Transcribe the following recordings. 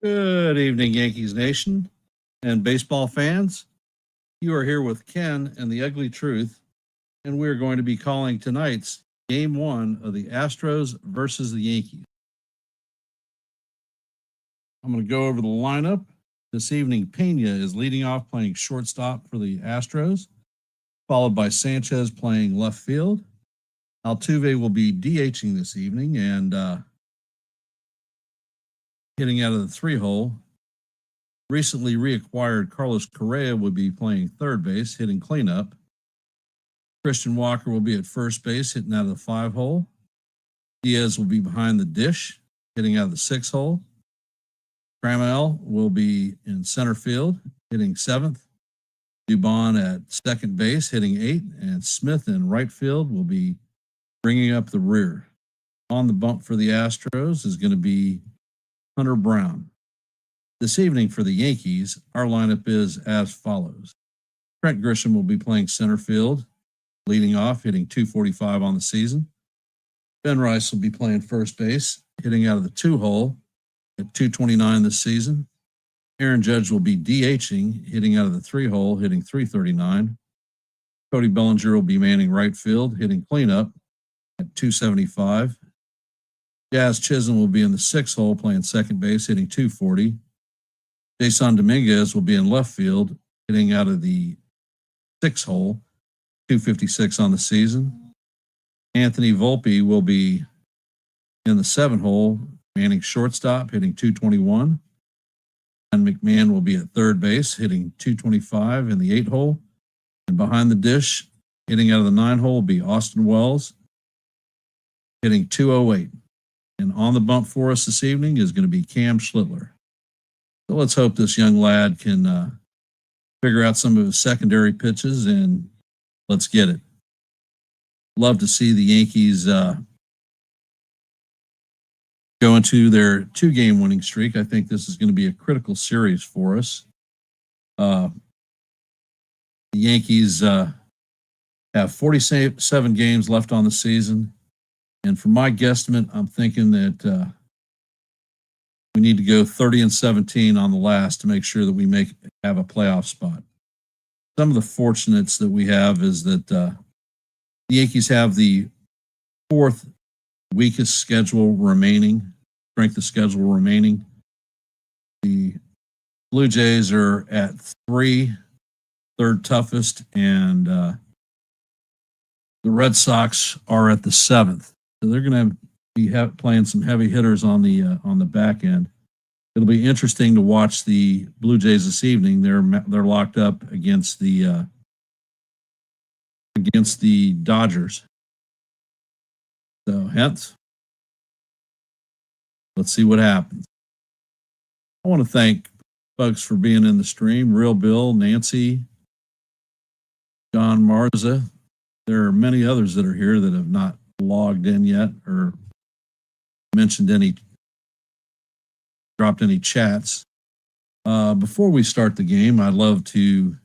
Good evening, Yankees Nation and baseball fans. You are here with Ken and the Ugly Truth, and we're going to be calling tonight's Game 1 of the Astros versus the Yankees. I'm going to go over the lineup. This evening, Pena is leading off playing shortstop for the Astros, followed by Sanchez playing left field. Altuve will be DHing this evening and hitting out of the 3-hole. Recently reacquired Carlos Correa will be playing third base, hitting cleanup. Christian Walker will be at first base, hitting out of the 5-hole. Diaz will be behind the dish, hitting out of the 6-hole. Trammell will be in center field, hitting 7th. Dubon at second base, hitting 8th. And Smith in right field will be bringing up the rear. On the bump for the Astros is going to be Hunter Brown. This evening for the Yankees, our lineup is as follows. Trent Grisham will be playing center field, leading off, hitting .245 on the season. Ben Rice will be playing first base, hitting out of the 2-hole at .229 this season. Aaron Judge will be DHing, hitting out of the 3-hole, hitting .339. Cody Bellinger will be manning right field, hitting cleanup at .275. Jazz Chisholm will be in the 6-hole, playing second base, hitting .240. Jason Dominguez will be in left field, hitting out of the 6-hole, .256 on the season. Anthony Volpe will be in the 7-hole, manning shortstop, hitting .221. And McMahon will be at third base, hitting .225 in the 8-hole. And behind the dish, hitting out of the 9-hole, will be Austin Wells, hitting .208. And on the bump for us this evening is going to be Cam Schlittler. So let's hope this young lad can figure out some of his secondary pitches, and let's get it. Love to see the Yankees go into their 2-game winning streak. I think this is going to be a critical series for us. The Yankees have 47 games left on the season. And for my guesstimate, I'm thinking that we need to go 30-17 on the last to make sure that we have a playoff spot. Some of the fortunates that we have is that the Yankees have the 4th weakest strength of schedule remaining. The Blue Jays are at 3, third toughest, and the Red Sox are at the 7th. So they're going to be playing some heavy hitters on the back end. It'll be interesting to watch the Blue Jays this evening. They're locked up against the Dodgers. So hence, let's see what happens. I want to thank folks for being in the stream. Real Bill, Nancy, John Marza. There are many others that are here that have not logged in yet or dropped any chats. Before we start the game, I'd love to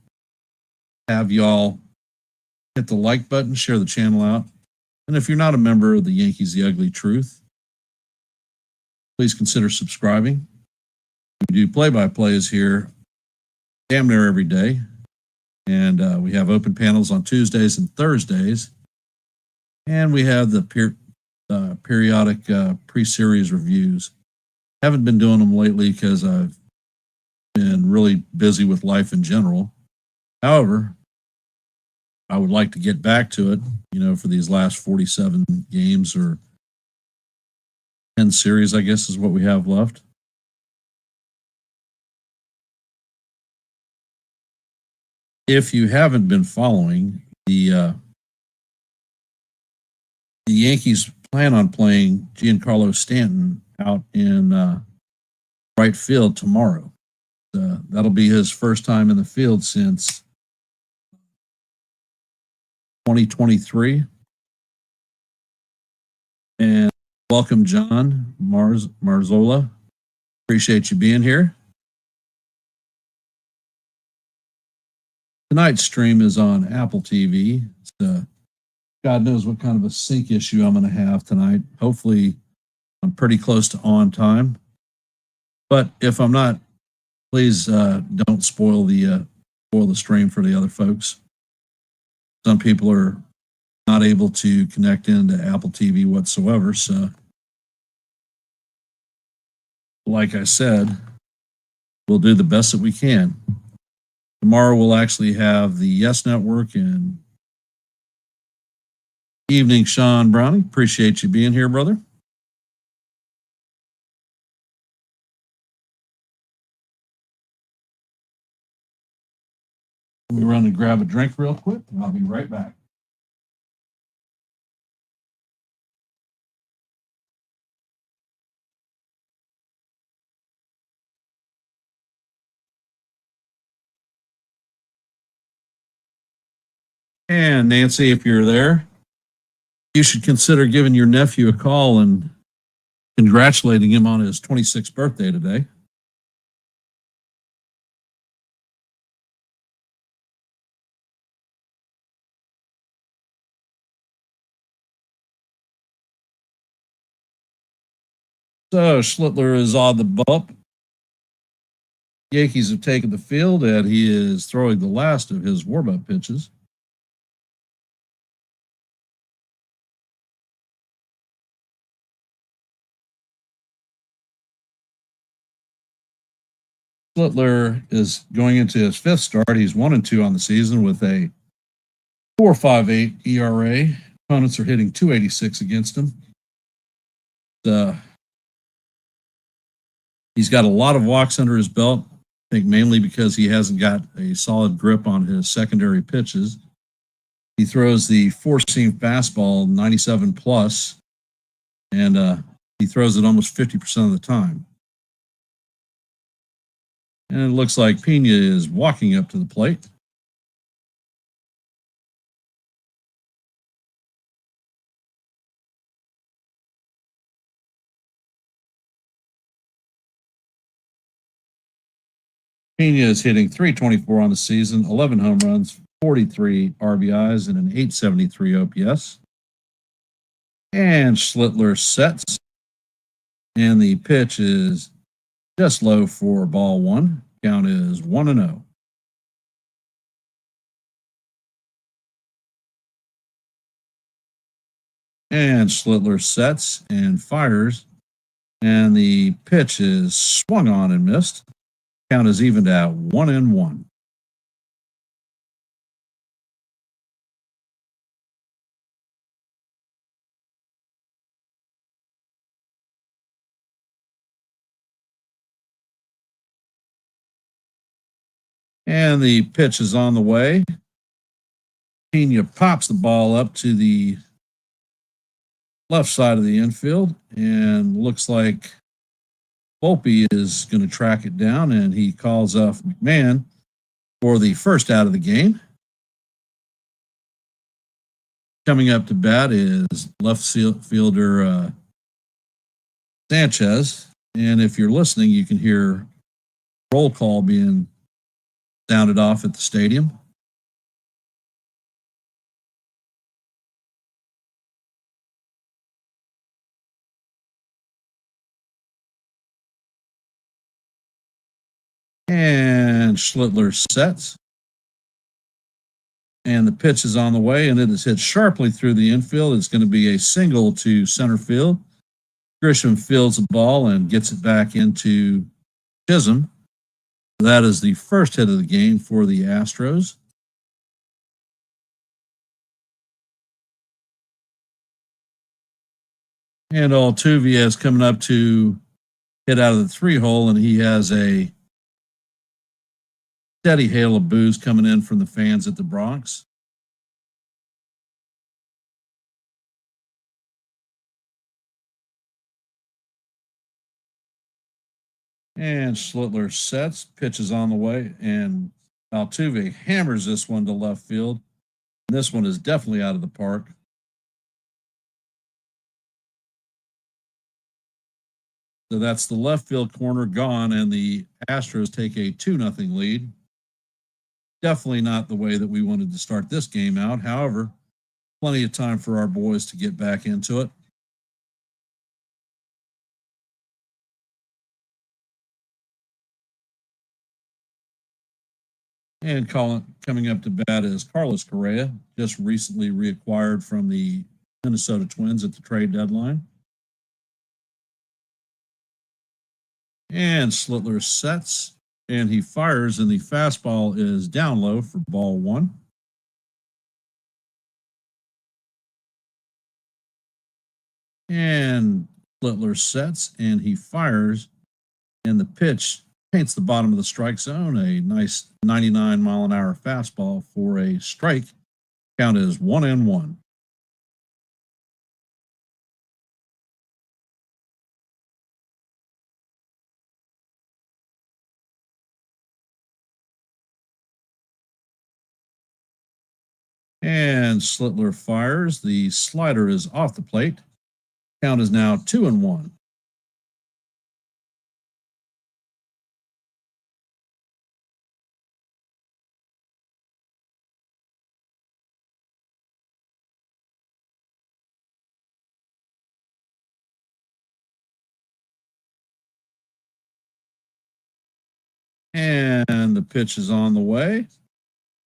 have y'all hit the like button, share the channel out. And if you're not a member of the Yankees The Ugly Truth, please consider subscribing. We do play-by-plays here damn near every day. And we have open panels on Tuesdays and Thursdays. And we have the periodic pre-series reviews. Haven't been doing them lately because I've been really busy with life in general. However, I would like to get back to it, for these last 47 games or 10 series, I guess is what we have left. If you haven't been following, the Yankees plan on playing Giancarlo Stanton out in right field tomorrow. That'll be his first time in the field since 2023. And welcome, John Marzola. Appreciate you being here. Tonight's stream is on Apple TV. God knows what kind of a sync issue I'm going to have tonight. Hopefully, I'm pretty close to on time. But if I'm not, please don't spoil the stream for the other folks. Some people are not able to connect into Apple TV whatsoever. So, like I said, we'll do the best that we can. Tomorrow we'll actually have the Yes Network and evening, Sean Browning. Appreciate you being here, brother. Let me run and grab a drink real quick, and I'll be right back. And Nancy, if you're there, you should consider giving your nephew a call and congratulating him on his 26th birthday today. So Schlittler is on the bump. Yankees have taken the field, and he is throwing the last of his warm-up pitches. Schlittler is going into his fifth start. He's 1-2 on the season with a 4.58 ERA. Opponents are hitting .286 against him. He's got a lot of walks under his belt. I think mainly because he hasn't got a solid grip on his secondary pitches. He throws the four-seam fastball 97 plus, and he throws it almost 50% of the time. And it looks like Pena is walking up to the plate. Pena is hitting .324 on the season, 11 home runs, 43 RBIs, and an .873 OPS. And Schlittler sets, and the pitch is just low for ball one. Count is 1-0. And Schlittler sets and fires, and the pitch is swung on and missed. Count is evened at 1-1. And the pitch is on the way. Pena pops the ball up to the left side of the infield, and looks like Volpe is going to track it down, and he calls off McMahon for the first out of the game. Coming up to bat is left fielder Sanchez, and if you're listening, you can hear roll call being sounded off at the stadium. And Schlittler sets. And the pitch is on the way, and it is hit sharply through the infield. It's going to be a single to center field. Grisham fields the ball and gets it back into Chisholm. That is the first hit of the game for the Astros. And Altuve is coming up to hit out of the 3-hole, and he has a steady hail of boos coming in from the fans at the Bronx. And Schlittler sets, pitches on the way, and Altuve hammers this one to left field. And this one is definitely out of the park. So that's the left field corner gone, and the Astros take a 2-0 lead. Definitely not the way that we wanted to start this game out. However, plenty of time for our boys to get back into it. And coming up to bat is Carlos Correa, just recently reacquired from the Minnesota Twins at the trade deadline. And Schlittler sets, and he fires, and the fastball is down low for ball one. And Schlittler sets, and he fires, and the pitch paints the bottom of the strike zone. A nice 99-mile-an-hour fastball for a strike. Count is 1-1. And Schlittler fires. The slider is off the plate. Count is now 2-1. And the pitch is on the way.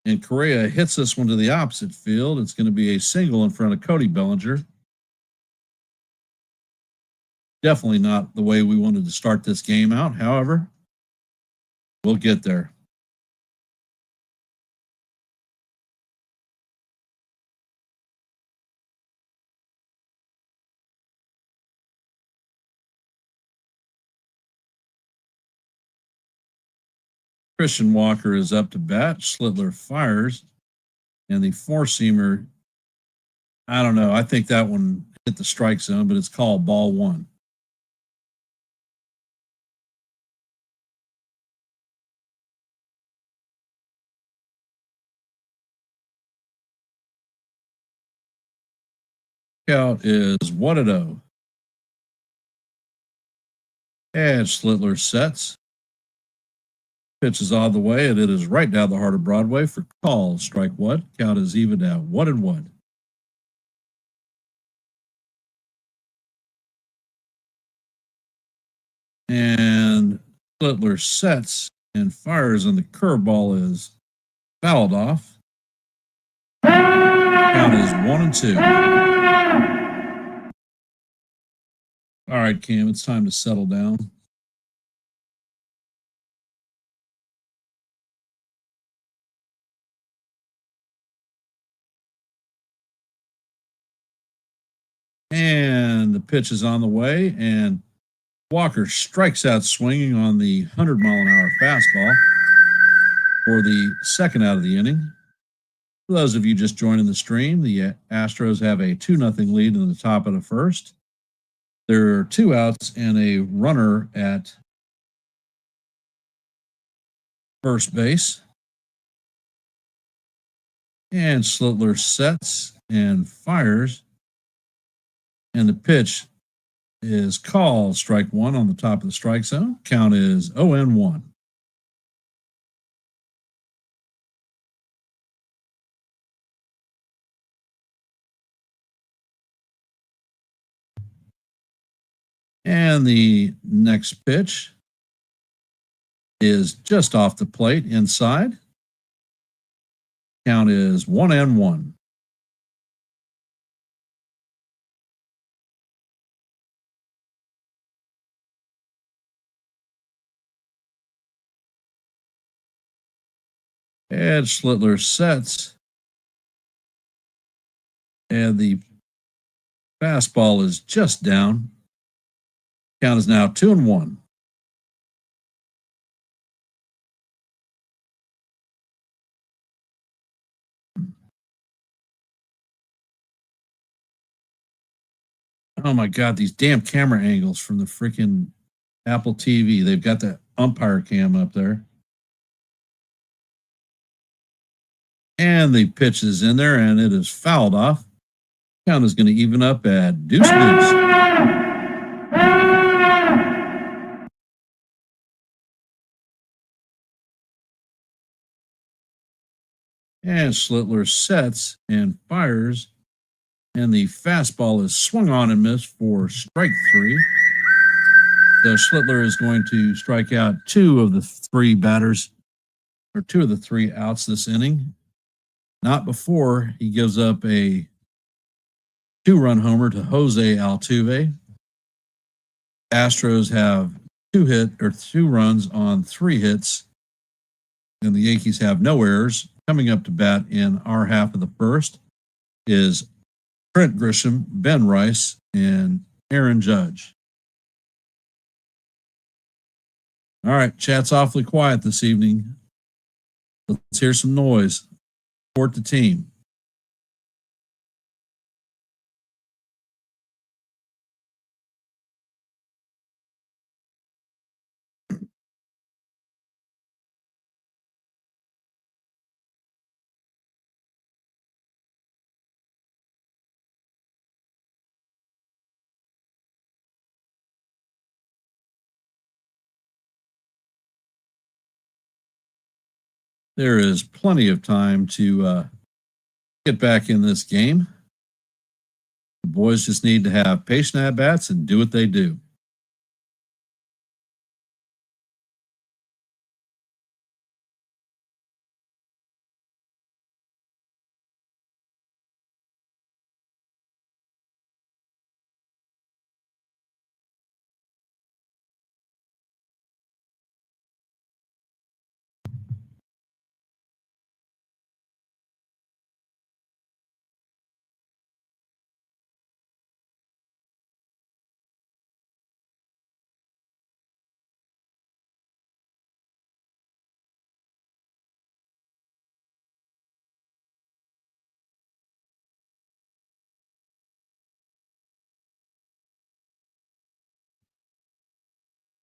And Correa hits this one to the opposite field. It's going to be a single in front of Cody Bellinger. Definitely not the way we wanted to start this game out. However, we'll get there. Christian Walker is up to bat. Schlittler fires. And the four-seamer, I don't know. I think that one hit the strike zone, but it's called ball one. Count is 1-0. And Schlittler sets. Pitch is on the way, and it is right down the heart of Broadway for call. Strike one. Count is even at 1-1. And Schlittler sets and fires, and the curveball is fouled off. Count is 1-2. All right, Cam, it's time to settle down. And the pitch is on the way, and Walker strikes out swinging on the 100-mile-an-hour fastball for the second out of the inning. For those of you just joining the stream, the Astros have a 2-0 lead in the top of the first. There are 2 outs and a runner at first base. And Schlittler sets and fires. And the pitch is called strike one on the top of the strike zone. Count is 0-1. And the next pitch is just off the plate inside. Count is 1-1. And Schlittler sets. And the fastball is just down. Count is now 2-1. Oh my God, these damn camera angles from the freaking Apple TV. They've got the umpire cam up there. And the pitch is in there, and it is fouled off. Count is going to even up at deuce. And Schlittler sets and fires, and the fastball is swung on and missed for strike 3. So Schlittler is going to strike out 2 of the 3 batters or 2 of the 3 outs this inning. Not before he gives up a 2-run homer to Jose Altuve. Astros have 2 runs on 3 hits, and the Yankees have no errors. Coming up to bat in our half of the first is Trent Grisham, Ben Rice, and Aaron Judge. All right, chat's awfully quiet this evening. Let's hear some noise. Support the team. There is plenty of time to get back in this game. The boys just need to have patient at-bats and do what they do.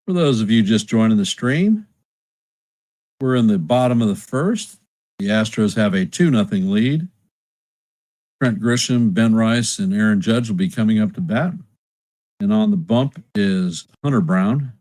For those of you just joining the stream, we're in the bottom of the first. The Astros have a 2-0 lead. Trent Grisham, Ben Rice, and Aaron Judge will be coming up to bat. And on the bump is Hunter Brown.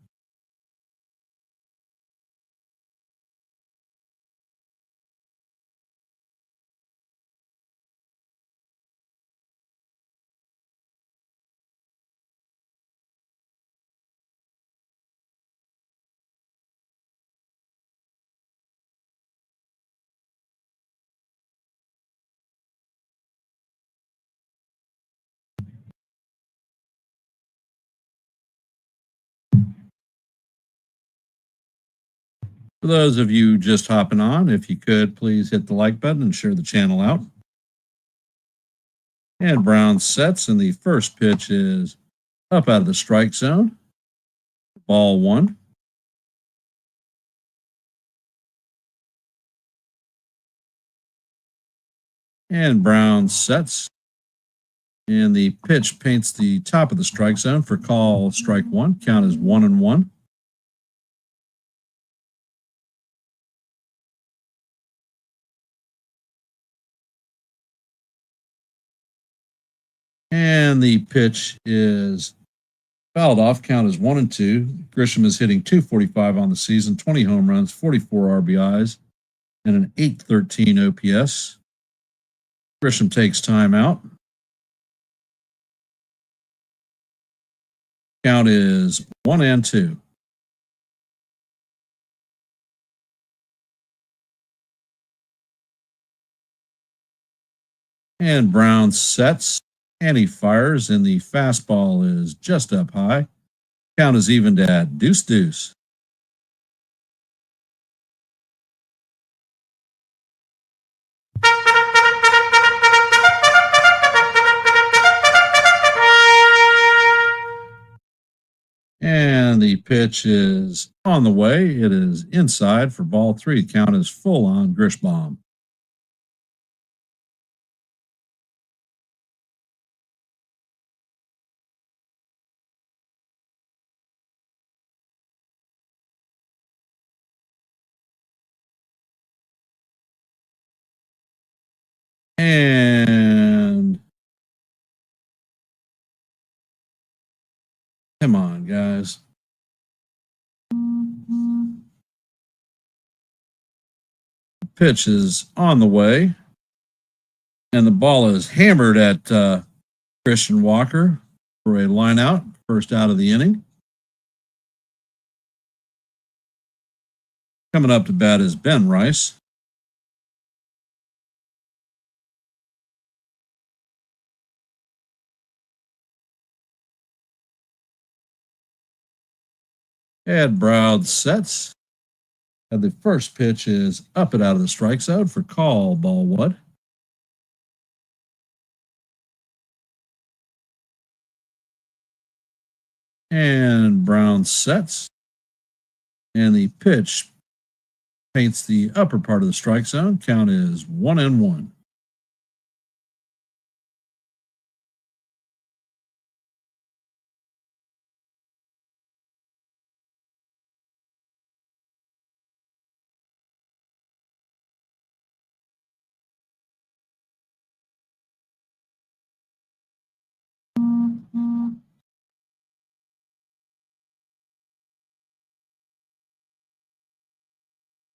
For those of you just hopping on, if you could, please hit the like button and share the channel out. And Brown sets, and the first pitch is up out of the strike zone. Ball 1. And Brown sets, and the pitch paints the top of the strike zone for call strike 1. Count is 1-1. And the pitch is fouled off. Count is 1-2. Grisham is hitting .245 on the season, 20 home runs, 44 RBIs, and an .813 OPS. Grisham takes time out. Count is 1-2. And Brown sets, and he fires, and the fastball is just up high. Count is evened at 2-2. And the pitch is on the way. It is inside for ball 3. Count is full on Grishbaum. And come on, guys. The pitch is on the way, and the ball is hammered at Christian Walker for a line out, first out of the inning. Coming up to bat is Ben Rice. Ed Brown sets. And the first pitch is up and out of the strike zone for call, ball one. And Brown sets. And the pitch paints the upper part of the strike zone. Count is 1-1.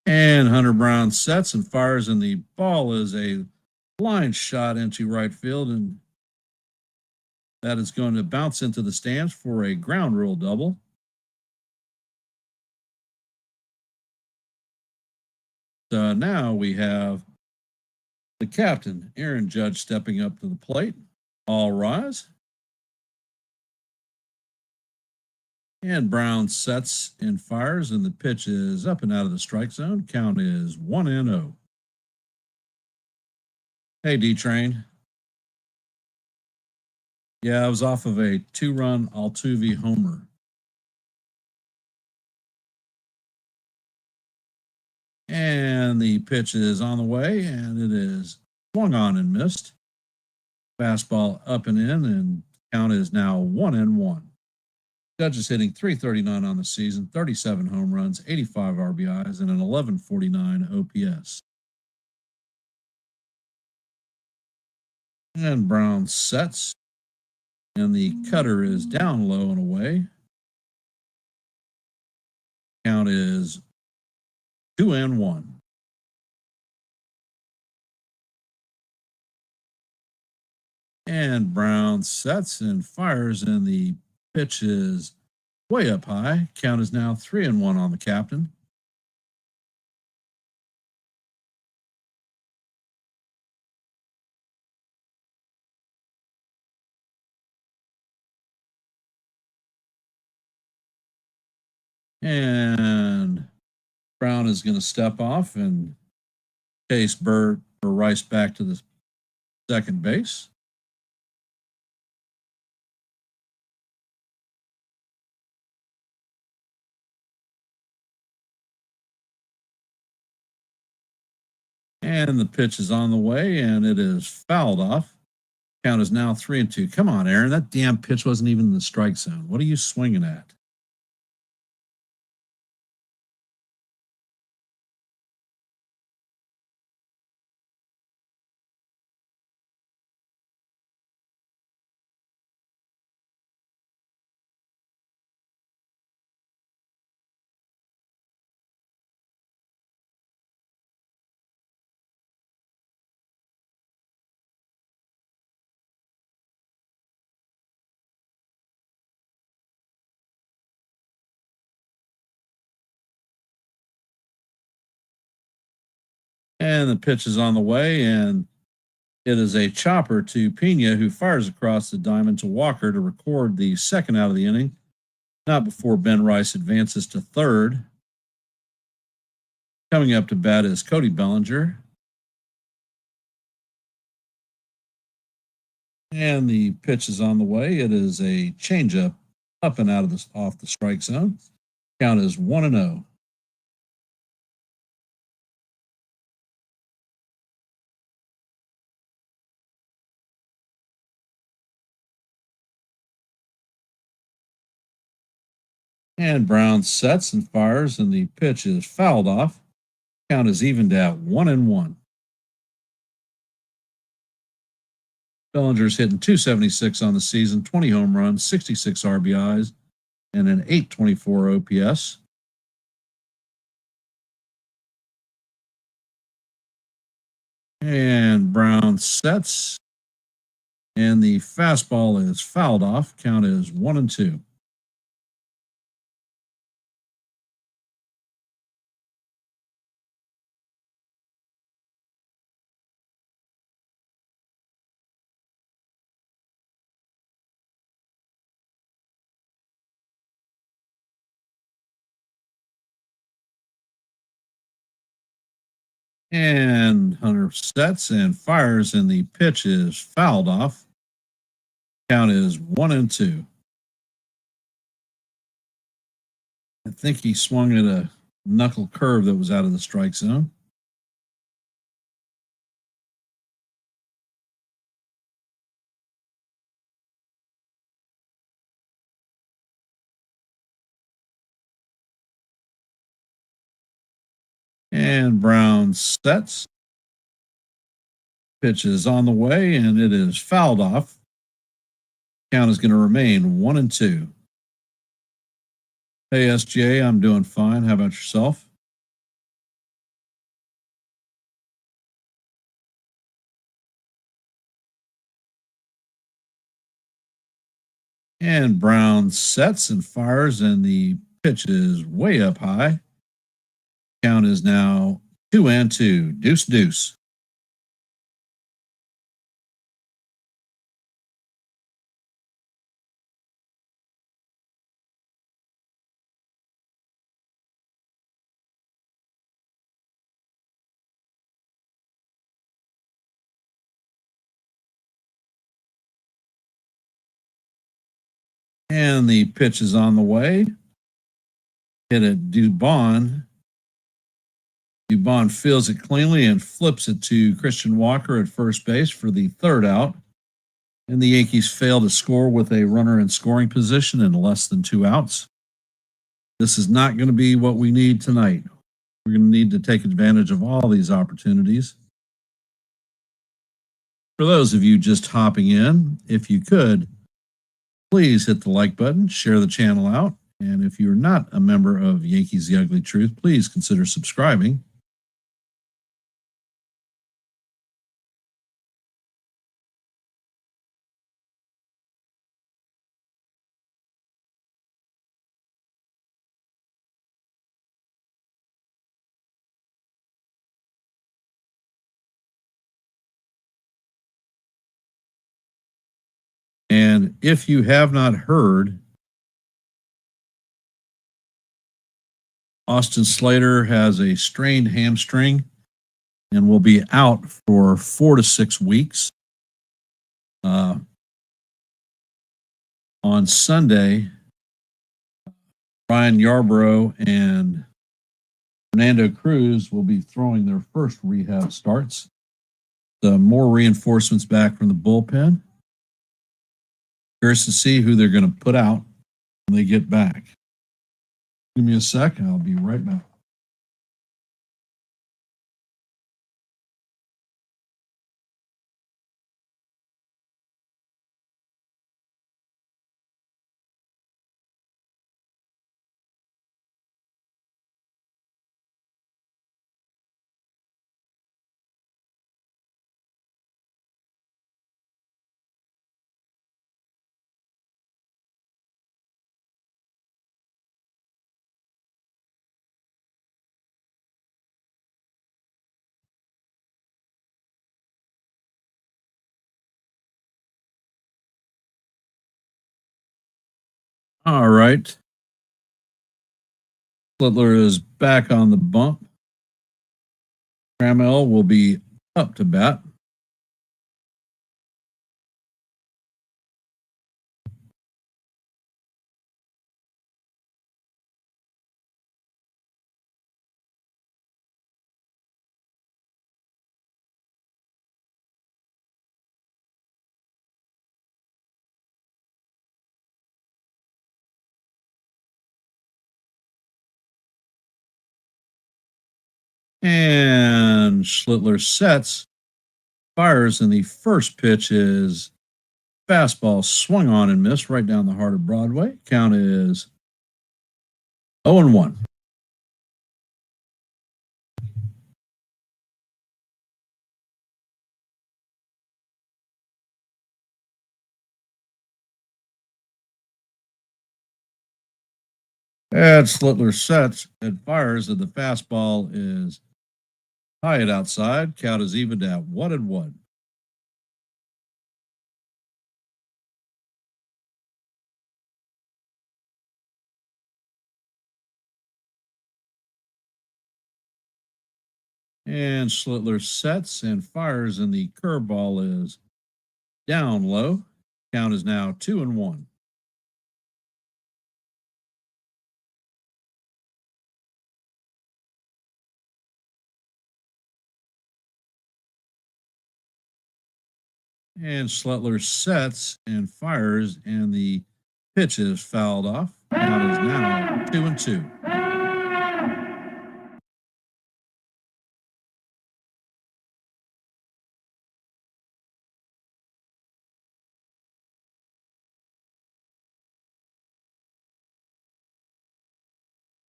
And Hunter Brown sets and fires, and the ball is a line shot into right field, and that is going to bounce into the stands for a ground rule double. So now we have the captain, Aaron Judge, stepping up to the plate. All rise. And Brown sets and fires, and the pitch is up and out of the strike zone. Count is 1-0. Hey, D-Train. Yeah, I was off of a 2-run Altuve homer. And the pitch is on the way, and it is swung on and missed. Fastball up and in, and count is now 1-1. Judge is hitting .339 on the season, 37 home runs, 85 RBIs, and an 1149 OPS. And Brown sets, and the cutter is down low and away. Count is 2-1. And Brown sets and fires, and the pitch is way up high. Count is now 3-1 on the captain. And Brown is going to step off and chase Rice back to the second base. And the pitch is on the way, and it is fouled off. Count is now 3-2. Come on, Aaron. That damn pitch wasn't even in the strike zone. What are you swinging at? And the pitch is on the way, and it is a chopper to Pena, who fires across the diamond to Walker to record the second out of the inning, not before Ben Rice advances to third. Coming up to bat is Cody Bellinger. And the pitch is on the way. It is a changeup up and out of off the strike zone. Count is 1-0. And Brown sets and fires, and the pitch is fouled off. Count is evened out 1-1. Bellinger's hitting .276 on the season, 20 home runs, 66 RBIs, and an .824 OPS. And Brown sets, and the fastball is fouled off. Count is 1-2. And Hunter sets and fires, and the pitch is fouled off. Count is 1-2. I think he swung at a knuckle curve that was out of the strike zone. And Brown sets. Pitch is on the way, and it is fouled off. Count is going to remain 1-2. Hey, SJ, I'm doing fine. How about yourself? And Brown sets and fires, and the pitch is way up high. Count is now 2-2. Deuce, deuce. And the pitch is on the way. Hit it, Dubon. Dubon fields it cleanly and flips it to Christian Walker at first base for the third out. And the Yankees fail to score with a runner in scoring position in less than 2 outs. This is not going to be what we need tonight. We're going to need to take advantage of all these opportunities. For those of you just hopping in, if you could, please hit the like button, share the channel out, and if you're not a member of Yankees The Ugly Truth, please consider subscribing. And if you have not heard, Austin Slater has a strained hamstring and will be out for 4 to 6 weeks. On Sunday, Ryan Yarbrough and Fernando Cruz will be throwing their first rehab starts. More reinforcements back from the bullpen. Curious to see who they're going to put out when they get back. Give me a sec, and I'll be right back. All right. Schlittler is back on the bump. Trammell will be up to bat. And Schlittler sets, fires, and the first pitch is fastball swung on and missed right down the heart of Broadway. Count is 0-1. And Schlittler sets and fires, and the fastball is high and outside. Count is evened at 1-1. And Schlittler sets and fires, and the curveball is down low. Count is now 2-1. And Schlittler sets and fires, and the pitch is fouled off. Count is now 2-2.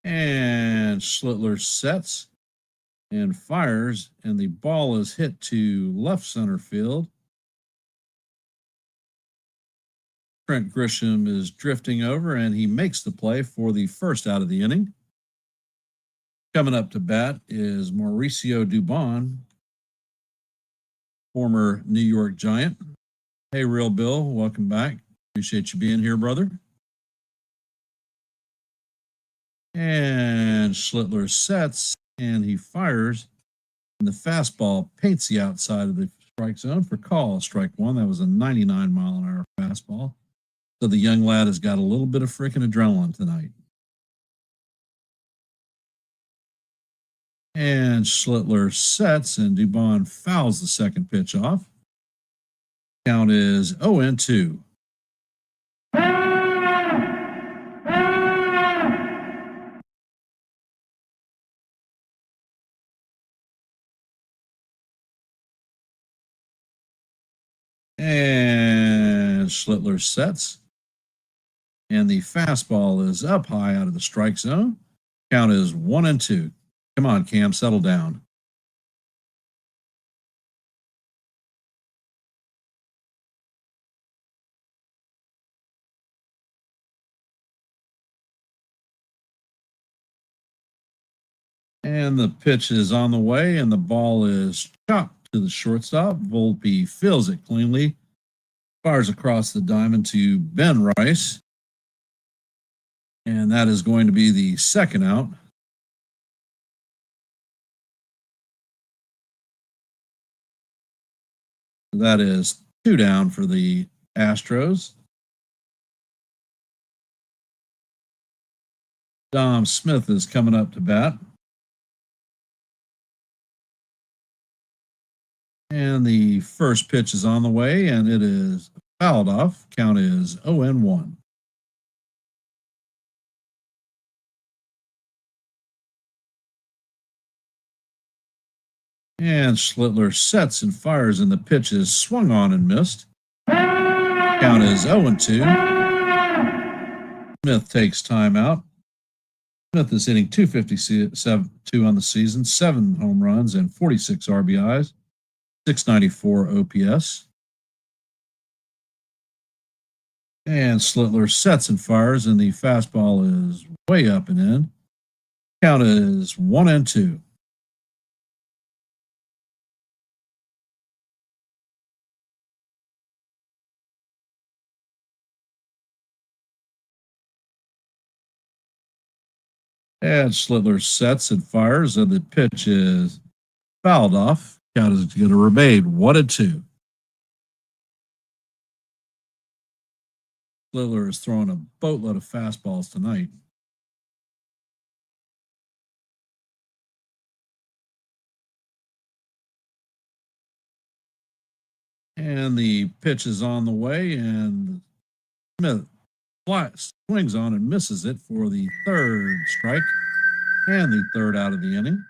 And Schlittler sets and fires, and the ball is hit to left center field. Trent Grisham is drifting over, and he makes the play for the first out of the inning. Coming up to bat is Mauricio Dubon, former New York Giant. Hey, Real Bill, welcome back. Appreciate you being here, brother. And Schlittler sets, and he fires, and the fastball paints the outside of the strike zone for call. Strike one. That was a 99-mile-an-hour fastball. So the young lad has got a little bit of freaking adrenaline tonight. And Schlittler sets, and Dubon fouls the second pitch off. Count is 0-2. And Schlittler sets, and the fastball is up high out of the strike zone. Count is 1-2. Come on, Cam, settle down. And the pitch is on the way, and the ball is chopped to the shortstop. Volpe fills it cleanly, fires across the diamond to Ben Rice. And that is going to be the second out. That is 2 down for the Astros. Dom Smith is coming up to bat. And the first pitch is on the way, and it is fouled off. Count is 0-1. And Schlittler sets and fires, and the pitch is swung on and missed. Count is 0-2. Smith takes time out. Smith is hitting 257 on the season, 7 home runs, and 46 RBIs, 694 OPS. And Schlittler sets and fires, and the fastball is way up and in. Count is 1-2. And Schlittler sets and fires, and the pitch is fouled off. Count is going to remain 1-2. Schlittler is throwing a boatload of fastballs tonight. And the pitch is on the way, and Smith swings on and misses it for the third strike and the third out of the inning.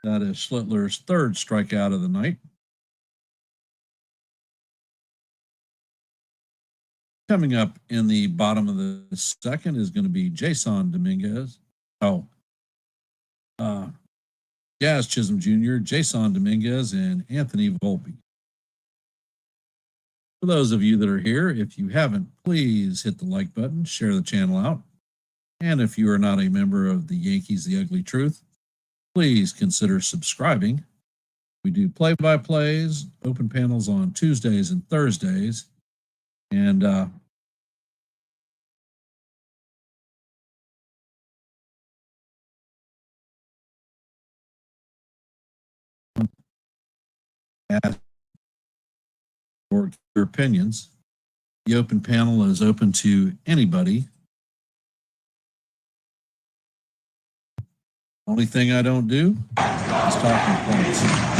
That is Schlittler's third strikeout of the night. Coming up in the bottom of the second is going to be Jason Dominguez. Jazz Chisholm Jr., Jason Dominguez, and Anthony Volpe. For those of you that are here, if you haven't, please hit the like button, share the channel out. And if you are not a member of the Yankees, The Ugly Truth, please consider subscribing. We do play-by-plays, open panels on Tuesdays and Thursdays. And ask for your opinions. The open panel is open to anybody. Only thing I don't do is talking points.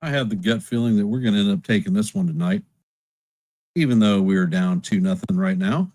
I have the gut feeling that we're going to end up taking this one tonight, even though we are down 2-0 right now.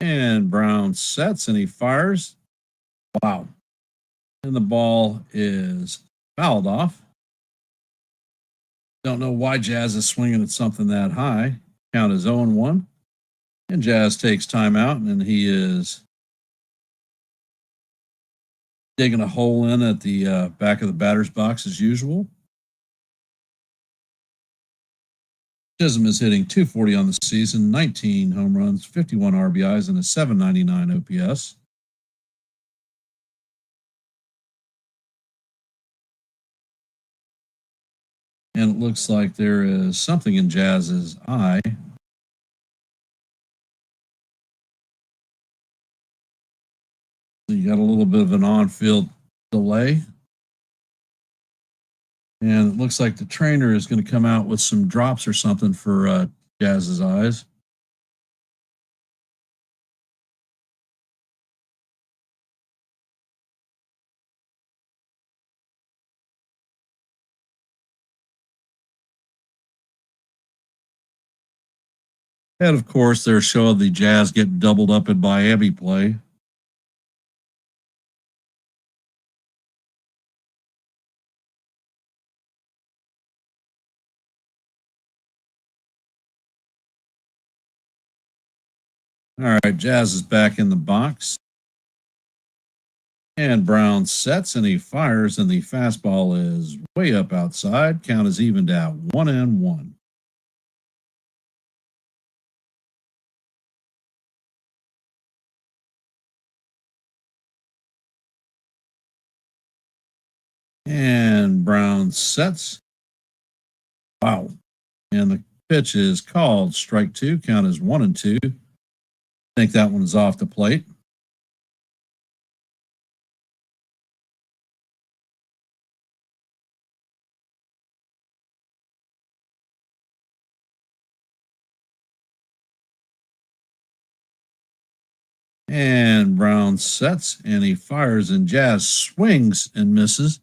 And Brown sets and he fires. Wow. And the ball is fouled off. Don't know why Jazz is swinging at something that high. Count is 0-1. And Jazz takes timeout, and he is digging a hole in at the back of the batter's box as usual. Chisholm is hitting .240 on the season, 19 home runs, 51 RBIs, and a .799 OPS. And it looks like there is something in Jazz's eye. You got a little bit of an on-field delay. And it looks like the trainer is going to come out with some drops or something for Jazz's eyes. And of course, they're showing the Jazz get doubled up in Miami play. All right, Jazz is back in the box. And Brown sets and he fires, and the fastball is way up outside. Count is evened out 1-1. And Brown sets. Wow. And the pitch is called strike 2. Count is 1-2. I think that one is off the plate. And Brown sets and he fires, and Jazz swings and misses.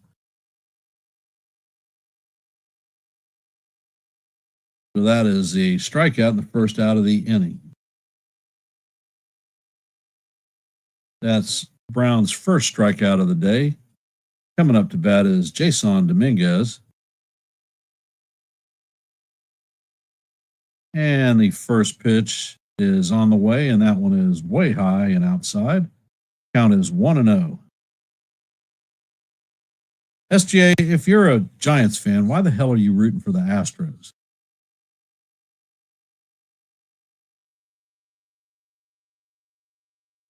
So that is a strikeout in the first out of the inning. That's Brown's first strikeout of the day. Coming up to bat is Jason Dominguez. And the first pitch is on the way, and that one is way high and outside. Count is 1-0. SGA, if you're a Giants fan, why the hell are you rooting for the Astros?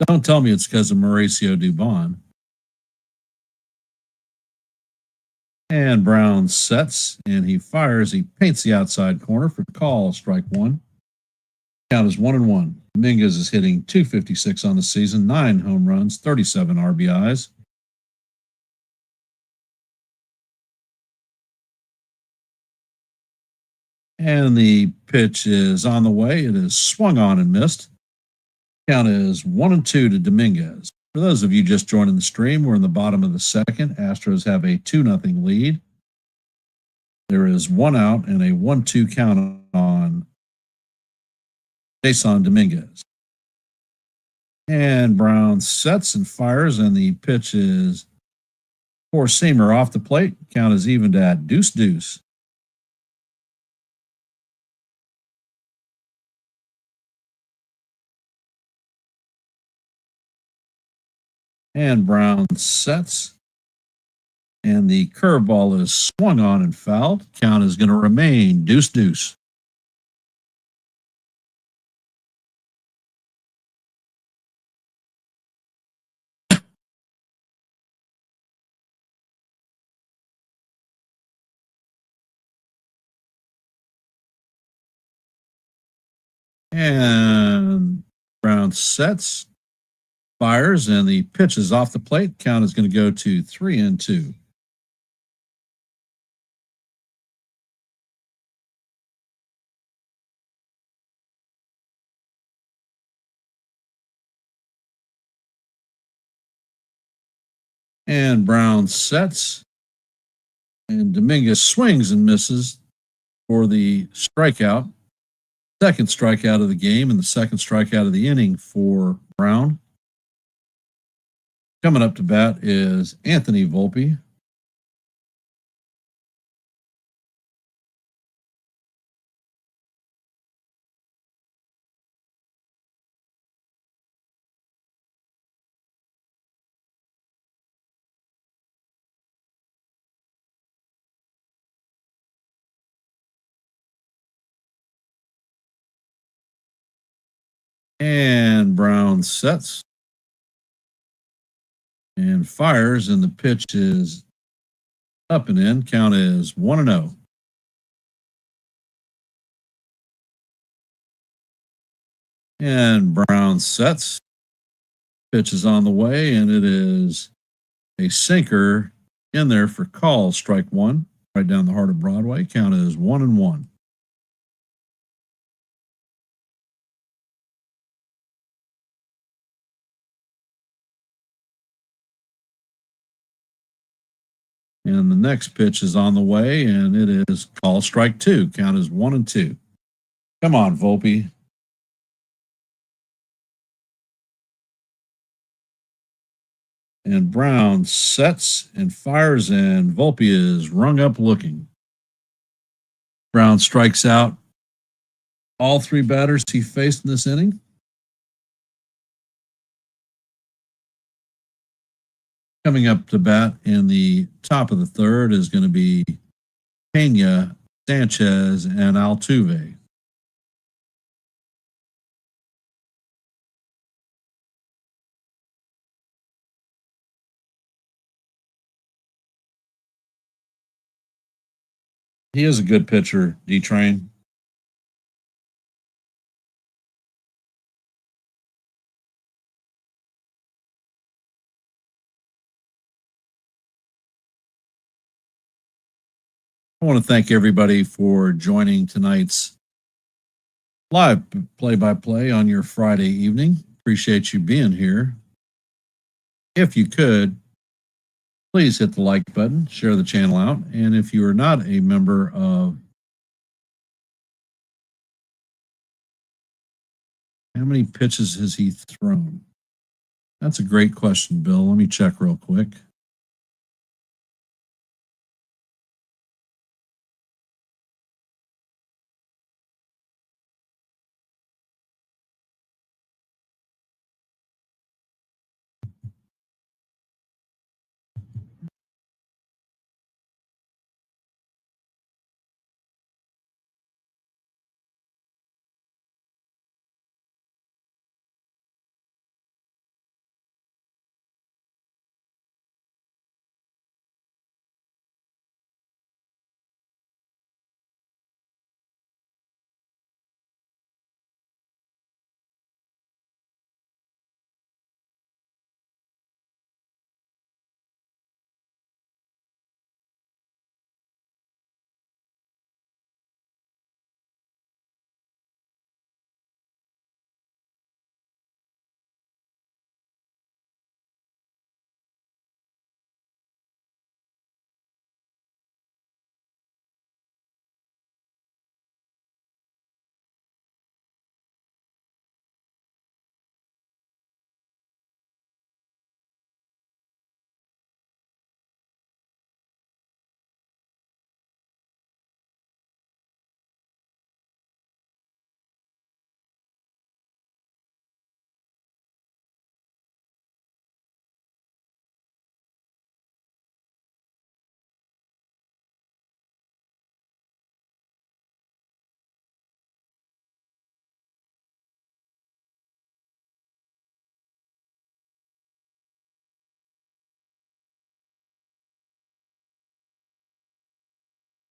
Don't tell me it's because of Mauricio Dubon. And Brown sets and he fires. He paints the outside corner for call, strike one. Count is 1-1. Dominguez is hitting .256 on the season, 9 home runs, 37 RBIs. And the pitch is on the way. It is swung on and missed. Count is 1-2 to Dominguez. For those of you just joining the stream, we're in the bottom of the second. Astros have a 2-0 lead. There is 1 out and a 1-2 count on Jason Dominguez. And Brown sets and fires, and the pitch is four-seamer off the plate. Count is evened at deuce. And Brown sets. And the curveball is swung on and fouled. Count is going to remain deuce. And Brown sets, fires, and the pitch is off the plate. Count is going to go to 3-2. And Brown sets, and Dominguez swings and misses for the strikeout. Second strikeout of the game and the second strikeout of the inning for Brown. Coming up to bat is Anthony Volpe. And Brown sets and fires, and the pitch is up and in. Count is 1-0. And Brown sets. Pitch is on the way, and it is a sinker in there for call, strike one, right down the heart of Broadway. Count is 1-1. And the next pitch is on the way, and it is call, strike two. Count is 1-2. Come on, Volpe. And Brown sets and fires, and Volpe is rung up looking. Brown strikes out all three batters he faced in this inning. Coming up to bat in the top of the third is going to be Pena, Sanchez, and Altuve. He is a good pitcher, D-Train. I want to thank everybody for joining tonight's live play-by-play on your Friday evening. Appreciate you being here. If you could, please hit the like button, share the channel out, and if you are not a member of... How many pitches has he thrown? That's a great question, Bill. Let me check real quick.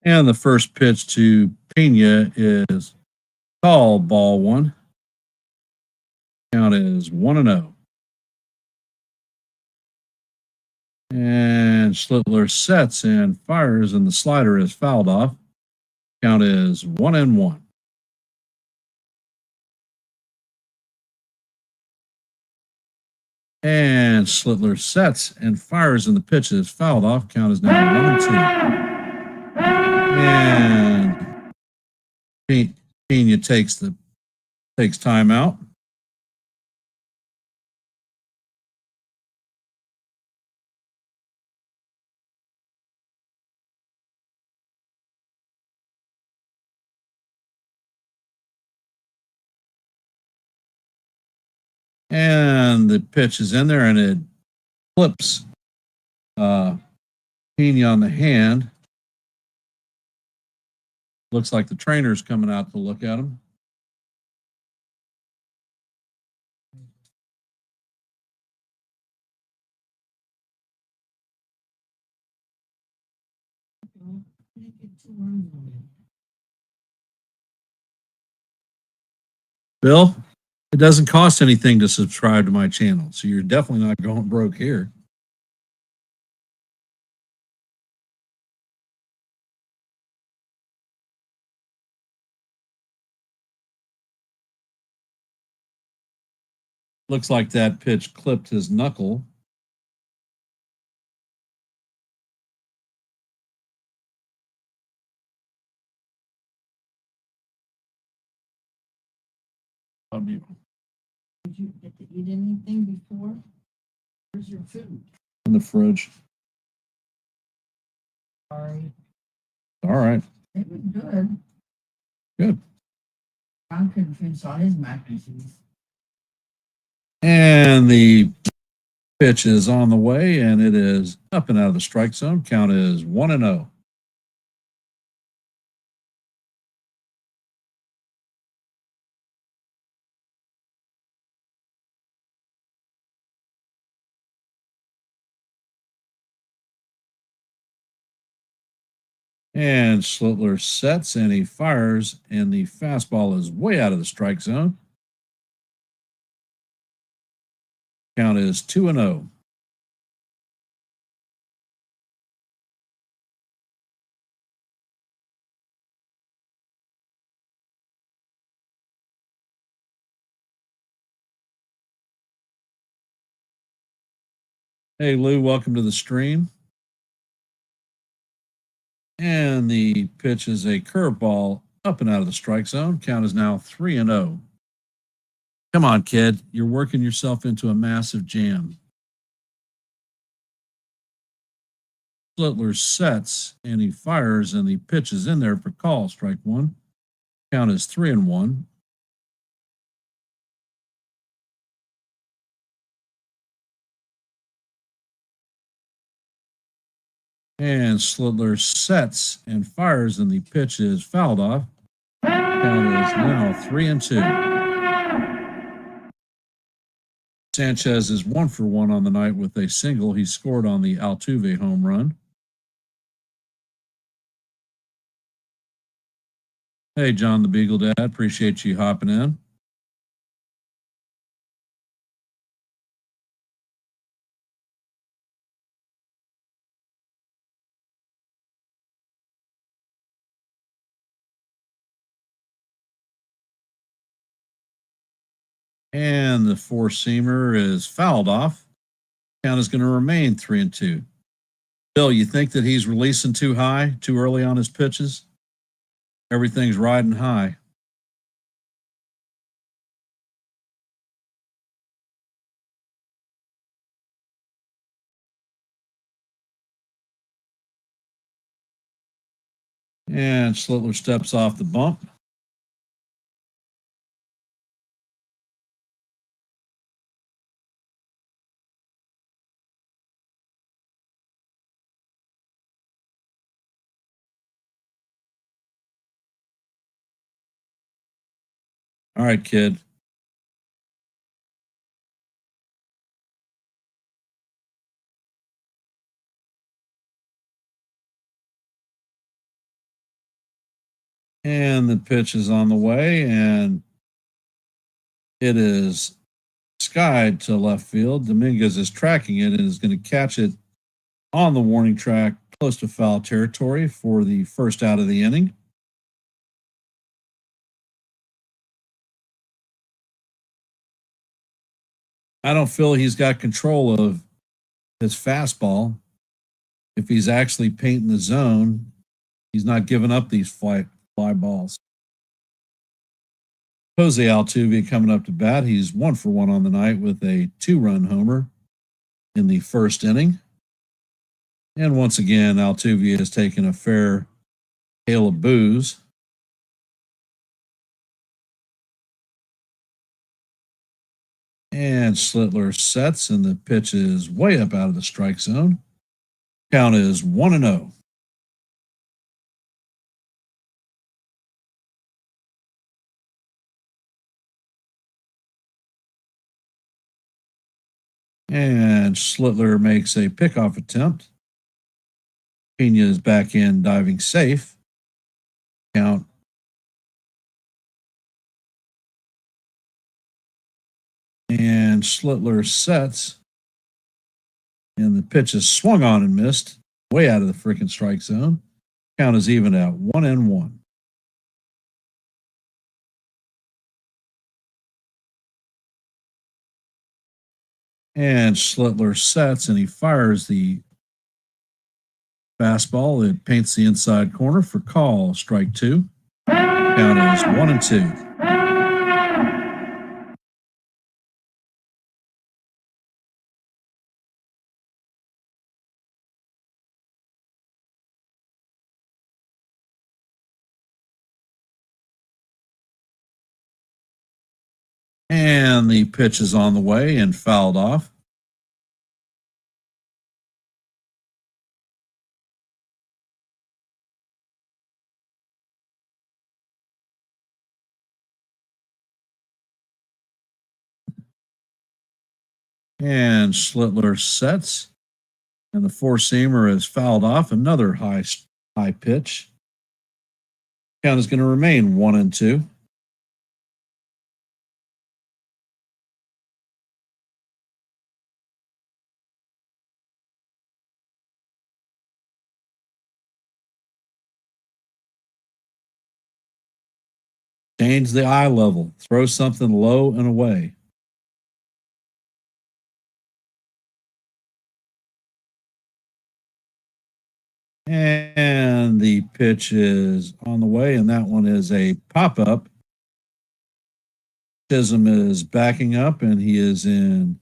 And the first pitch to Pena is called ball one. Count is 1-0. And Schlittler sets and fires, and the slider is fouled off. Count is 1-1. And Schlittler sets and fires, and the pitch is fouled off. Count is now 1-2. And Pena takes timeout. And the pitch is in there, and it flips Pena on the hand. Looks like the trainer's coming out to look at him. Bill, it doesn't cost anything to subscribe to my channel, so you're definitely not going broke here. Looks like that pitch clipped his knuckle. Did you get to eat anything before? Where's your food? In the fridge. Sorry. All right. It was good. Good. John couldn't finish all his mac and cheese. And the pitch is on the way, and it is up and out of the strike zone. Count is 1-0. And Schlittler sets and he fires, and the fastball is way out of the strike zone. Count is 2-0. Hey, Lou, welcome to the stream. And the pitch is a curveball up and out of the strike zone. Count is now 3-0. Come on, kid. You're working yourself into a massive jam. Schlittler sets and he fires, and the pitch is in there for call, strike one. Count is 3-1. And Schlittler sets and fires, and the pitch is fouled off. Count is now 3-2. Sanchez is 1-for-1 on the night with a single. He scored on the Altuve home run. Hey, John the Beagle Dad, appreciate you hopping in. And the four-seamer is fouled off. Count is going to remain 3-2. Bill, you think that he's releasing too high, too early on his pitches? Everything's riding high. And Schlittler steps off the bump. All right, kid. And the pitch is on the way, and it is skied to left field. Dominguez is tracking it and is going to catch it on the warning track close to foul territory for the first out of the inning. I don't feel he's got control of his fastball. If he's actually painting the zone, he's not giving up these fly balls. Jose Altuve coming up to bat. He's 1 for 1 on the night with a 2-run homer in the first inning. And once again, Altuve has taken a fair hail of boos. And Schlittler sets, and the pitch is way up out of the strike zone. Count is 1-0. And Schlittler makes a pickoff attempt. Pena is back in, diving safe. Count. And Schlittler sets. And the pitch is swung on and missed. Way out of the freaking strike zone. Count is even at 1-1. And Schlittler sets, and he fires the fastball. It paints the inside corner for call, strike 2. Count is 1-2. And the pitch is on the way and fouled off. And Schlittler sets, and the four-seamer is fouled off. Another high pitch. Count is going to remain 1-2. Change the eye level. Throw something low and away. And the pitch is on the way, and that one is a pop-up. Chisholm is backing up, and he is in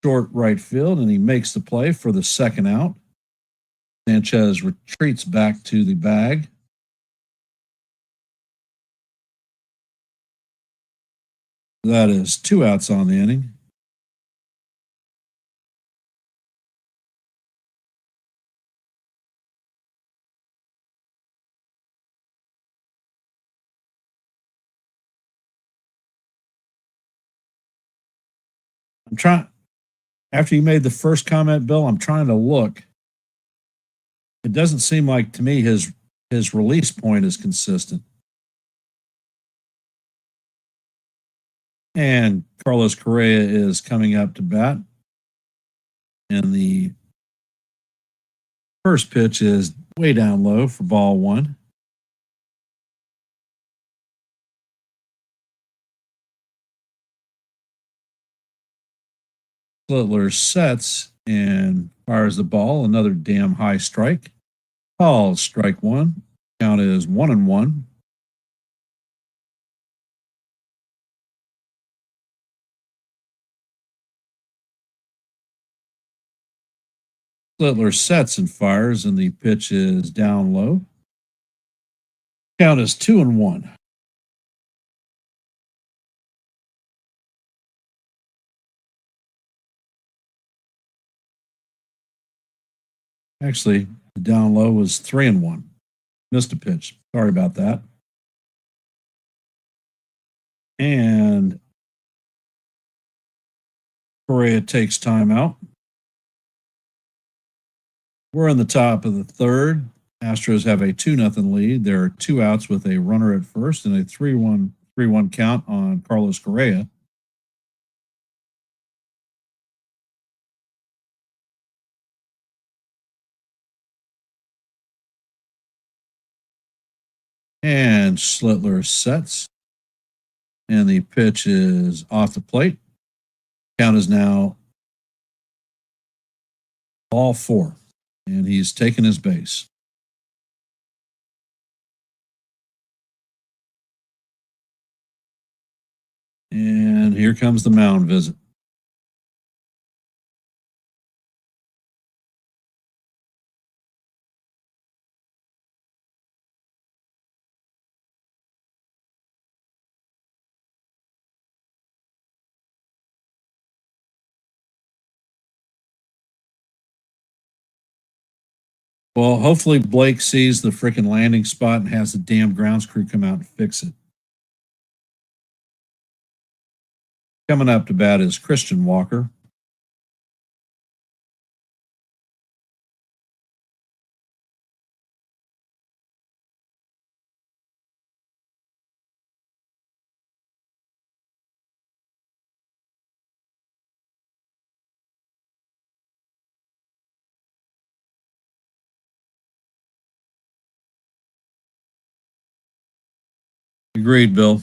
short right field, and he makes the play for the second out. Sanchez retreats back to the bag. That is 2 outs on the inning. I'm trying, after you made the first comment, Bill, I'm trying to look. It doesn't seem like to me his release point is consistent. And Carlos Correa is coming up to bat. And the first pitch is way down low for ball 1. Schlittler sets and fires the ball. Another damn high strike. Calls strike 1. Count is 1-1. Schlittler sets and fires, and the pitch is down low. Count is 2-1. Actually, the down low was 3-1. Missed a pitch. Sorry about that. And Correa takes time out. We're in the top of the third. Astros have a 2-0 lead. There are 2 outs with a runner at first and a 3-1 count on Carlos Correa. And Schlittler sets. And the pitch is off the plate. Count is now ball 4. And he's taken his base. And here comes the mound visit. Well, hopefully Blake sees the freaking landing spot and has the damn grounds crew come out and fix it. Coming up to bat is Christian Walker. Agreed, Bill.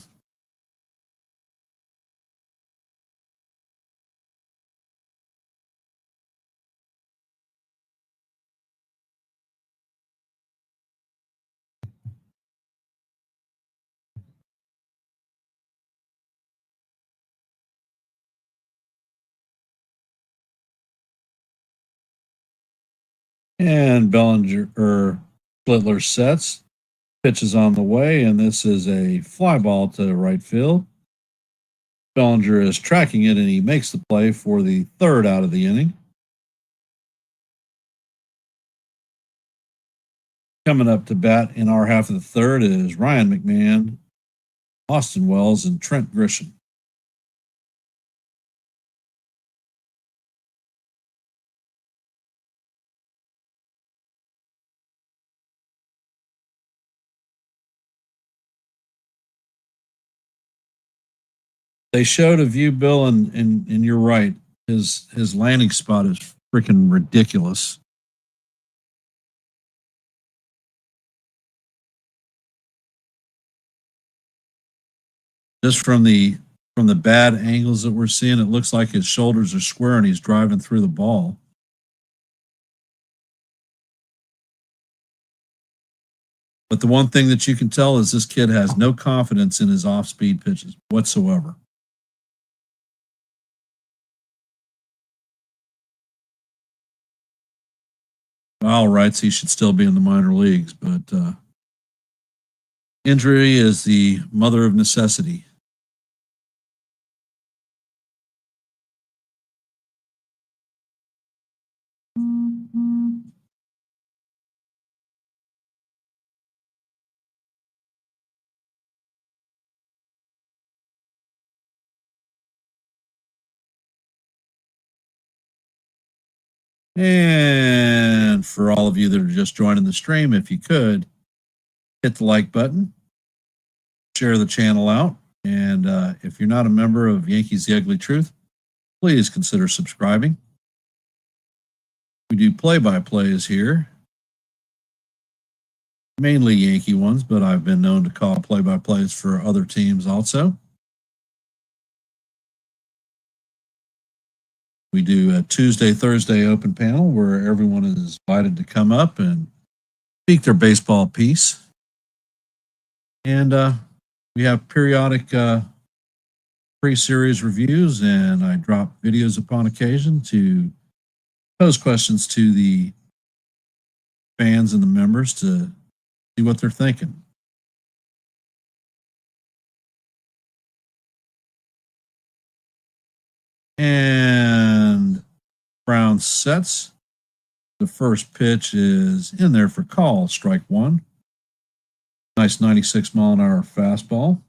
And Schlittler sets. Pitch is on the way, and this is a fly ball to right field. Bellinger is tracking it, and he makes the play for the 3rd out of the inning. Coming up to bat in our half of the 3rd is Ryan McMahon, Austin Wells, and Trent Grisham. They showed a view, Bill, and you're right. His landing spot is freaking ridiculous. Just from the bad angles that we're seeing, it looks like his shoulders are square and he's driving through the ball. But the one thing that you can tell is this kid has no confidence in his off-speed pitches whatsoever. All rights, he should still be in the minor leagues, but injury is the mother of necessity. And for all of you that are just joining the stream, if you could, hit the like button, share the channel out, and if you're not a member of Yankees The Ugly Truth, please consider subscribing. We do play-by-plays here, mainly Yankee ones, but I've been known to call play-by-plays for other teams also. We do a Tuesday, Thursday open panel where everyone is invited to come up and speak their baseball piece. And we have periodic pre-series reviews, and I drop videos upon occasion to pose questions to the fans and the members to see what they're thinking. And Brown sets. The first pitch is in there for call, strike 1. Nice 96-mile-an-hour fastball.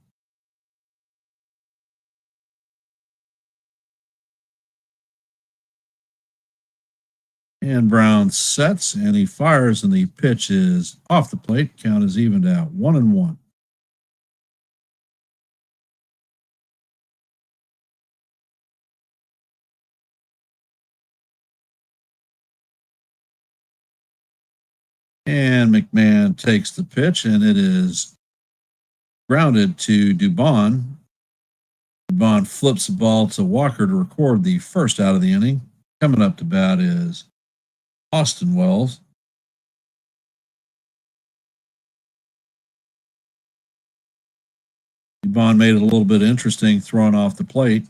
And Brown sets and he fires, and the pitch is off the plate. Count is evened out 1-1. And McMahon takes the pitch, and it is grounded to Dubon. Dubon flips the ball to Walker to record the first out of the inning. Coming up to bat is Austin Wells. Dubon made it a little bit interesting, throwing off the plate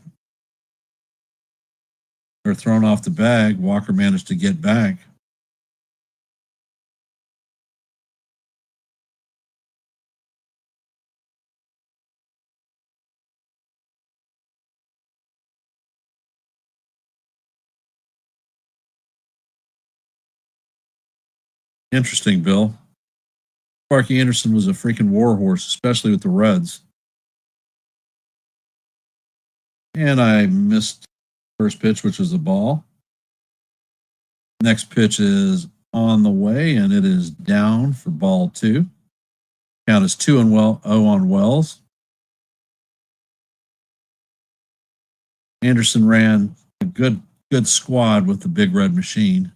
or thrown off the bag. Walker managed to get back. Interesting, Bill. Sparky Anderson was a freaking warhorse, especially with the Reds. And I missed first pitch, which was a ball. Next pitch is on the way, and it is down for ball 2. Count is 2-0 on Wells. Anderson ran a good squad with the Big Red Machine.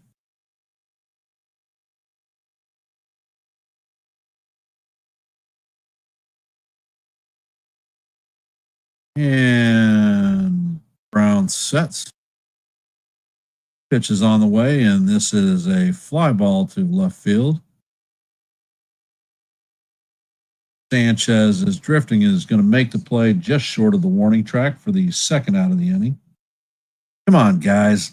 And Brown sets. Pitch is on the way, and this is a fly ball to left field. Sanchez is drifting and is going to make the play just short of the warning track for the second out of the inning. Come on, guys.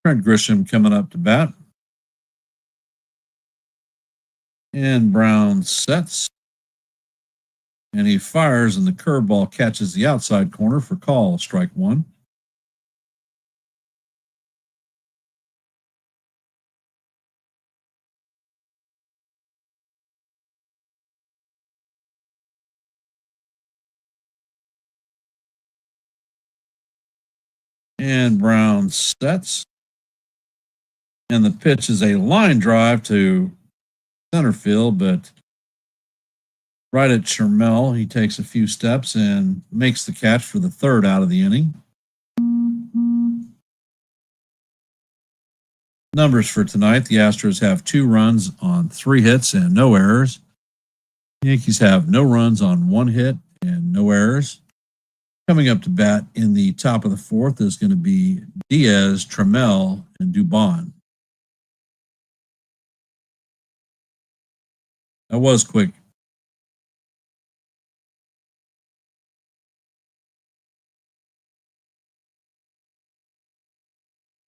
Trent Grisham coming up to bat. And Brown sets. And he fires, and the curveball catches the outside corner for call, strike 1. And Brown sets. And the pitch is a line drive to center field, but right at Shermell, he takes a few steps and makes the catch for the third out of the inning. Numbers for tonight: the Astros have 2 runs on 3 hits and no errors. The Yankees have no runs on 1 hit and no errors. Coming up to bat in the top of the 4th is going to be Diaz, Trammell, and Dubon. That was quick.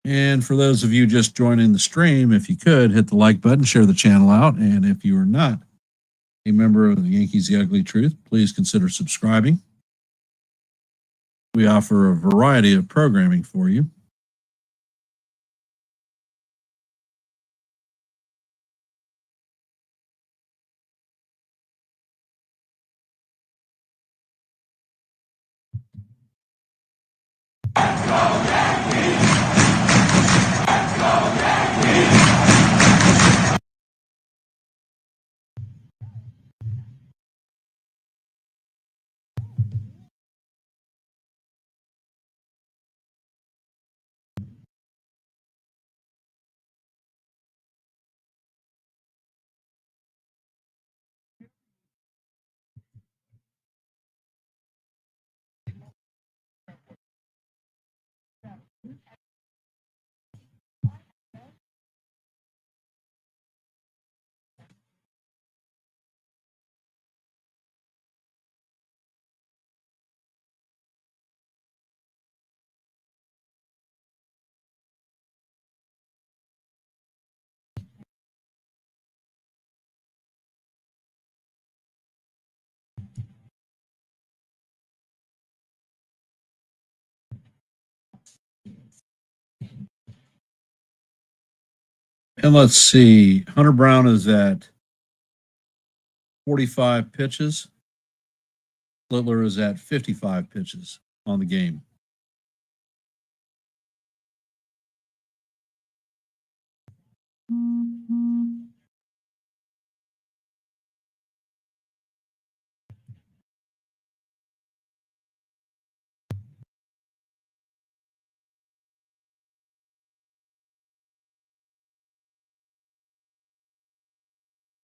And for those of you just joining the stream, if you could hit the like button, share the channel out. And if you are not a member of the Yankees The Ugly Truth, please consider subscribing. We offer a variety of programming for you. And let's see, Hunter Brown is at 45 pitches. Schlittler is at 55 pitches on the game.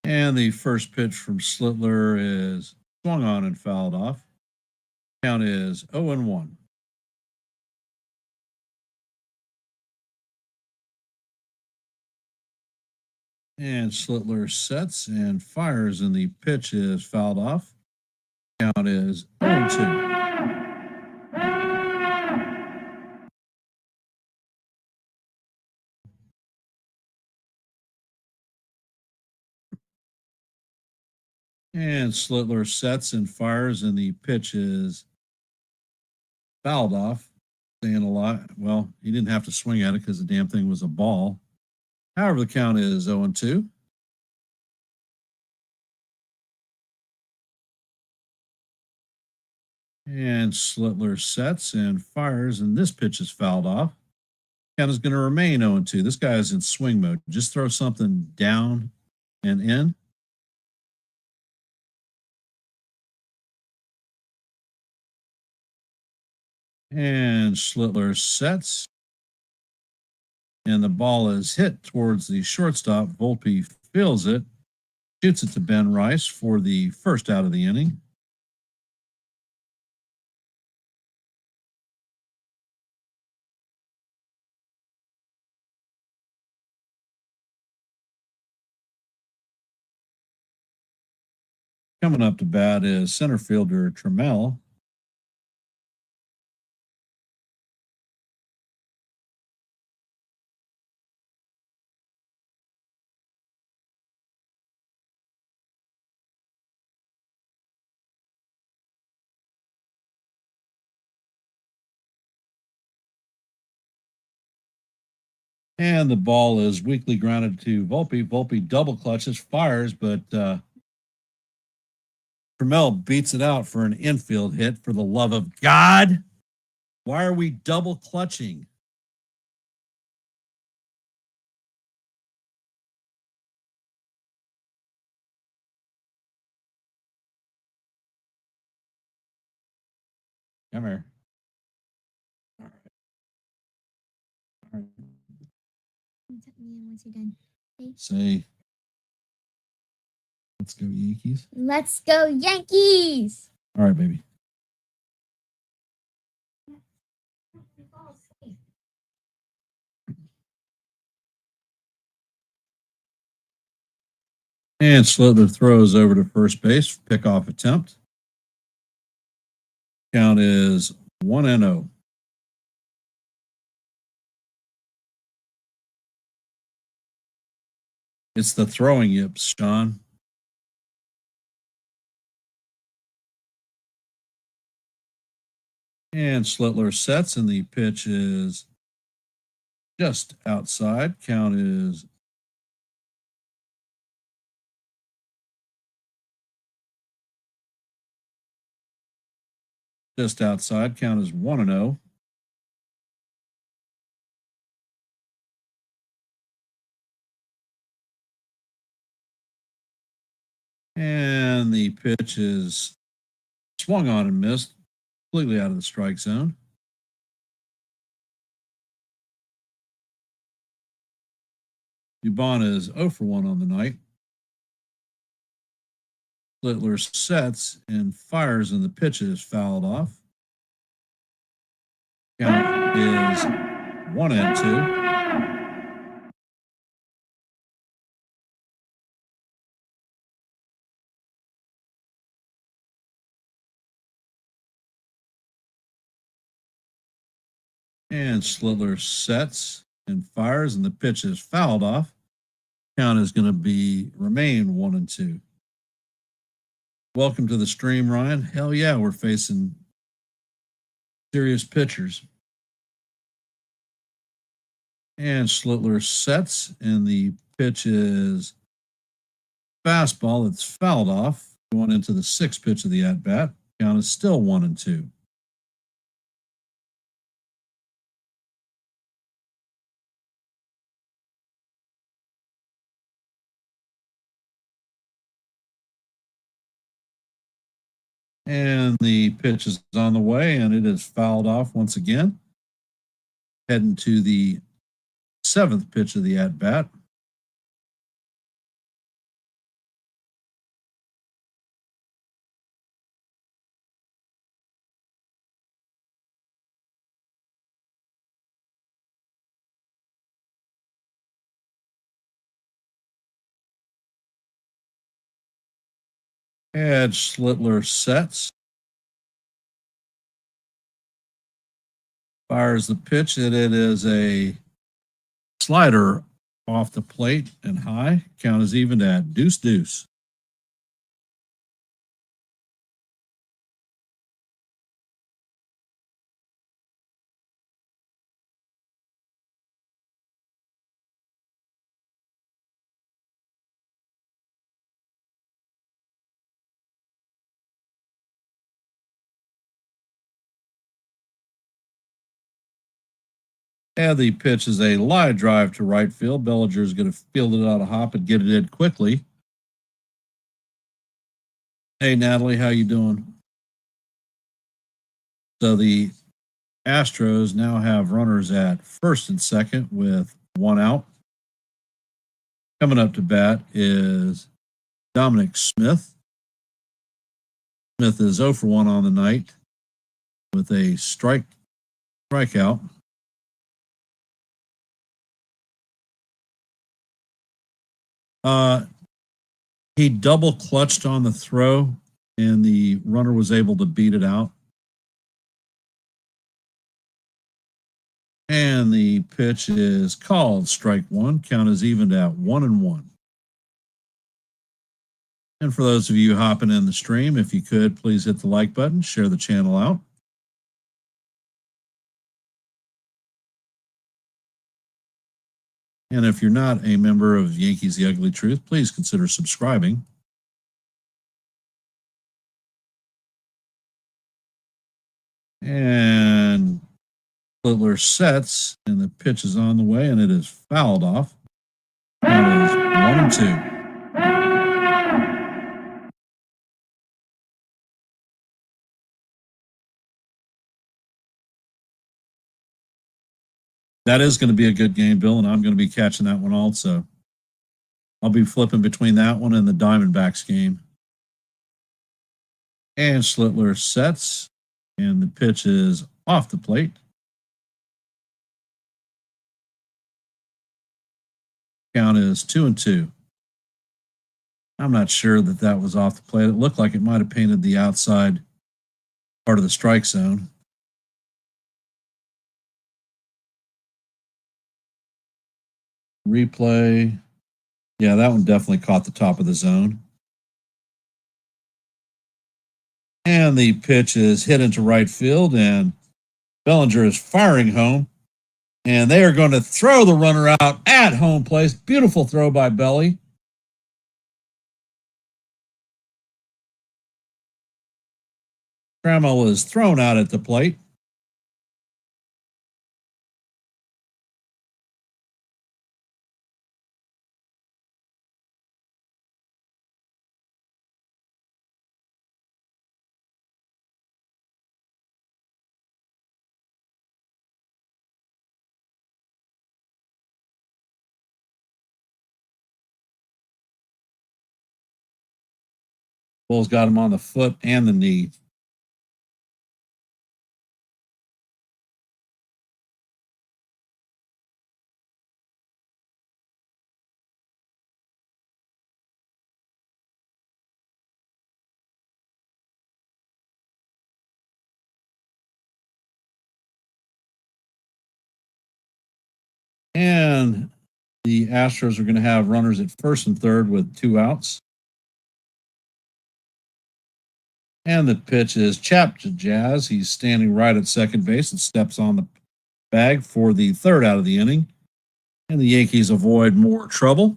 And the first pitch from Schlittler is swung on and fouled off. Count is 0-1. And Schlittler sets and fires, and the pitch is fouled off. Count is 0-2. And Schlittler sets and fires, and the pitch is fouled off. Saying a lot. Well, he didn't have to swing at it because the damn thing was a ball. However, the count is 0-2. And Schlittler sets and fires, and this pitch is fouled off. Count is going to remain 0-2. This guy is in swing mode. Just throw something down and in. And Schlittler sets. And the ball is hit towards the shortstop. Volpe feels it, shoots it to Ben Rice for the first out of the inning. Coming up to bat is center fielder Trammell. And the ball is weakly grounded to Volpe. Volpe double clutches, fires, but Trammell beats it out for an infield hit. For the love of God, why are we double clutching? Come here. All right. All right. Once you're done. Say, let's go Yankees. Let's go Yankees! All right, baby. And Schlittler throws over to first base, pickoff attempt. Count is 1-0. It's the throwing yips, Sean. And Schlittler sets, and the pitch is just outside. Count is just outside. Count is 1-0. And the pitch is swung on and missed, completely out of the strike zone. Dubon is 0 for 1 on the night. Schlittler sets and fires, and the pitch is fouled off. Count is 1-2. And Schlittler sets and fires, and the pitch is fouled off. Count is going to remain 1-2. Welcome to the stream, Ryan. Hell yeah, we're facing serious pitchers. And Schlittler sets, and the pitch is fastball. It's fouled off. Going into the 6th pitch of the at-bat. Count is still 1-2. And the pitch is on the way, and it is fouled off once again. Heading to the 7th pitch of the at-bat. And Schlittler sets. Fires the pitch, and it is a slider off the plate and high. Count is even at 2-2. And the pitch is a line drive to right field. Bellinger is going to field it out a hop and get it in quickly. Hey, Natalie, how you doing? So the Astros now have runners at first and second with 1 out. Coming up to bat is Dominic Smith. Smith is 0 for 1 on the night with a strikeout. He double clutched on the throw, and the runner was able to beat it out. And the pitch is called strike 1. Count is even at 1-1. And for those of you hopping in the stream, if you could, please hit the like button, share the channel out. And if you're not a member of Yankees The Ugly Truth, please consider subscribing. And Schlittler sets, and the pitch is on the way, and it is fouled off. That is 1-2. That is going to be a good game, Bill, and I'm going to be catching that one also. I'll be flipping between that one and the Diamondbacks game. And Schlittler sets, and the pitch is off the plate. Count is 2-2. I'm not sure that was off the plate. It looked like it might have painted the outside part of the strike zone. Replay. Yeah, that one definitely caught the top of the zone. And the pitch is hit into right field, and Bellinger is firing home. And they are going to throw the runner out at home place. Beautiful throw by Belly. Trammell is thrown out at the plate. Bull's got him on the foot and the knee. And the Astros are going to have runners at first and third with 2 outs. And the pitch is chapped to Jazz. He's standing right at second base and steps on the bag for the 3rd out of the inning. And the Yankees avoid more trouble.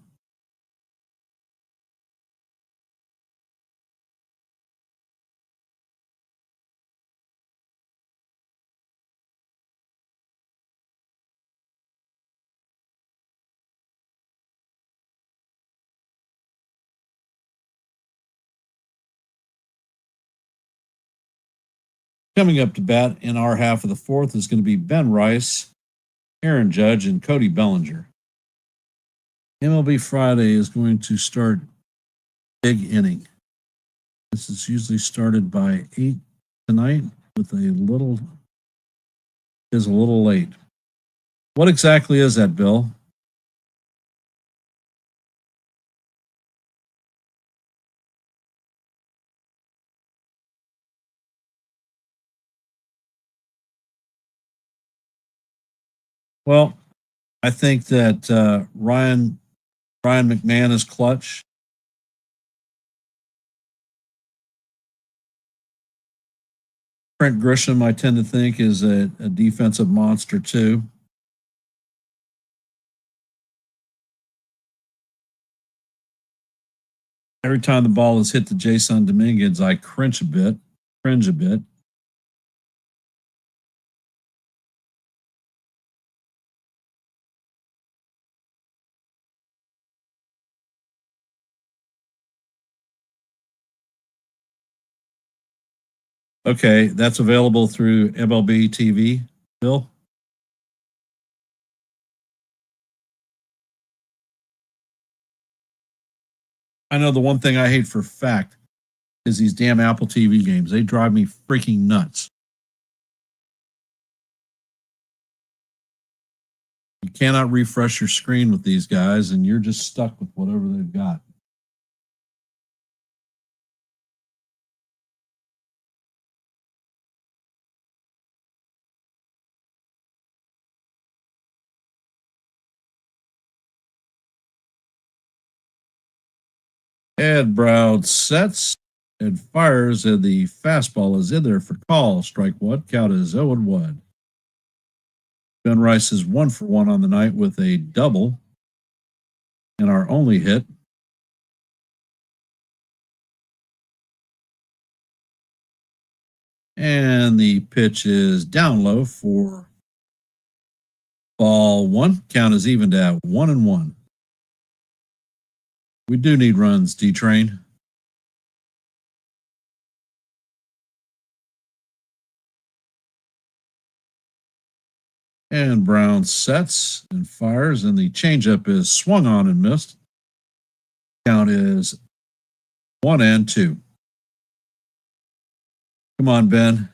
Coming up to bat in our half of the fourth is going to be Ben Rice, Aaron Judge, and Cody Bellinger. MLB Friday is going to start big inning. This is usually started by 8 tonight with a little late. What exactly is that, Bill? Well, I think that Ryan McMahon is clutch. Trent Grisham, I tend to think, is a defensive monster too. Every time the ball is hit to Jason Dominguez, I cringe a bit. Okay, that's available through MLB TV, Bill? I know the one thing I hate for a fact is these damn Apple TV games. They drive me freaking nuts. You cannot refresh your screen with these guys, and you're just stuck with whatever they've got. Ed Brown sets and fires, and the fastball is in there for call. Strike one. Count is 0-1. Ben Rice is 1 for 1 on the night with a double, and our only hit. And the pitch is down low for ball one. Count is evened at 1-1. We do need runs, D-Train. And Brown sets and fires, and the changeup is swung on and missed. Count is 1-2. Come on, Ben.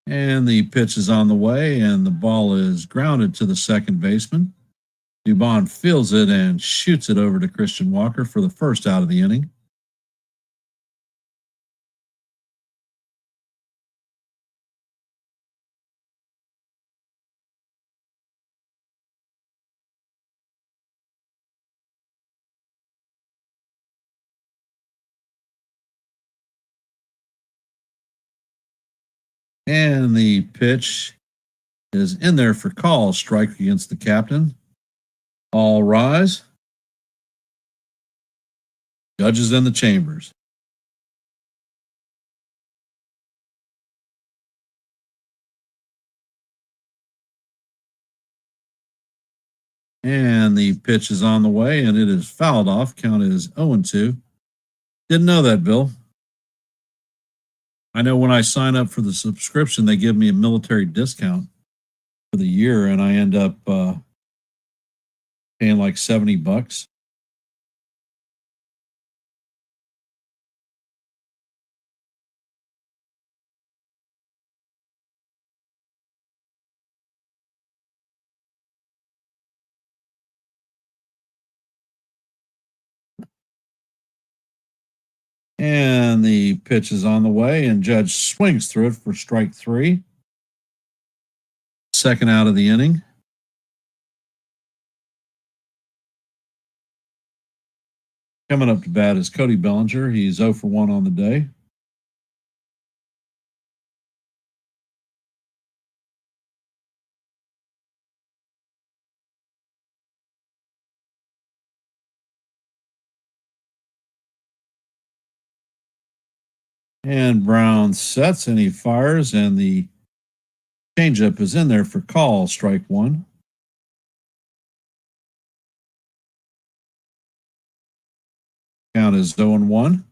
And the pitch is on the way, and the ball is grounded to the second baseman. Dubon fields it and shoots it over to Christian Walker for the first out of the inning. And the pitch is in there for call. Strike against the captain. All rise. Judges in the chambers. And the pitch is on the way, and it is fouled off. Count is 0-2. Didn't know that, Bill. I know when I sign up for the subscription, they give me a military discount for the year, and I end up paying like $70. And the pitch is on the way, and Judge swings through it for strike three. Second out of the inning. Coming up to bat is Cody Bellinger. He's 0 for 1 on the day. And Brown sets and he fires, and the changeup is in there for call. Strike one. Count is 0-1.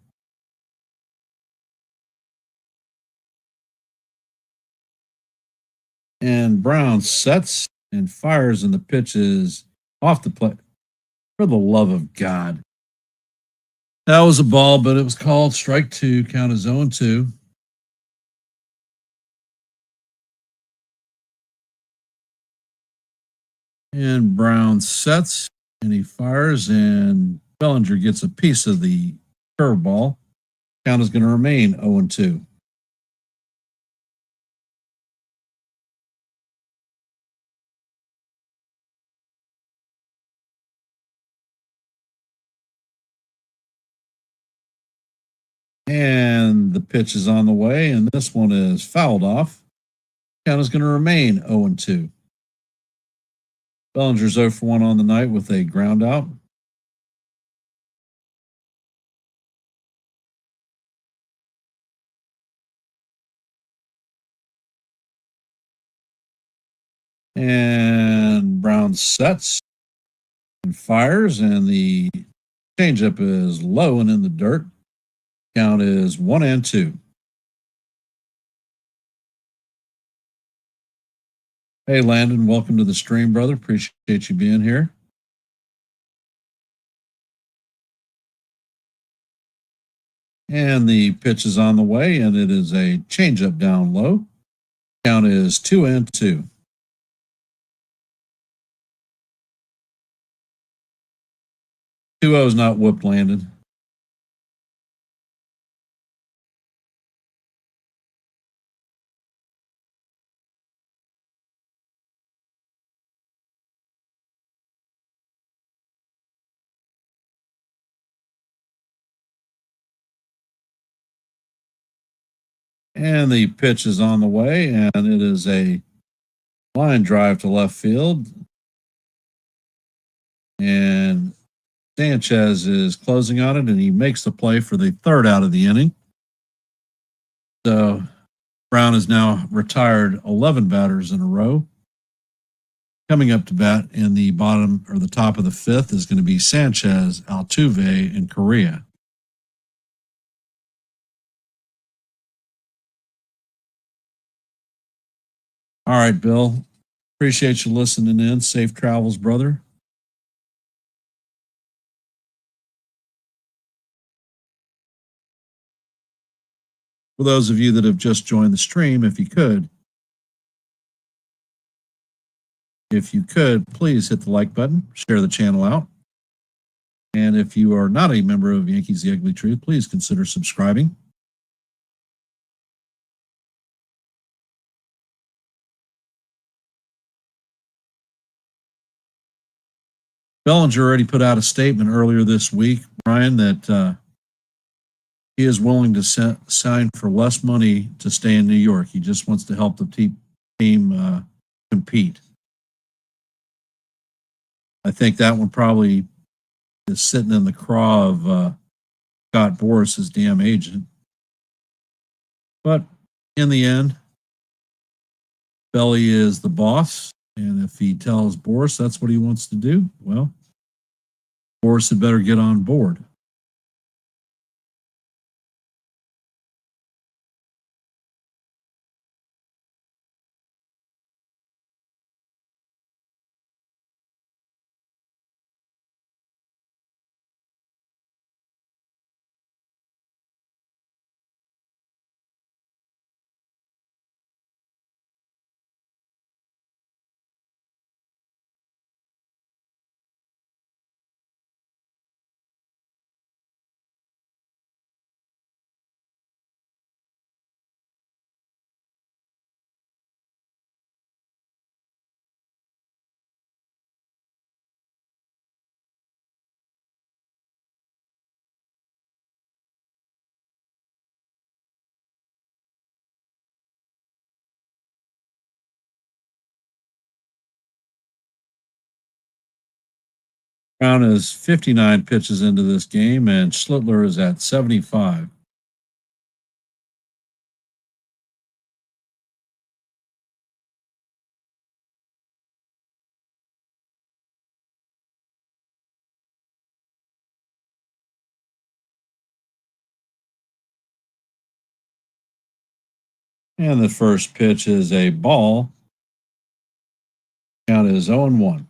And Brown sets and fires, and the pitch is off the plate. For the love of God. That was a ball, but it was called strike two. Count is 0-2. And Brown sets and he fires, and Bellinger gets a piece of the curveball. Count is going to remain 0-2. And the pitch is on the way, and this one is fouled off. Count is going to remain 0-2. Bellinger's 0 for 1 on the night with a ground out. And Brown sets and fires, and the changeup is low and in the dirt. Count is 1-2. Hey, Landon, welcome to the stream, brother. Appreciate you being here. And the pitch is on the way, and it is a changeup down low. Count is 2-2. 2-0 is not whooped, Landon. And the pitch is on the way, and it is a line drive to left field. And Sanchez is closing on it, and he makes the play for the third out of the inning. So Brown has now retired 11 batters in a row. Coming up to bat in the bottom or the top of the fifth is going to be Sanchez, Altuve, and Correa. All right, Bill. Appreciate you listening in. Safe travels, brother. For those of you that have just joined the stream, if you could, please hit the like button, share the channel out. And if you are not a member of Yankees The Ugly Truth, please consider subscribing. Bellinger already put out a statement earlier this week, Brian, that he is willing to sign for less money to stay in New York. He just wants to help the team compete. I think that one probably is sitting in the craw of Scott Boras, his damn agent. But in the end, Belly is the boss. And if he tells Boras that's what he wants to do, well, Boras had better get on board. Brown is 59 pitches into this game, and Schlittler is at 75. And the first pitch is a ball. Count is 0-1.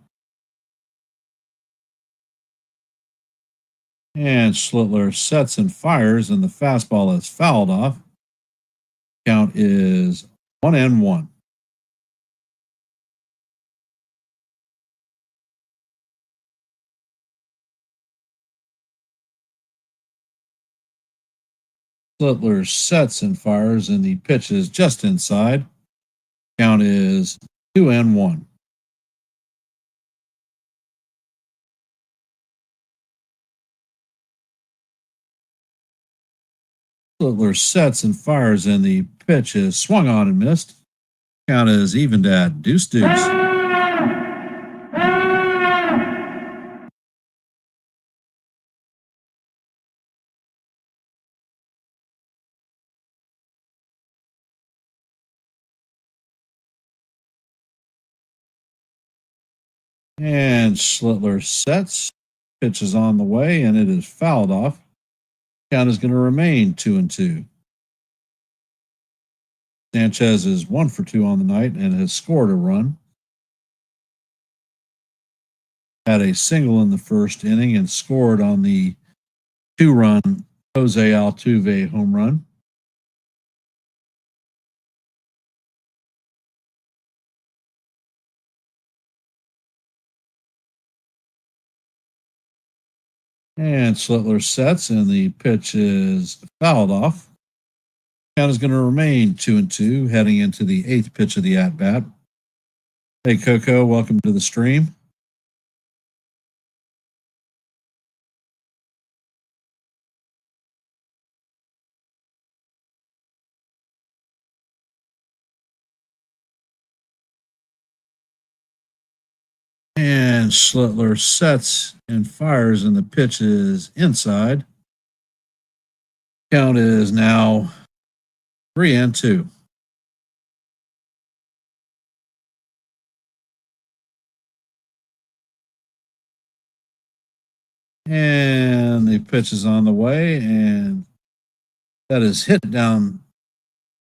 And Schlittler sets and fires, and the fastball is fouled off. Count is 1-1. Schlittler sets and fires, and the pitch is just inside. Count is 2-1. Schlittler sets and fires, and the pitch is swung on and missed. Count is evened at deuce. And Schlittler sets. Pitch is on the way, and it is fouled off. Count is going to remain 2-2. Sanchez is 1 for 2 on the night and has scored a run. Had a single in the first inning and scored on the 2-run Jose Altuve home run. And Schlittler sets, and the pitch is fouled off. Count is going to remain 2-2, heading into the 8th pitch of the at-bat. Hey, Coco, welcome to the stream. And Schlittler sets and fires, and the pitch is inside. Count is now 3-2. And the pitch is on the way, and that is hit down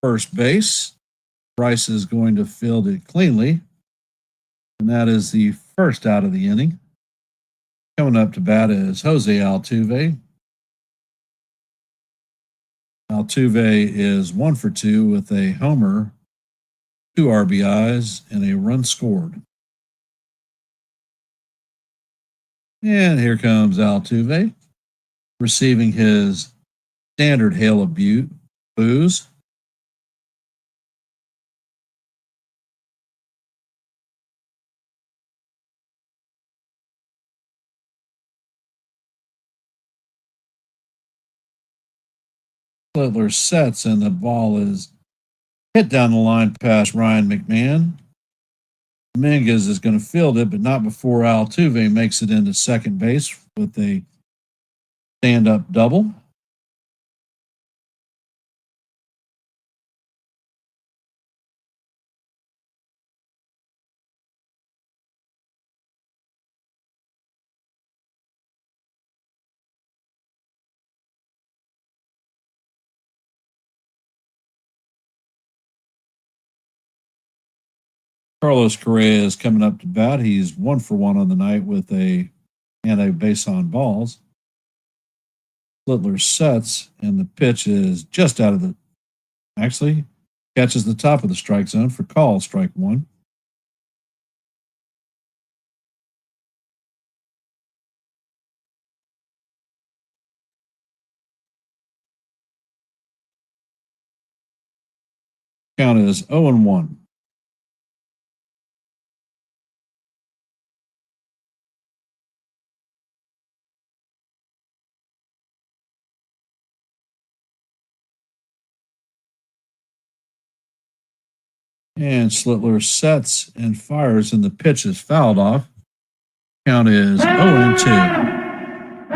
first base. Bryce is going to field it cleanly, and that is the first out of the inning. Coming up to bat is Jose Altuve. Altuve is 1 for 2 with a homer, 2 RBIs, and a run scored. And here comes Altuve, receiving his standard hail of boos. Schlittler sets, and the ball is hit down the line past Ryan McMahon. Dominguez is going to field it, but not before Altuve makes it into second base with a stand-up double. Carlos Correa is coming up to bat. He's 1 for 1 on the night with a base on balls. Schlittler sets, and the pitch is just out of the. Actually, catches the top of the strike zone for call, strike 1. Count is 0-1. And Schlittler sets and fires, and the pitch is fouled off. Count is 0-2.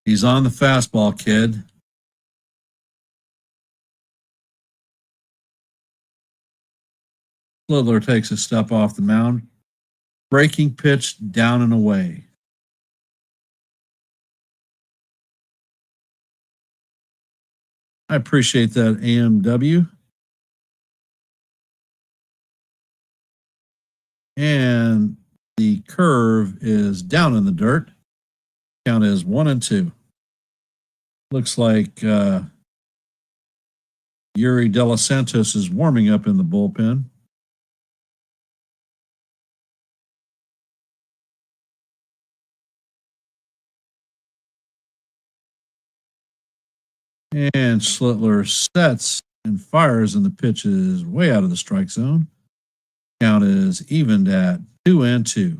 He's on the fastball, kid. Schlittler takes a step off the mound. Breaking pitch down and away. I appreciate that, AMW. And the curve is down in the dirt. Count is 1-2. Looks like Yuri De Los Santos is warming up in the bullpen. And Schlittler sets and fires, and the pitch is way out of the strike zone. Count is evened at 2-2.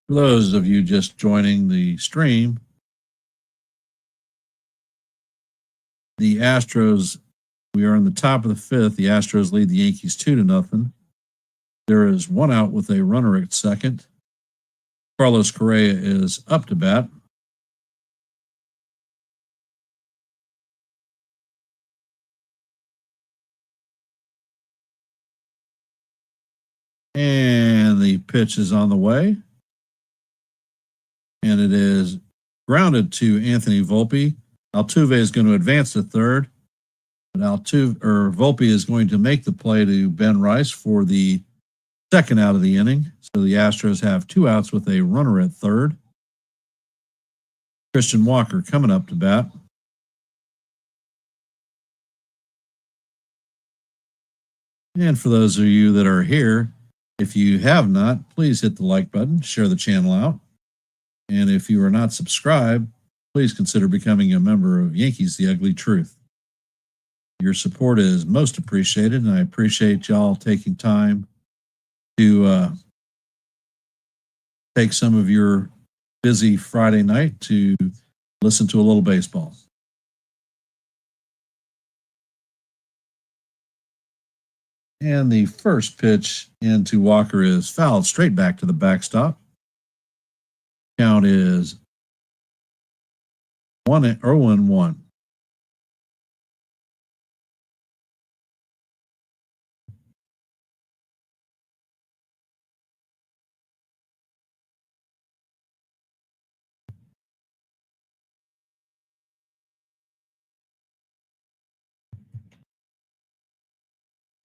For those of you just joining the stream, the Astros, we are in the top of the fifth. The Astros lead the Yankees 2-0. There is one out with a runner at second. Carlos Correa is up to bat. And the pitch is on the way. And it is grounded to Anthony Volpe. Altuve is going to advance to third. But Volpe is going to make the play to Ben Rice for the second out of the inning. So the Astros have two outs with a runner at third. Christian Walker coming up to bat. And for those of you that are here, if you have not, please hit the like button, share the channel out. And if you are not subscribed, please consider becoming a member of Yankees The Ugly Truth. Your support is most appreciated, and I appreciate y'all taking time to take some of your busy Friday night to listen to a little baseball. And the first pitch into Walker is fouled straight back to the backstop. Count is 0-1.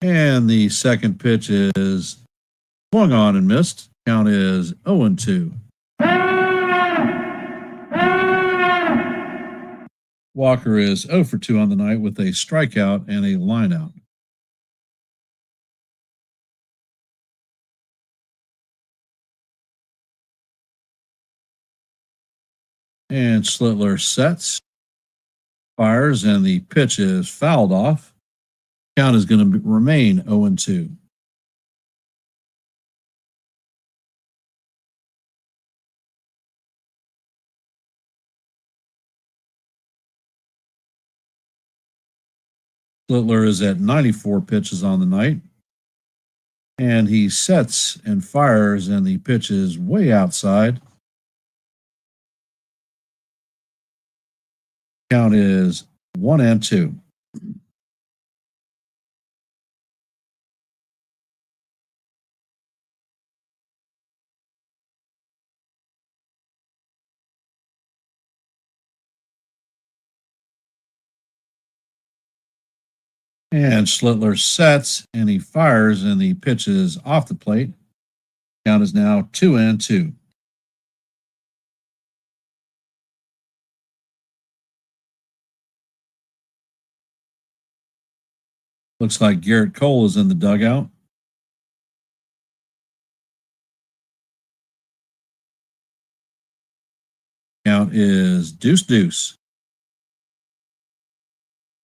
And the second pitch is swung on and missed. Count is 0-2. Walker is 0 for 2 on the night with a strikeout and a lineout. And Schlittler sets, fires, and the pitch is fouled off. Count is going to remain 0-2. Schlittler is at 94 pitches on the night. And he sets and fires, and the pitch is way outside. Count is 1-2. And Schlittler sets and he fires, and the pitch is off the plate. Count is now 2-2. Looks like Garrett Cole is in the dugout. Count is 2-2.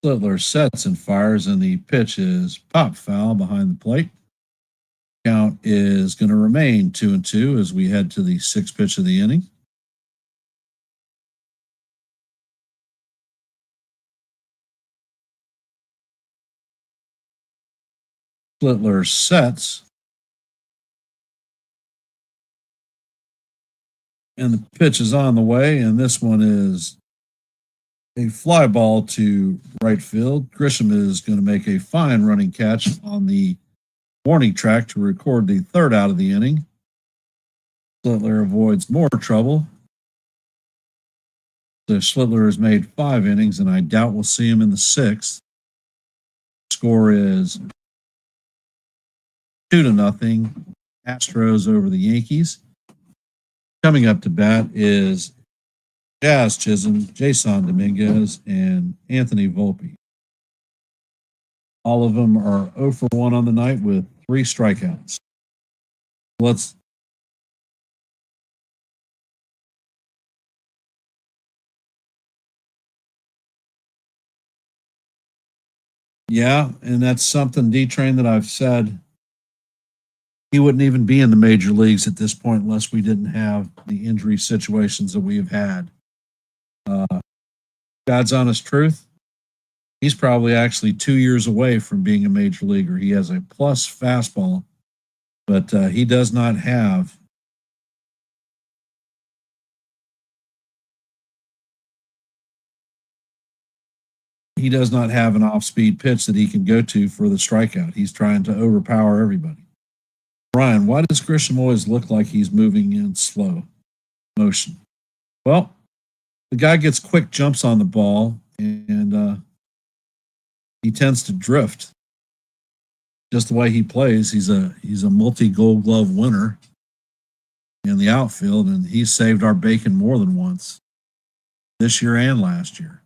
Schlittler sets and fires, and the pitch is pop foul behind the plate. Count is going to remain 2-2 as we head to the sixth pitch of the inning. Schlittler sets, and the pitch is on the way, and this one is a fly ball to right field. Grisham is going to make a fine running catch on the warning track to record the third out of the inning. Schlittler avoids more trouble. So Schlittler has made 5 innings, and I doubt we'll see him in the 6th. Score is 2-0. Astros over the Yankees. Coming up to bat is Jazz Chisholm, Jason Dominguez, and Anthony Volpe. All of them are 0 for 1 on the night with 3 strikeouts. Yeah, and that's something, D-Train, that I've said. He wouldn't even be in the major leagues at this point unless we didn't have the injury situations that we have had. God's honest truth, he's probably actually 2 years away from being a major leaguer. He has a plus fastball, but he does not have an off-speed pitch that he can go to for the strikeout. He's trying to overpower everybody. Brian, why does Grisham always look like he's moving in slow motion? Well, the guy gets quick jumps on the ball, and he tends to drift. Just the way he plays, he's a multi-Gold Glove winner in the outfield, and he saved our bacon more than once this year and last year.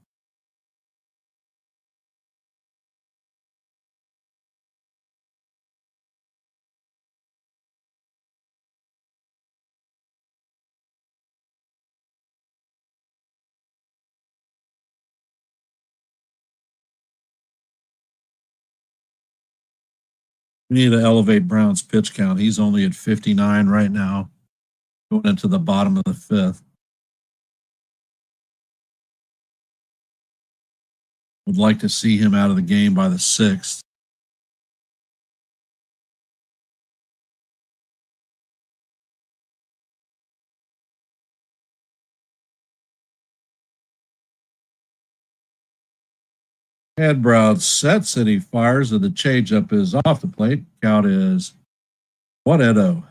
We need to elevate Brown's pitch count. He's only at 59 right now, going into the bottom of the 5th. Would like to see him out of the game by the 6th. Ed Brown sets and he fires, and the changeup is off the plate. Count is 1-0.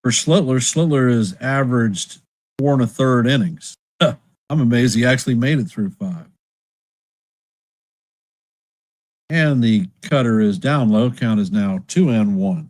For Schlittler has averaged 4 1/3 innings. I'm amazed he actually made it through 5. And the cutter is down low. Count is now 2-1.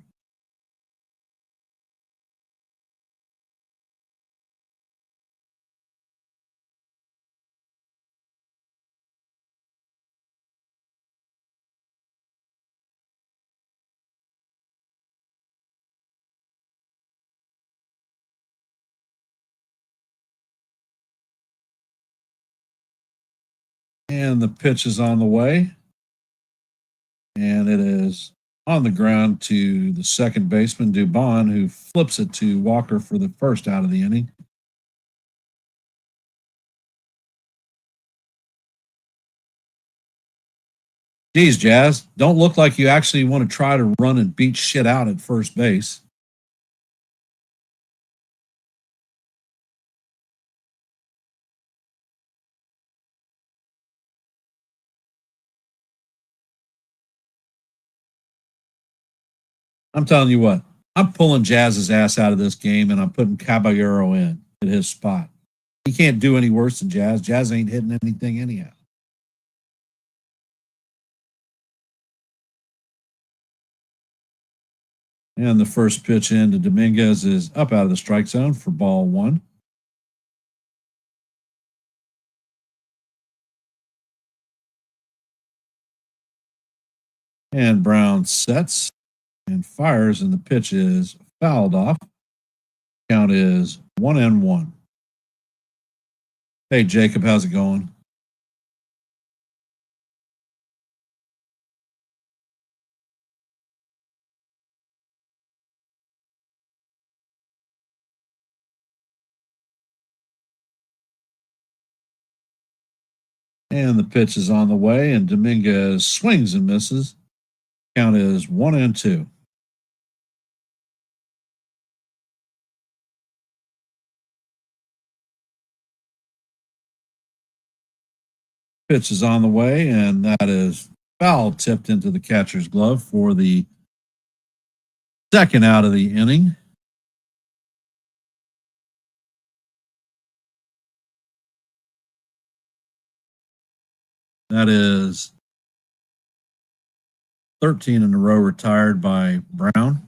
And the pitch is on the way. And it is on the ground to the second baseman, Dubon, who flips it to Walker for the first out of the inning. Geez, Jazz, don't look like you actually want to try to run and beat shit out at first base. I'm telling you what, I'm pulling Jazz's ass out of this game, and I'm putting Caballero in at his spot. He can't do any worse than Jazz. Jazz ain't hitting anything anyhow. And the first pitch into Dominguez is up out of the strike zone for ball 1. And Brown sets and fires, and the pitch is fouled off. Count is 1-1. Hey, Jacob, how's it going? And the pitch is on the way, and Dominguez swings and misses. Count is 1-2. Pitch is on the way, and that is foul tipped into the catcher's glove for the second out of the inning. That is 13 in a row retired by Brown.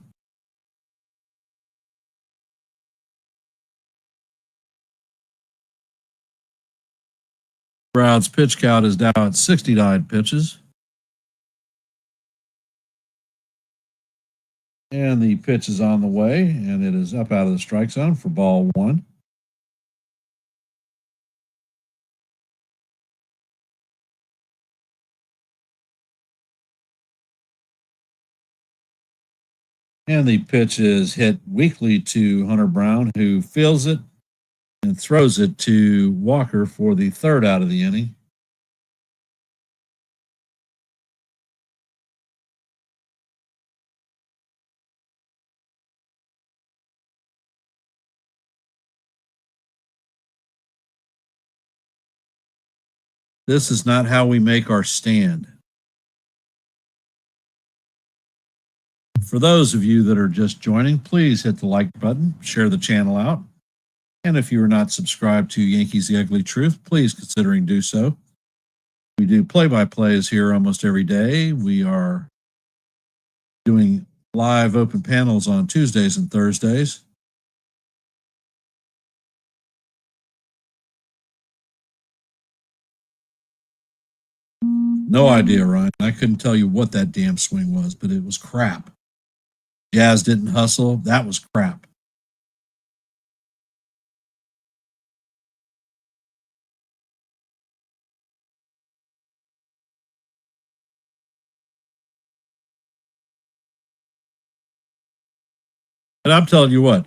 Brown's pitch count is now at 69 pitches. And the pitch is on the way, and it is up out of the strike zone for ball one. And the pitch is hit weakly to Hunter Brown, who fields it and throws it to Walker for the third out of the inning. This is not how we make our stand. For those of you that are just joining, please hit the like button, share the channel out. And if you are not subscribed to Yankees The Ugly Truth, please consider do so. We do play-by-plays here almost every day. We are doing live open panels on Tuesdays and Thursdays. No idea, Ryan. I couldn't tell you what that damn swing was, but it was crap. Jazz didn't hustle. That was crap. And I'm telling you what,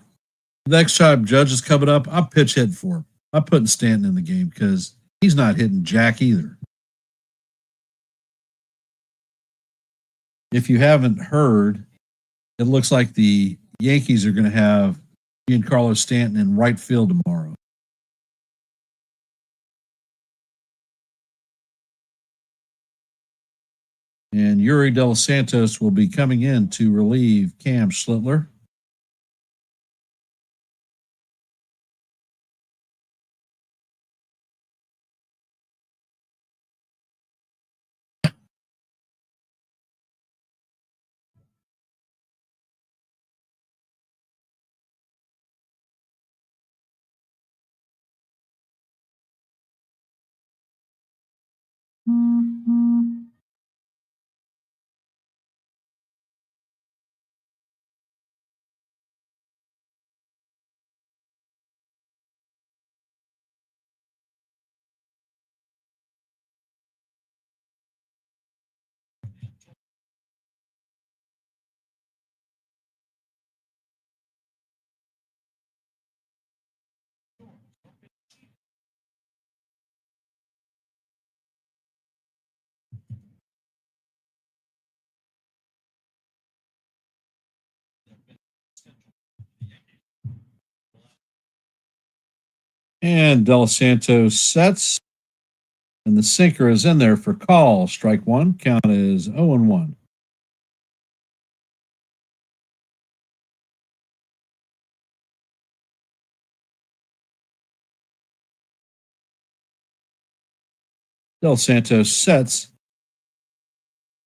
next time Judge is coming up, I'm pitch hitting for him. I'm putting Stanton in the game because he's not hitting jack either. If you haven't heard, it looks like the Yankees are going to have Giancarlo Stanton in right field tomorrow. And Yuri De Los Santos will be coming in to relieve Cam Schlittler. And De Los Santos sets. And the sinker is in there for call. Strike one. Count is 0-1. Del Santos sets.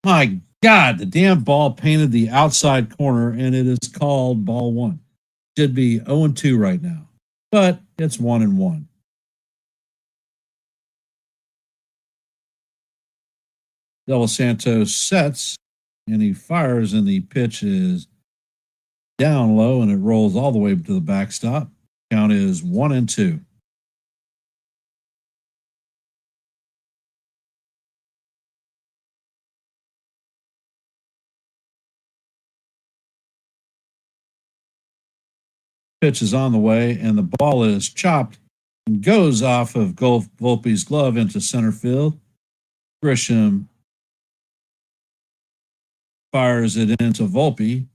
My God, the damn ball painted the outside corner, and it is called ball one. Should be 0-2 right now, but it's 1-1. Del Santos sets, and he fires, and the pitch is down low, and it rolls all the way to the backstop. Count is 1-2. Pitch is on the way, and the ball is chopped and goes off of Volpe's glove into center field. Grisham fires it into Volpe.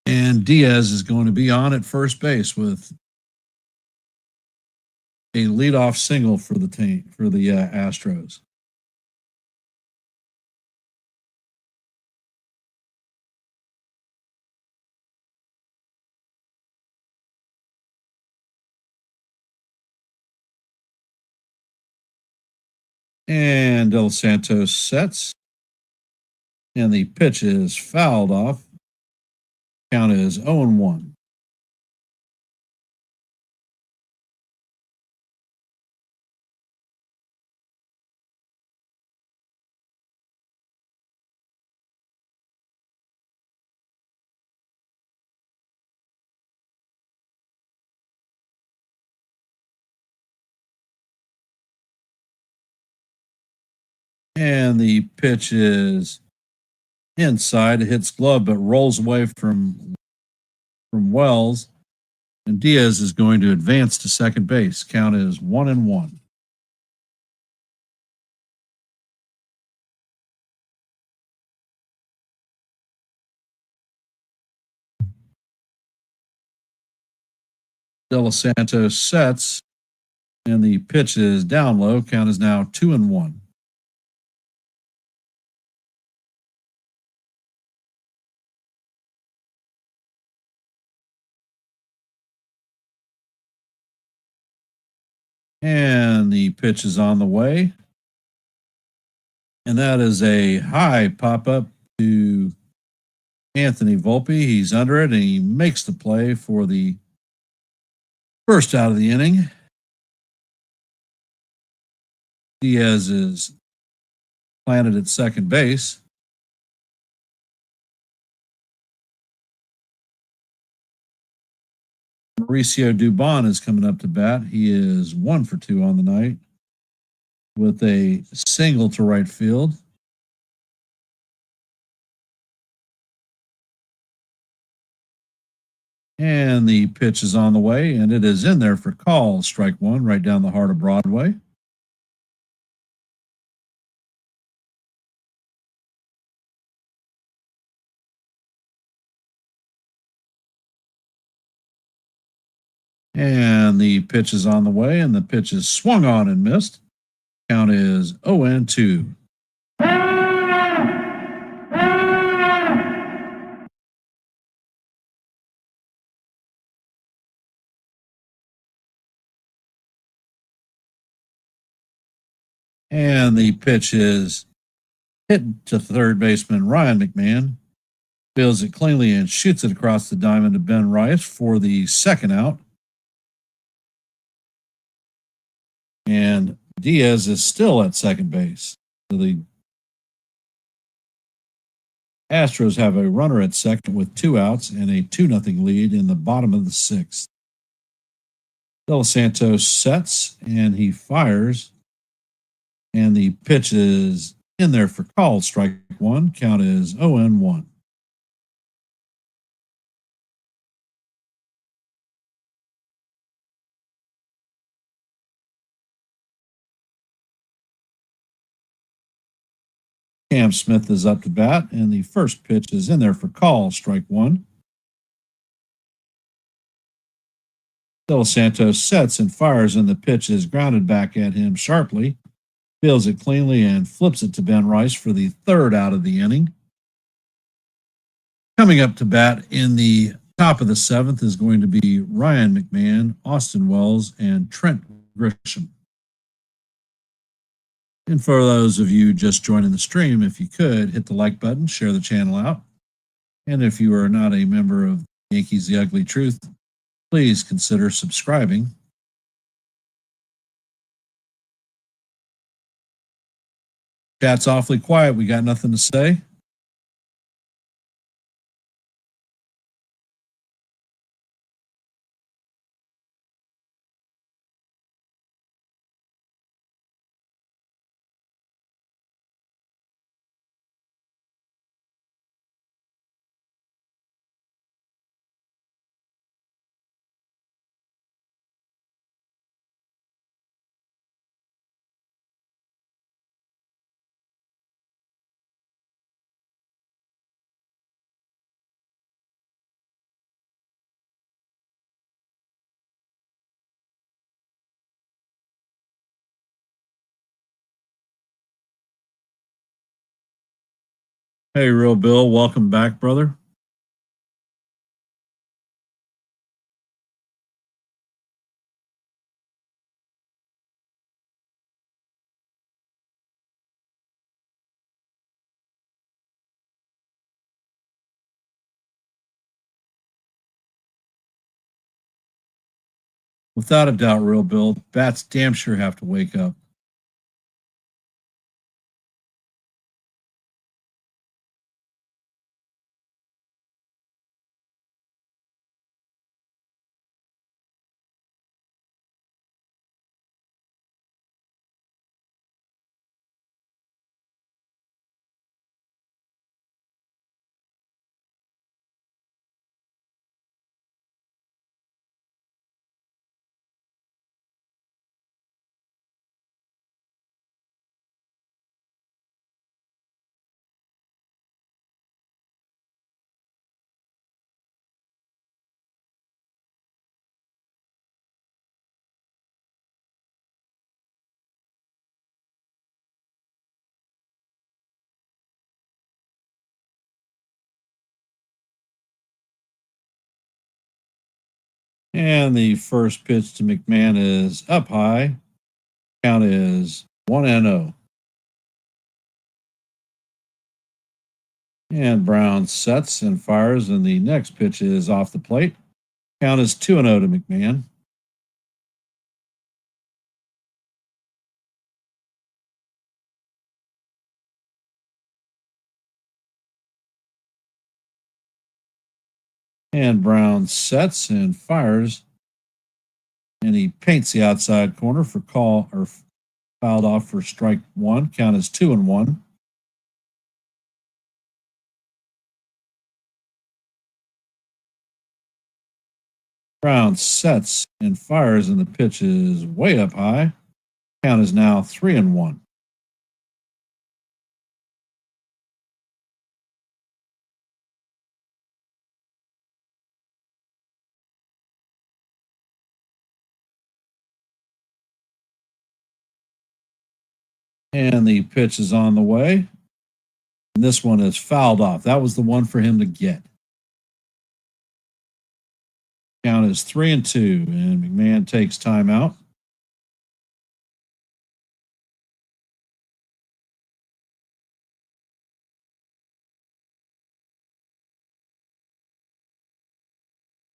And Diaz is going to be on at first base with a leadoff single for the team, for the Astros. And Del Santos sets. And the pitch is fouled off. Count is 0-1. And the pitch is inside. It hits glove, but rolls away from Wells. And Diaz is going to advance to second base. Count is 1-1. De Los Santos sets, and the pitch is down low. Count is now 2-1. And the pitch is on the way. And that is a high pop up to Anthony Volpe. He's under it, and he makes the play for the first out of the inning. Diaz is planted at second base. Mauricio Dubon is coming up to bat. He is 1 for 2 on the night with a single to right field. And the pitch is on the way, and it is in there for call. Strike one, right down the heart of Broadway. And the pitch is on the way, and the pitch is swung on and missed. Count is 0-2. And the pitch is hit to third baseman Ryan McMahon. Fields it cleanly and shoots it across the diamond to Ben Rice for the second out. And Diaz is still at second base. So the Astros have a runner at second with 2 outs and a 2-0 lead in the bottom of the 6th. De Los Santos sets and he fires. And the pitch is in there for call. Strike one. Count is 0-1. Cam Smith is up to bat, and the first pitch is in there for call. Strike one. De Los Santos sets and fires, and the pitch is grounded back at him sharply. Fields it cleanly and flips it to Ben Rice for the third out of the inning. Coming up to bat in the top of the 7th is going to be Ryan McMahon, Austin Wells, and Trent Grisham. And for those of you just joining the stream, if you could, hit the like button, share the channel out. And if you are not a member of Yankees The Ugly Truth, please consider subscribing. Chat's awfully quiet. We got nothing to say. Hey, Real Bill, welcome back, brother. Without a doubt, Real Bill, bats damn sure have to wake up. And the first pitch to McMahon is up high. Count is 1-0. And Brown sets and fires, and the next pitch is off the plate. Count is 2-0 to McMahon. And Brown sets and fires, and he paints the outside corner for call or fouled off for strike one. Count is 2-1. Brown sets and fires, and the pitch is way up high. Count is now 3-1. And the pitch is on the way. And this one is fouled off. That was the one for him to get. Count is 3-2, and McMahon takes timeout.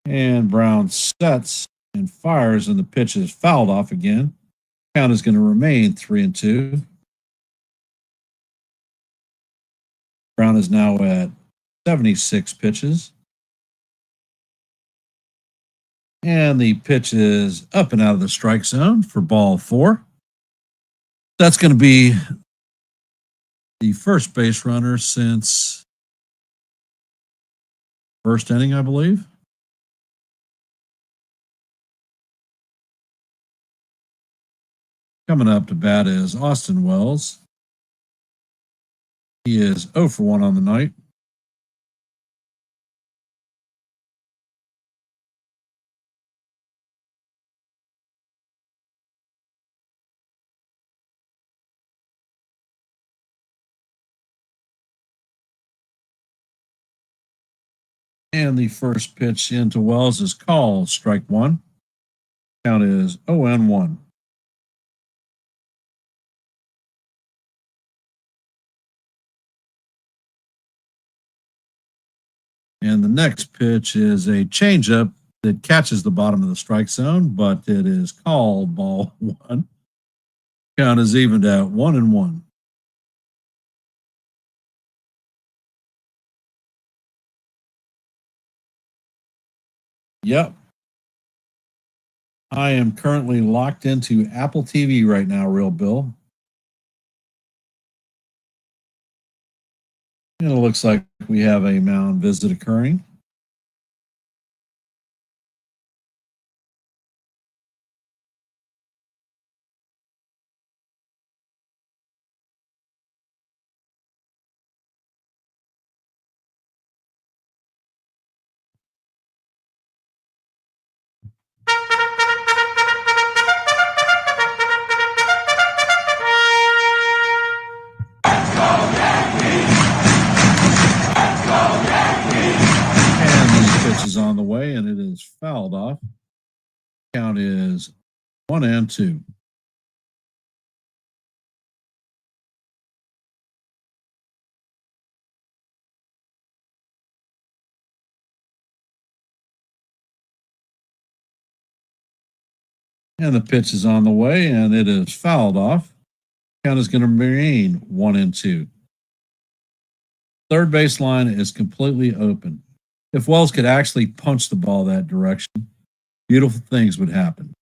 And Brown sets and fires, and the pitch is fouled off again. Count is going to remain 3-2. Brown is now at 76 pitches. And the pitch is up and out of the strike zone for ball 4. That's going to be the first base runner since first inning, I believe. Coming up to bat is Austin Wells. He is 0 for 1 on the night. And the first pitch into Wells is called strike 1. Count is 0-1. And the next pitch is a changeup that catches the bottom of the strike zone, but it is called ball 1. Count is evened at 1-1. Yep. I am currently locked into Apple TV right now, Real Bill. And it looks like we have a mound visit occurring. way, and it is fouled off. Count is 1-2. And the pitch is on the way, and it is fouled off. Count is going to remain 1-2. Third base line is completely open. If Wells could actually punch the ball that direction, beautiful things would happen.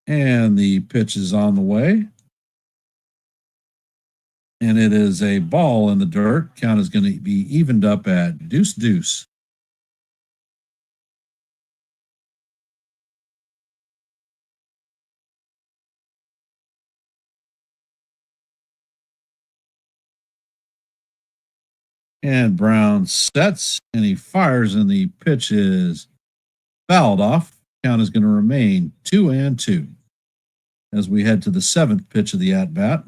And the pitch is on the way. And it is a ball in the dirt. Count is going to be evened up at 2-2. And Brown sets and he fires, and the pitch is fouled off. Count is going to remain 2-2 as we head to the seventh pitch of the at bat.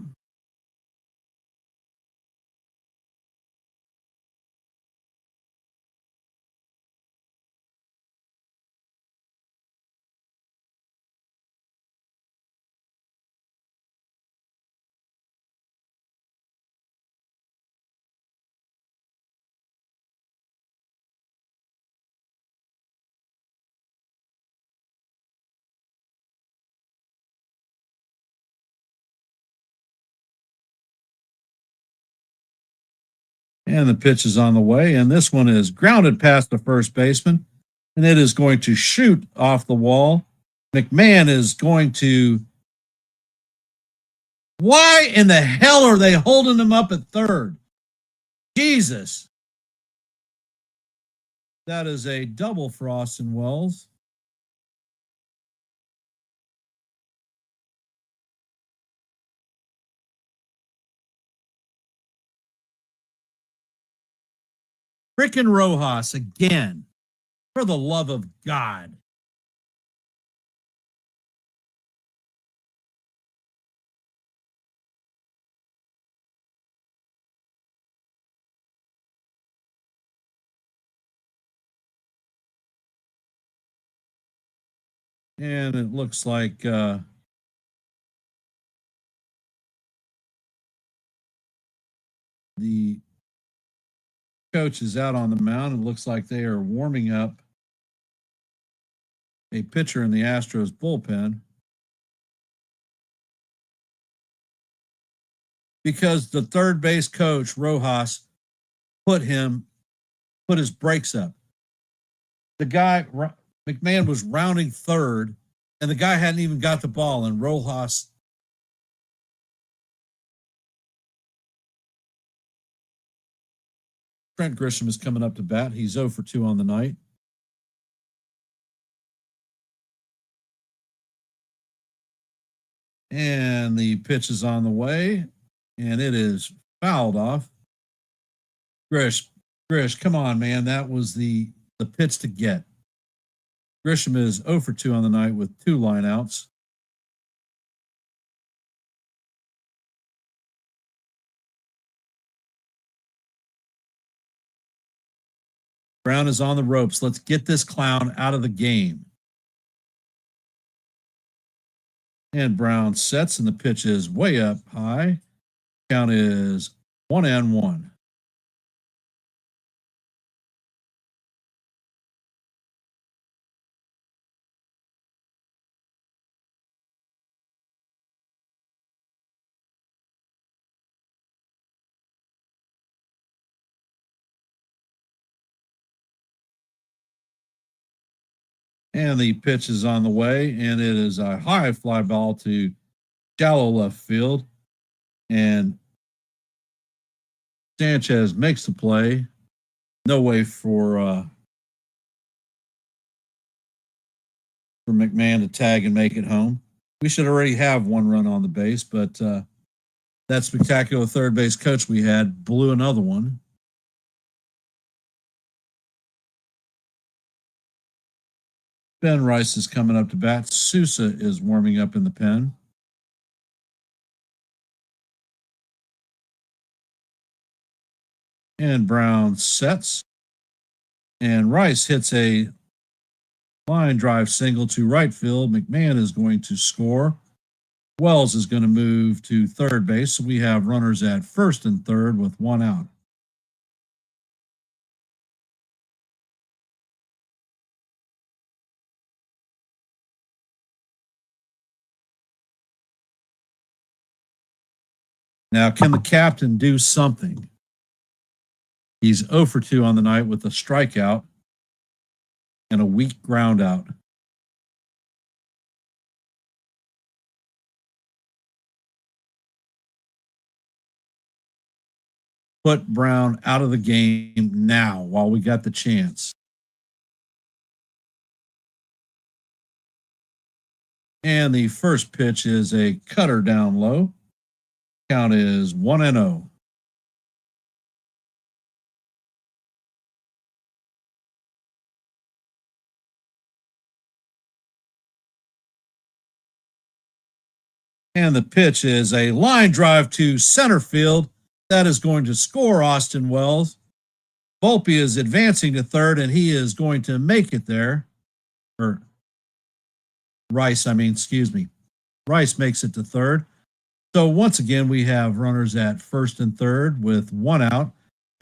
And the pitch is on the way, and this one is grounded past the first baseman, and it is going to shoot off the wall. McMahon is going to. Why in the hell are they holding him up at third? Jesus. That is a double for Austin Wells. Frickin' Rojas again. For the love of God. And it looks like the coach is out on the mound. It looks like they are warming up a pitcher in the Astros bullpen because the third base coach, Rojas, put his brakes up. The guy, McMahon, was rounding third, and the guy hadn't even got the ball, and Rojas. Trent Grisham is coming up to bat. He's 0 for 2 on the night. And the pitch is on the way, and it is fouled off. Grish, come on, man. That was the pitch to get. Grisham is 0 for 2 on the night with 2 lineouts. Brown is on the ropes. Let's get this clown out of the game. And Brown sets, and the pitch is way up high. Count is 1-1. And the pitch is on the way, and it is a high fly ball to shallow left field. And Sanchez makes the play. No way for McMahon to tag and make it home. We should already have 1 run on the base, but that spectacular third base coach we had blew another one. Ben Rice is coming up to bat. Sousa is warming up in the pen. And Brown sets. And Rice hits a line drive single to right field. McMahon is going to score. Wells is going to move to third base. So we have runners at first and third with one out. Now, can the captain do something? He's 0 for 2 on the night with a strikeout and a weak ground out. Put Brown out of the game now while we got the chance. And the first pitch is a cutter down low. Count is 1-0. And the pitch is a line drive to center field. That is going to score Austin Wells. Volpe is advancing to third, and he is going to make it there. Or Rice makes it to third. So once again, we have runners at first and third with one out.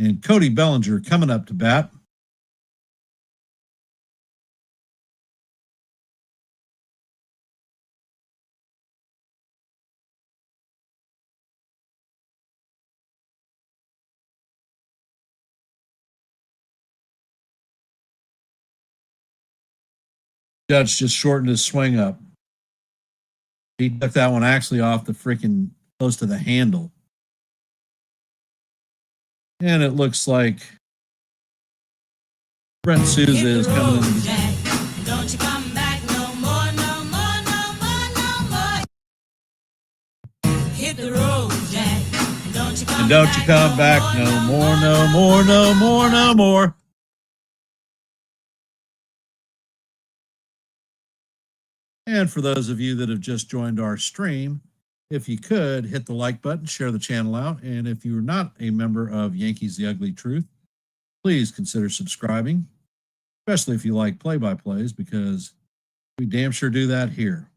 And Cody Bellinger coming up to bat. Judge just shortened his swing up. He took that one actually off the freaking close to the handle. And it looks like Brent Souza is coming in. Don't you come back no more, no more, no more, no more. Hit the road, Jack. Don't you come back no more, no more, no more, no more. And for those of you that have just joined our stream, if you could hit the like button, share the channel out. And if you're not a member of Yankees The Ugly Truth, please consider subscribing, especially if you like play-by-plays, because we damn sure do that here.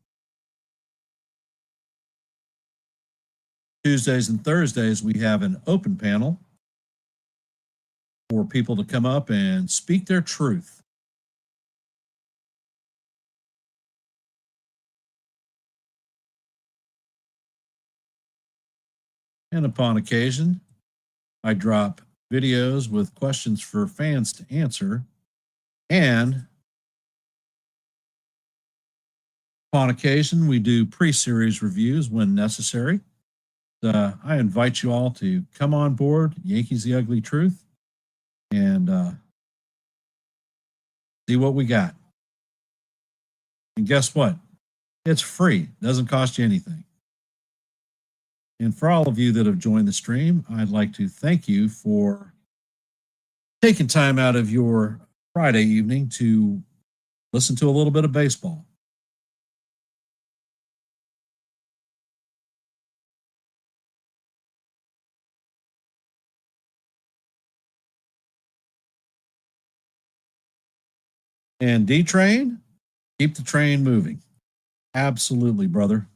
Tuesdays and Thursdays, we have an open panel for people to come up and speak their truth. And upon occasion, I drop videos with questions for fans to answer. And upon occasion, we do pre-series reviews when necessary. I invite you all to come on board Yankees The Ugly Truth and see what we got. And guess what? It's free. Doesn't cost you anything. And for all of you that have joined the stream, I'd like to thank you for taking time out of your Friday evening to listen to a little bit of baseball. And D-Train, keep the train moving. Absolutely, brother.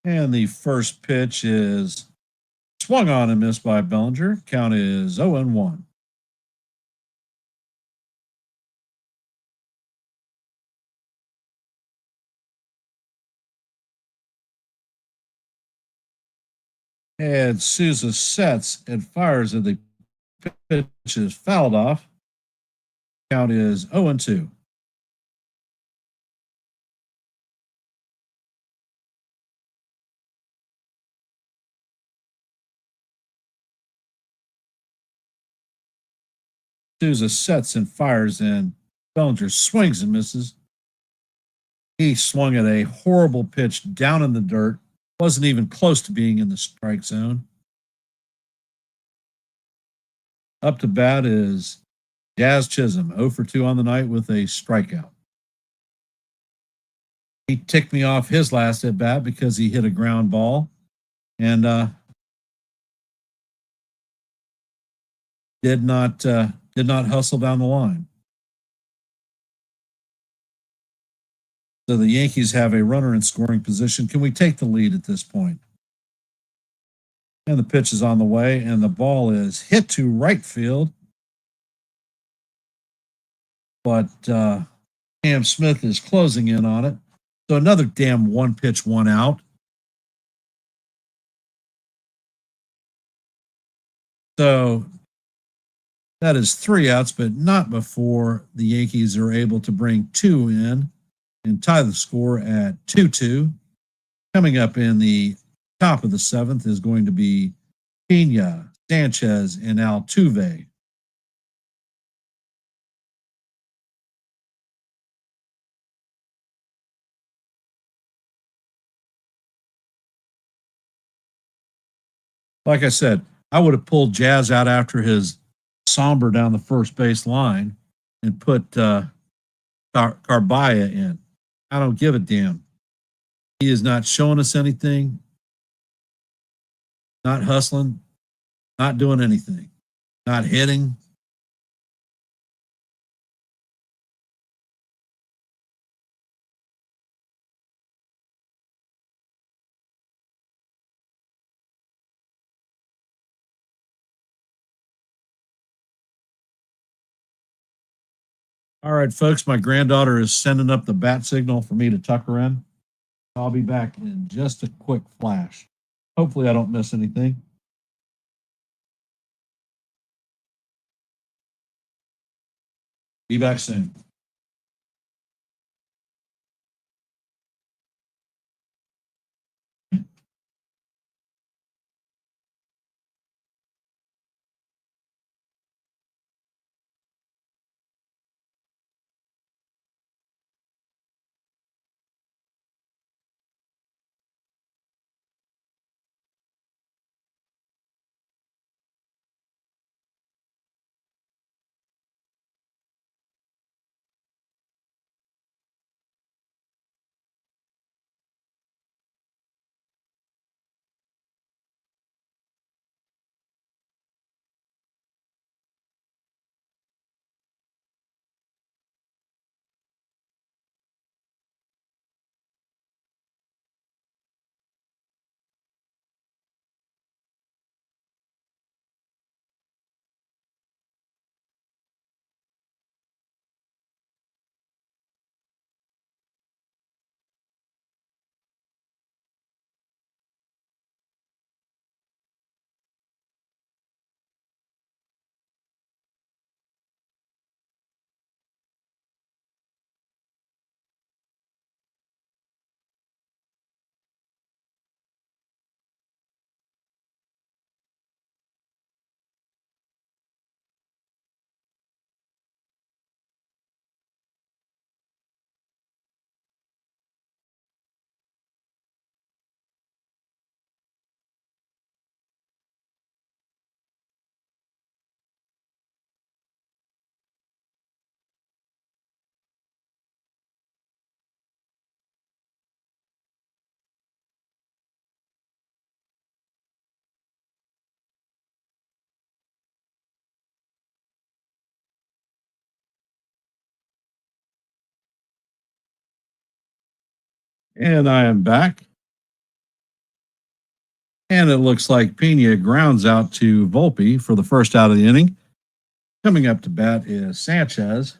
And the first pitch is swung on and missed by Bellinger. Count is 0-1. And Souza sets and fires, and the pitch is fouled off. Count is 0-2. Souza sets and fires, and Bellinger swings and misses. He swung at a horrible pitch down in the dirt. Wasn't even close to being in the strike zone. Up to bat is Jazz Chisholm, 0 for 2 on the night with a strikeout. He ticked me off his last at bat because he hit a ground ball and did not hustle down the line. So the Yankees have a runner in scoring position. Can we take the lead at this point? And the pitch is on the way, and the ball is hit to right field. But Cam Smith is closing in on it. So another damn one pitch, one out. So that is 3 outs, but not before the Yankees are able to bring 2 in and tie the score at 2-2. Coming up in the top of the 7th is going to be Pena, Sanchez, and Altuve. Like I said, I would have pulled Jazz out after his somber down the first base line and put Carbaya in. I don't give a damn. He is not showing us anything, not hustling, not doing anything, not hitting. All right, folks, my granddaughter is sending up the bat signal for me to tuck her in. I'll be back in just a quick flash. Hopefully I don't miss anything. Be back soon. And I am back. And it looks like Pena grounds out to Volpe for the first out of the inning. Coming up to bat is Sanchez.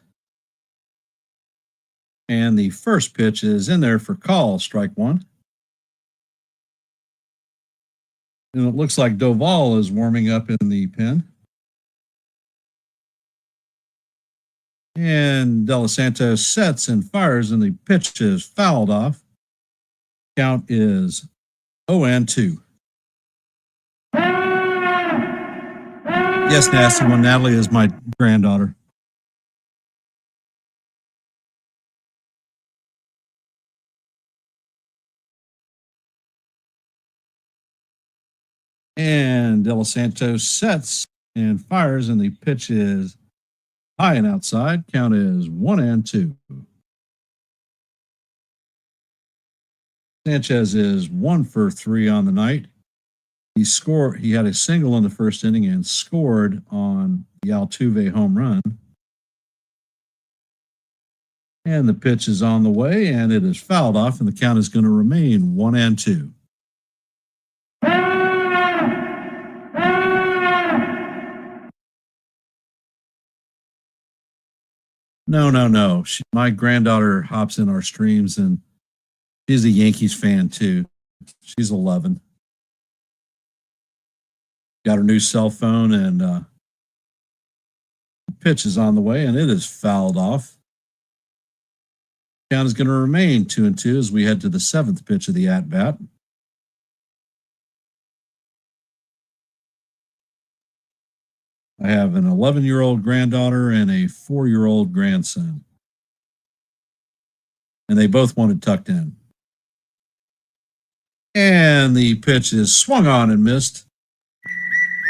And the first pitch is in there for call, strike one. And it looks like Doval is warming up in the pen. And De Los Santos sets and fires, and the pitch is fouled off. Count is 0-2. Yes, nasty one. Natalie is my granddaughter. And De Los Santos sets and fires, and the pitch is high and outside. Count is 1-2. Sanchez is 1 for 3 on the night. He had a single in the first inning and scored on the Altuve home run. And the pitch is on the way, and it is fouled off, and the count is going to remain 1-2. No. My granddaughter hops in our streams, and she's a Yankees fan too. She's 11. Got her new cell phone, and the pitch is on the way, and it is fouled off. Count is going to remain 2-2 as we head to the 7th pitch of the at-bat. I have an 11-year-old granddaughter and a 4-year-old grandson. And they both wanted tucked in. And the pitch is swung on and missed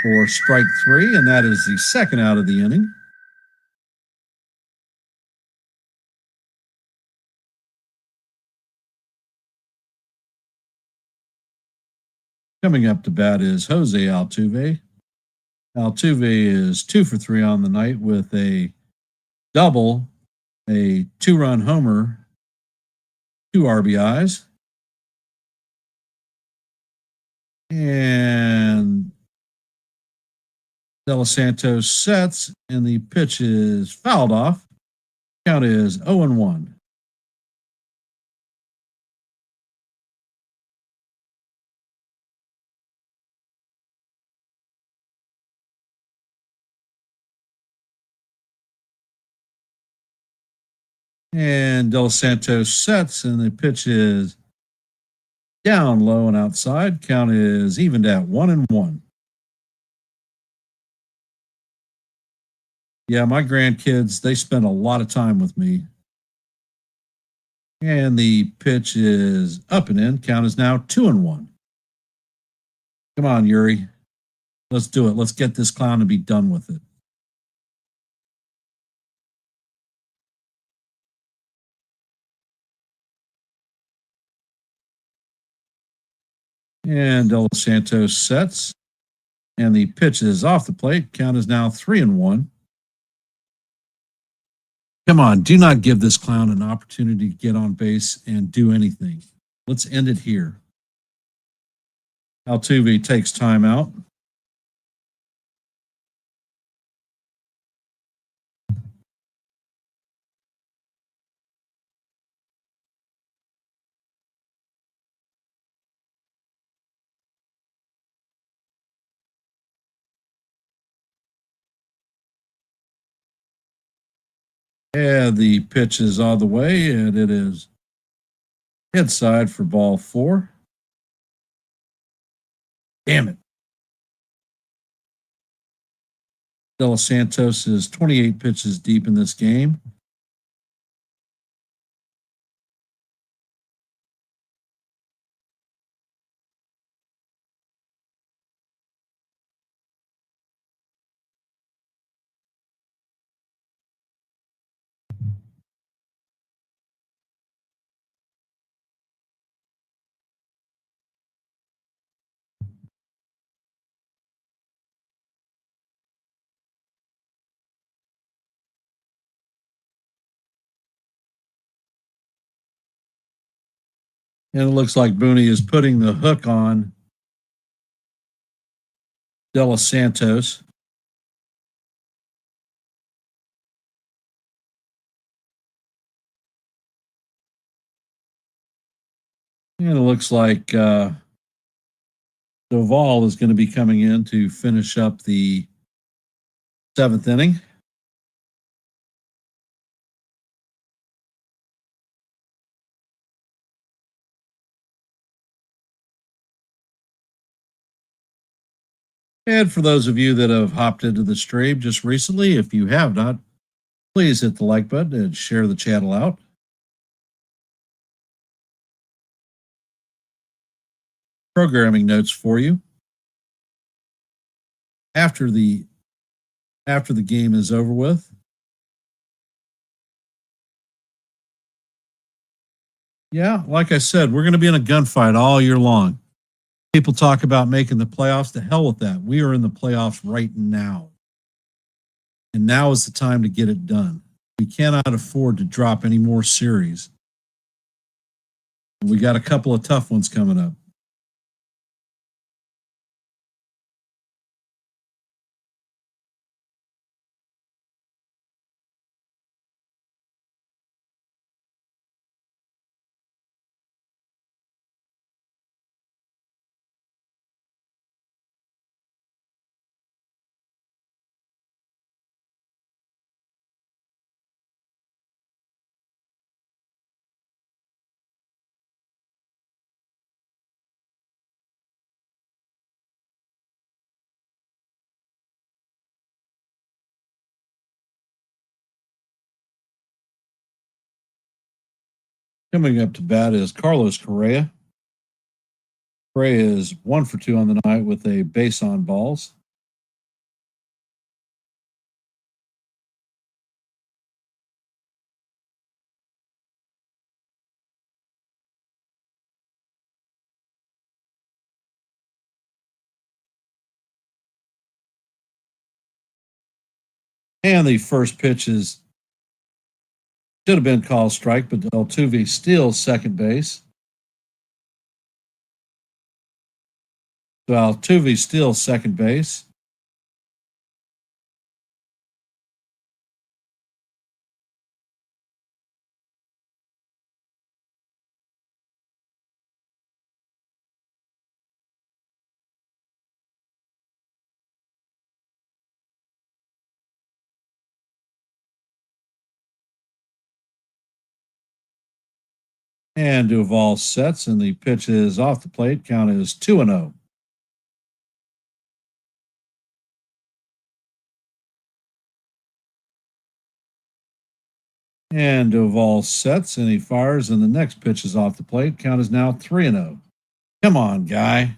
for strike 3, and that is the second out of the inning. Coming up to bat is Jose Altuve. Altuve is 2 for 3 on the night with a double, a 2-run homer, 2 RBIs. And De Los Santos sets, and the pitch is fouled off. Count is 0-1. And De Los Santos sets, and the pitch is down low and outside. Count is evened at 1-1. Yeah, my grandkids, they spend a lot of time with me. And the pitch is up and in. Count is now 2-1. Come on, Yuri. Let's do it. Let's get this clown and be done with it. And De Los Santos sets, and the pitch is off the plate. Count is now 3-1. Come on, do not give this clown an opportunity to get on base and do anything. Let's end it here. Altuve takes time out. And the pitch is on the way, and it is inside for ball 4. Damn it. De Los Santos is 28 pitches deep in this game. And it looks like Booney is putting the hook on De Los Santos. And it looks like Doval is going to be coming in to finish up the 7th inning. And for those of you that have hopped into the stream just recently, if you have not, please hit the like button and share the channel out. Programming notes for you. After the game is over with, Yeah, like I said, we're going to be in a gunfight all year long. People talk about making the playoffs. To hell with that. We are in the playoffs right now. And now is the time to get it done. We cannot afford to drop any more series. We got a couple of tough ones coming up. Coming up to bat is Carlos Correa. Correa is 1 for 2 on the night with a base on balls. And the first pitch should have been called strike, but Altuve steals second base. So Altuve steals second base. And Duvall sets, and the pitch is off the plate. Count is 2-0. And Duvall sets, and he fires, and the next pitch is off the plate. Count is now 3-0. Come on, guy.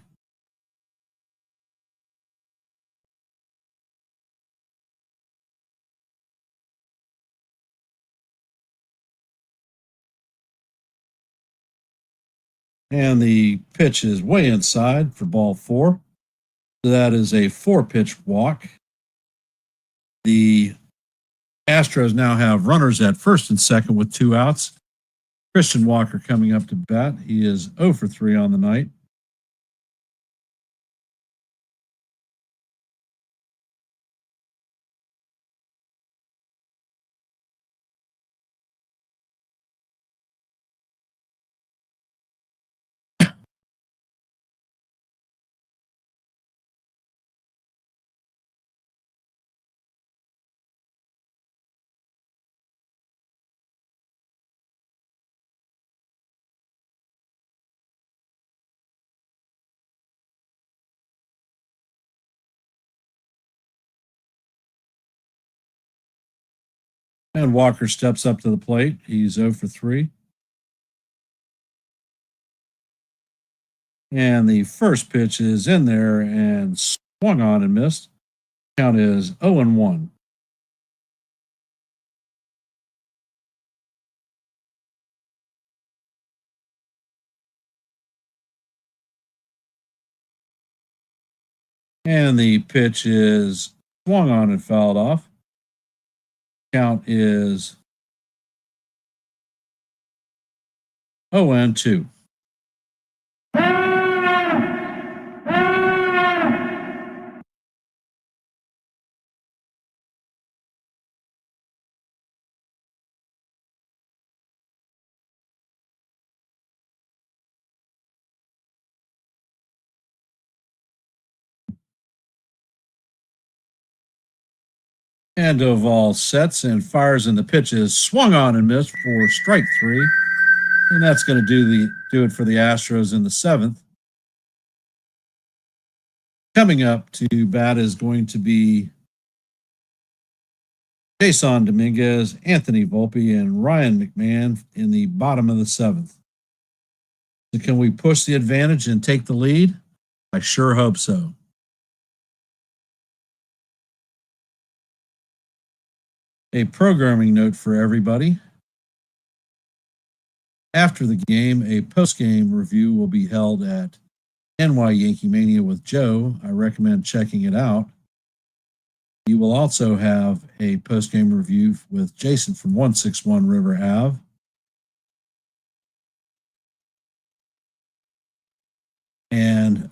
And the pitch is way inside for ball 4. So that is a 4-pitch walk. The Astros now have runners at first and second with 2 outs. Christian Walker coming up to bat. He is 0 for 3 on the night. And Walker steps up to the plate. He's 0 for 3. And the first pitch is in there and swung on and missed. Count is 0-1. And the pitch is swung on and fouled off. Count is 0-2. And Duvall sets and fires, and the pitch is swung on and missed for strike 3. And that's going to do it for the Astros in the 7th. Coming up to bat is going to be Jason Dominguez, Anthony Volpe, and Ryan McMahon in the bottom of the 7th. So can we push the advantage and take the lead? I sure hope so. A programming note for everybody. After the game, a post-game review will be held at NY Yankee Mania with Joe. I recommend checking it out. You will also have a post-game review with Jason from 161 River Ave. And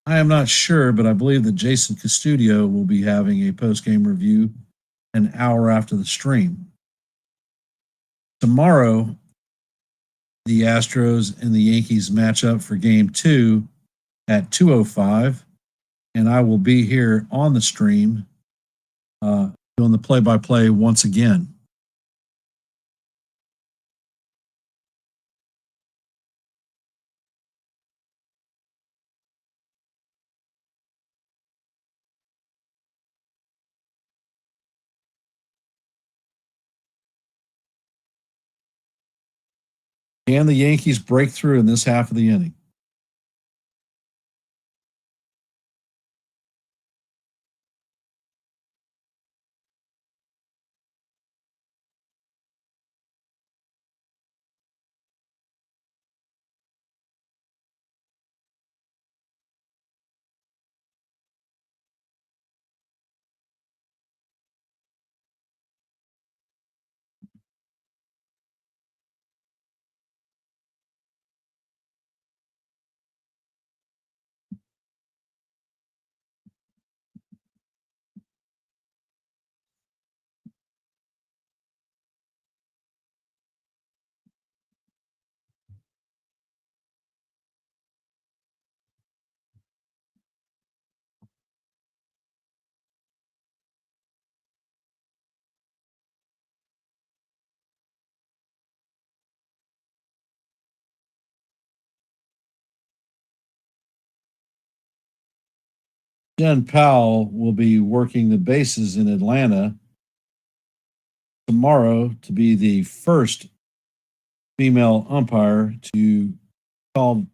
I am not sure, but I believe that Jason Custodio will be having a post-game review an hour after the stream. Tomorrow, the Astros and the Yankees match up for Game 2 at 2:05, and I will be here on the stream doing the play-by-play once again. Can the Yankees break through in this half of the inning? Jen Powell will be working the bases in Atlanta tomorrow to be the first female umpire to call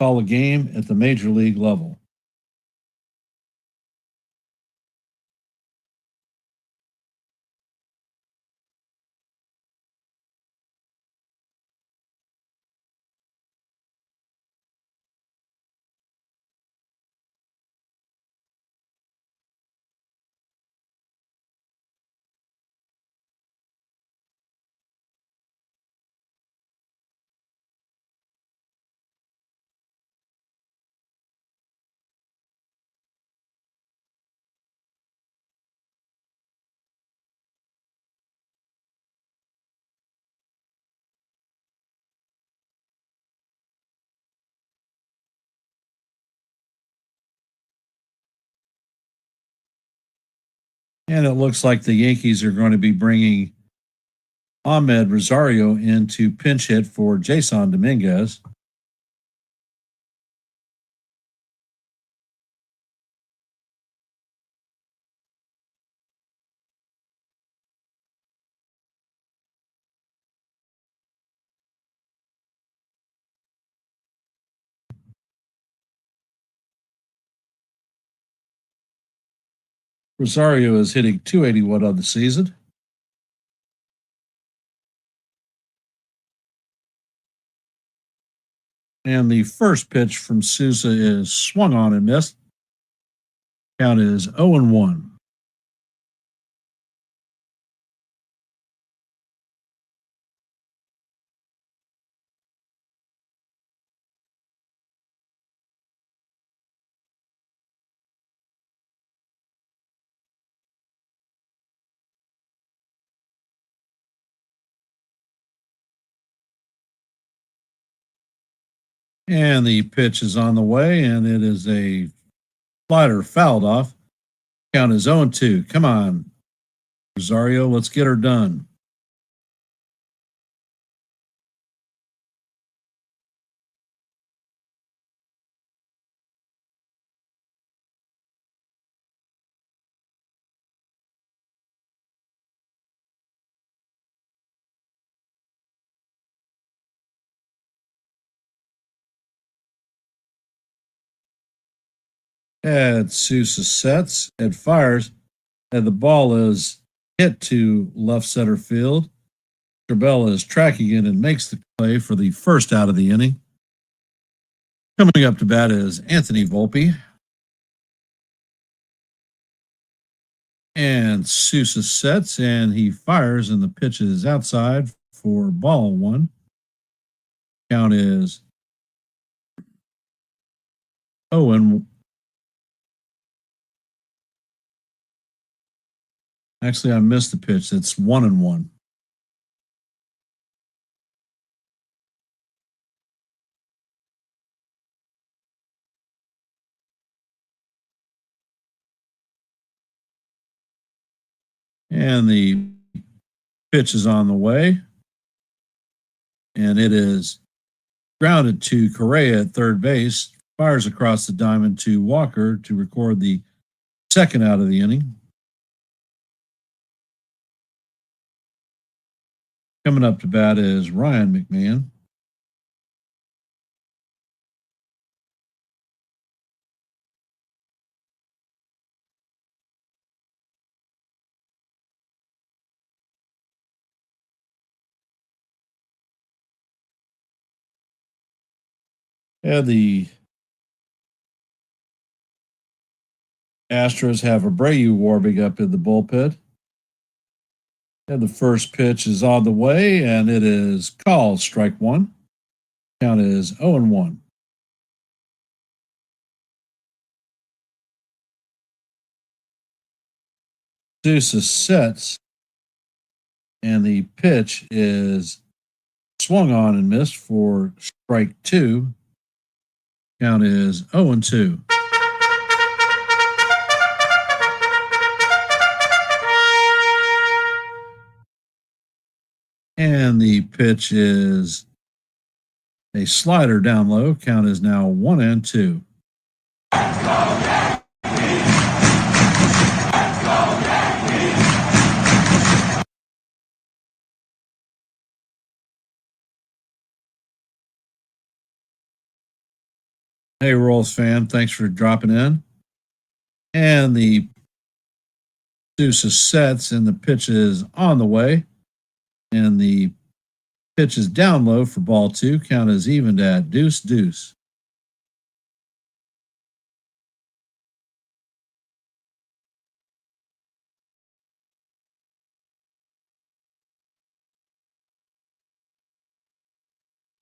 a game at the major league level. And it looks like the Yankees are going to be bringing Ahmed Rosario in to pinch hit for Jason Dominguez. Rosario is hitting .281 on the season. And the first pitch from Sousa is swung on and missed. Count is 0-1. And the pitch is on the way, and it is a slider fouled off. Count is 0-2. Come on, Rosario, let's get her done. Ed Sousa sets, Ed fires, and the ball is hit to left center field. Trabella is tracking it and makes the play for the first out of the inning. Coming up to bat is Anthony Volpe. And Sousa sets and he fires, and the pitch is outside for ball one. Count is 0-1. Actually, I missed the pitch. It's 1-1. And the pitch is on the way. And it is grounded to Correa at third base. Fires across the diamond to Walker to record the second out of the inning. Coming up to bat is Ryan McMahon. And the Astros have Abreu warming up in the bullpen. And the first pitch is on the way, and it is called strike one. Count is 0-1. Sousa sets, and the pitch is swung on and missed for strike two. Count is 0-2. And the pitch is a slider down low. Count is now 1-2. Hey, Royals fan, thanks for dropping in. And the Sousa sets, and the pitch is on the way. And the pitch is down low for ball two. Count is evened at 2-2.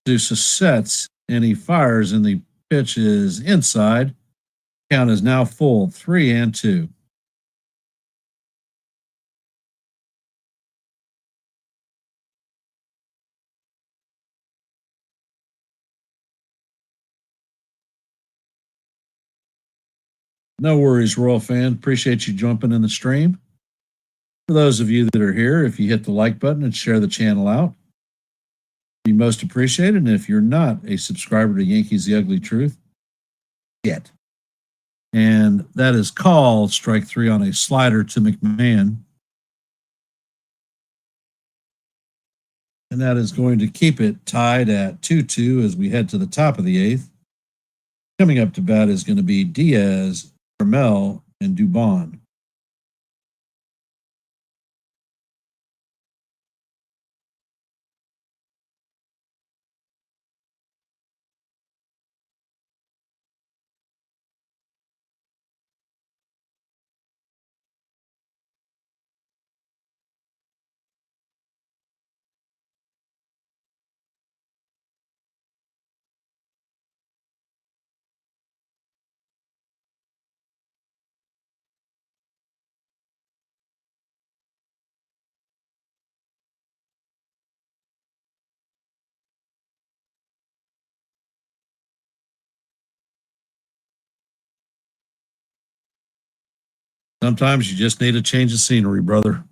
Sousa sets, and he fires, and the pitch is inside. Count is now full, 3-2. No worries, Royal fan. Appreciate you jumping in the stream. For those of you that are here, if you hit the like button and share the channel out, be most appreciated. And if you're not a subscriber to Yankees The Ugly Truth, get. And that is called strike three on a slider to McMahon. And that is going to keep it tied at 2-2 as we head to the top of the eighth. Coming up to bat is going to be Diaz, Trammell, and Dubon. Sometimes you just need a change of scenery, brother.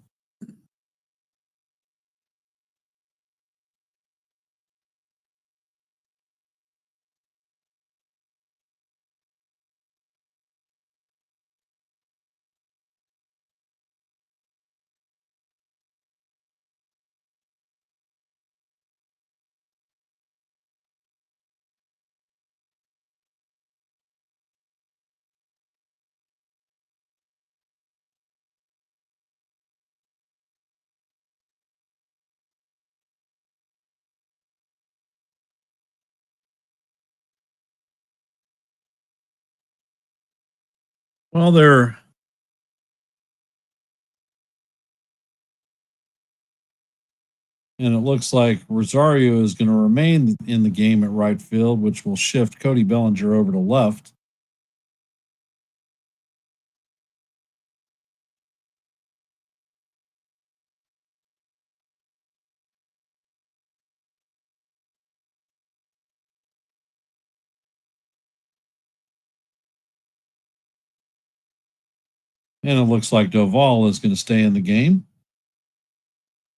Well, they're and it looks like Rosario is going to remain in the game at right field, which will shift Cody Bellinger over to left. And it looks like Doval is going to stay in the game.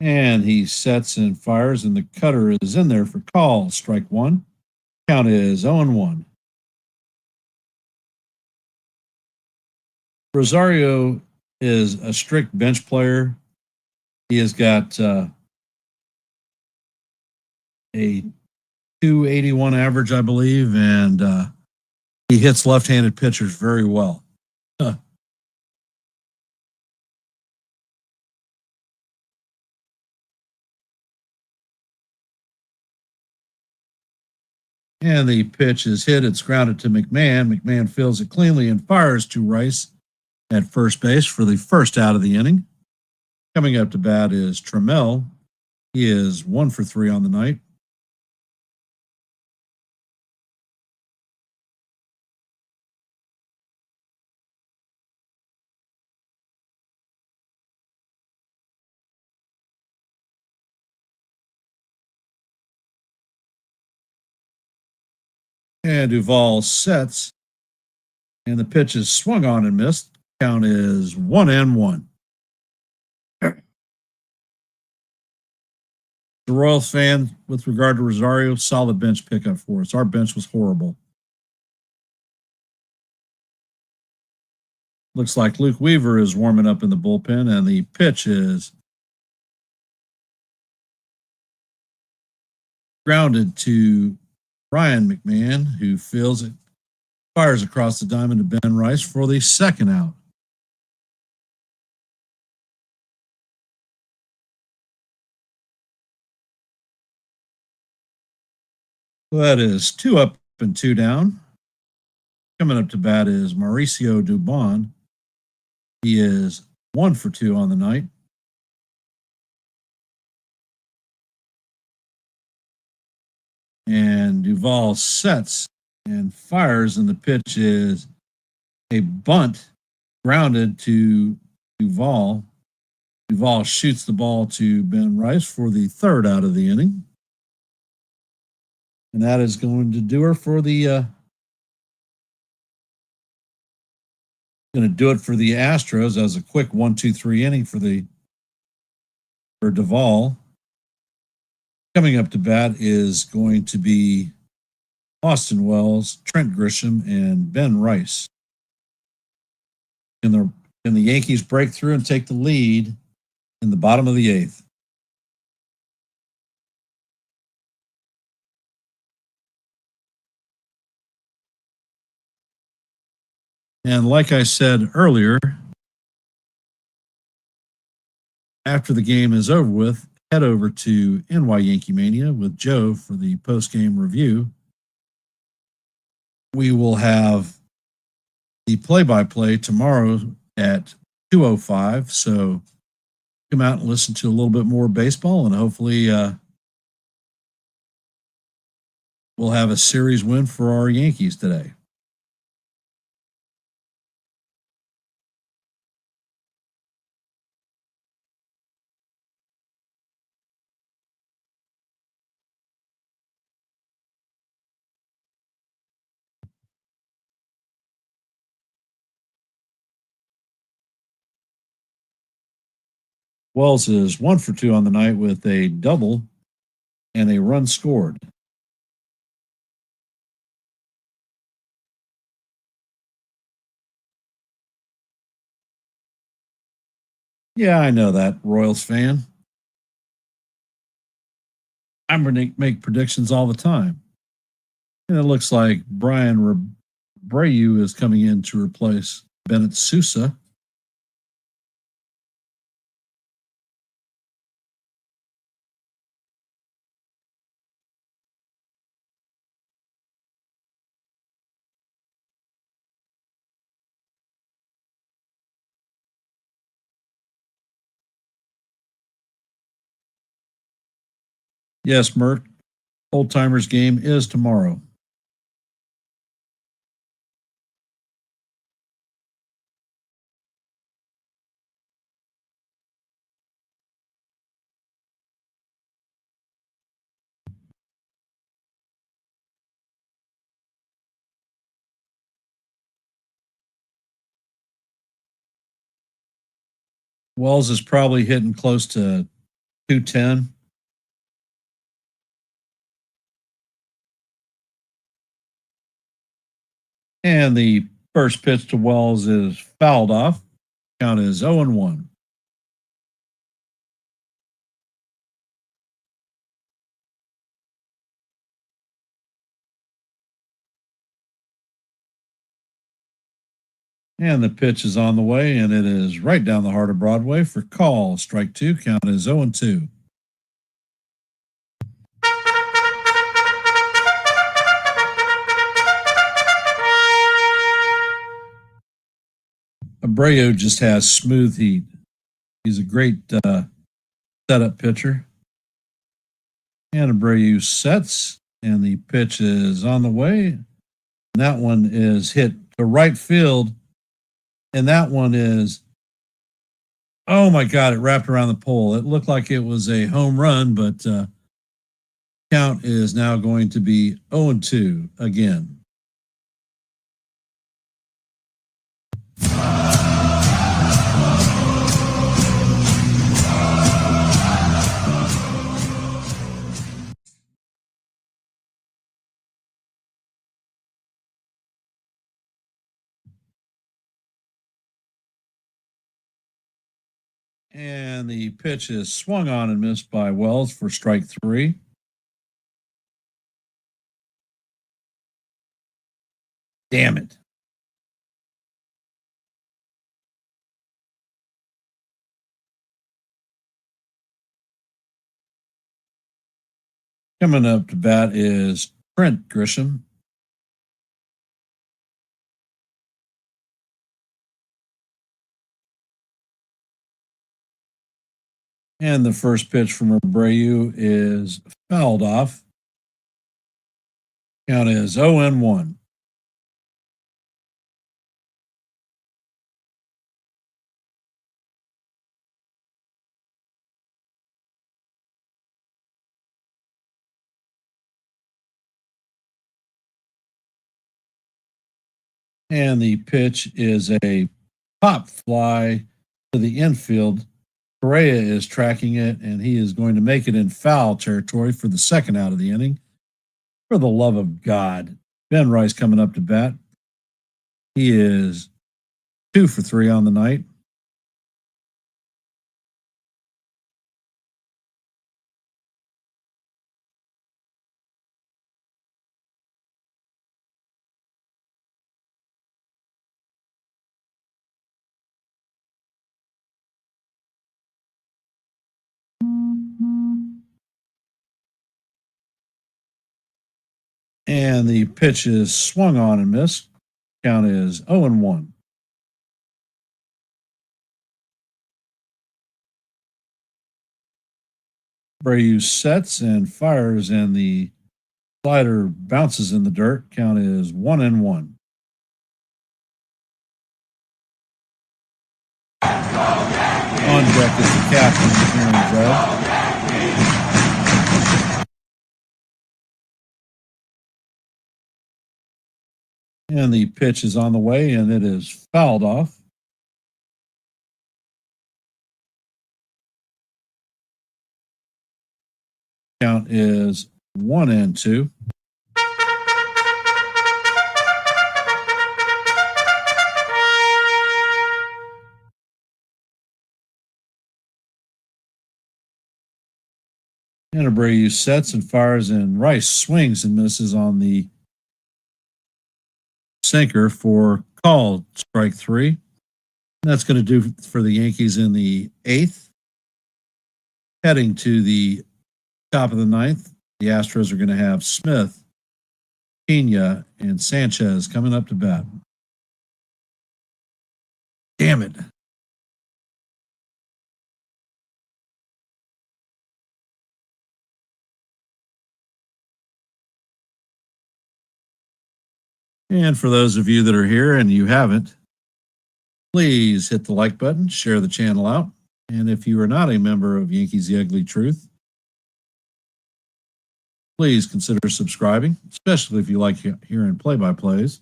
And he sets and fires, and the cutter is in there for call. Strike one. Count is 0-1. Rosario is a strict bench player. He has got a 281 average, I believe, and he hits left-handed pitchers very well. And the pitch is hit. It's grounded to McMahon. McMahon fields it cleanly and fires to Rice at first base for the first out of the inning. Coming up to bat is Trammell. He is 1 for 3 on the night. And Duvall sets, and the pitch is swung on and missed. Count is 1-1. The Royals fan, with regard to Rosario, solid bench pickup for us. Our bench was horrible. Looks like Luke Weaver is warming up in the bullpen, and the pitch is grounded to Ryan McMahon, who fields it, fires across the diamond to Ben Rice for the second out. So that is 2 up and 2 down. Coming up to bat is Mauricio Dubon. He is 1 for 2 on the night. And Duvall sets and fires, and the pitch is a bunt grounded to Duvall. Duvall shoots the ball to Ben Rice for the third out of the inning. And that is going to do her for the going to do it for the Astros as a quick 1-2-3 inning for Duvall. Coming up to bat is going to be Austin Wells, Trent Grisham, and Ben Rice. Can the Yankees break through and take the lead in the bottom of the 8th? And like I said earlier, after the game is over with, head over to NY Yankee Mania with Joe for the post-game review. We will have the play-by-play tomorrow at 2:05. So come out and listen to a little bit more baseball, and hopefully we'll have a series win for our Yankees today. Wells is 1 for 2 on the night with a double and a run scored. Yeah, I know that, Royals fan. I'm going to make predictions all the time. And it looks like Brian Abreu is coming in to replace Bennett Sousa. Yes, Mert. Old Timers game is tomorrow. Wells is probably hitting close to 210. And the first pitch to Wells is fouled off. Count is 0-1. And the pitch is on the way, and it is right down the heart of Broadway for call. Strike two. Count is 0-2. Abreu just has smooth heat. He's a great setup pitcher. And Abreu sets, and the pitch is on the way. And that one is hit to right field. And that one is, oh my God, it wrapped around the pole. It looked like it was a home run, but count is now going to be 0-2 again. And the pitch is swung on and missed by Wells for strike three. Damn it. Coming up to bat is Trent Grisham. And the first pitch from Abreu is fouled off. Count is 0-1. And the pitch is a pop fly to the infield. Correa is tracking it, and he is going to make it in foul territory for the second out of the inning. For the love of God. Ben Rice coming up to bat. He is 2 for 3 on the night. And the pitch is swung on and missed. Count is 0-1. Abreu sets and fires, and the slider bounces in the dirt. Count is 1-1. On deck is the captain, Aaron Judge. And the pitch is on the way, and it is fouled off. Count is 1-2. And Abreu sets and fires, and Rice swings and misses on the sinker for called strike three. That's going to do for the Yankees in the eighth. Heading to the top of the ninth, the Astros are going to have Smith, Pena, and Sanchez coming up to bat. Damn it. And for those of you that are here and you haven't, please hit the like button, share the channel out. And if you are not a member of Yankees The Ugly Truth, please consider subscribing, especially if you like hearing play-by-plays.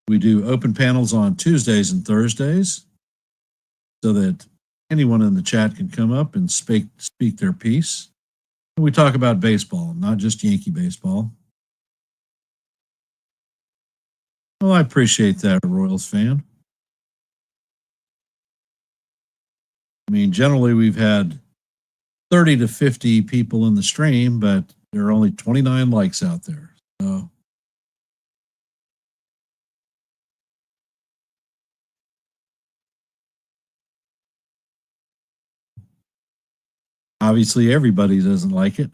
We do open panels on Tuesdays and Thursdays so that anyone in the chat can come up and speak their piece. And we talk about baseball, not just Yankee baseball. Well, I appreciate that, Royals fan. I mean, generally we've had 30 to 50 people in the stream, but there are only 29 likes out there. So obviously everybody doesn't like it.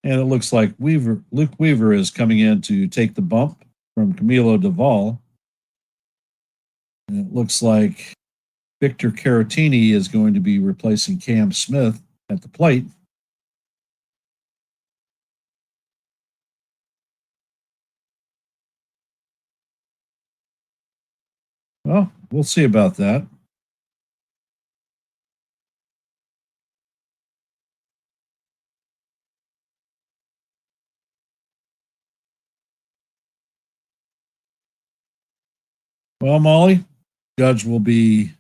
And it looks like Luke Weaver is coming in to take the bump from Camilo Duvall. And it looks like Victor Caratini is going to be replacing Cam Smith at the plate. Well, we'll see about that. Well, Molly, Judge will be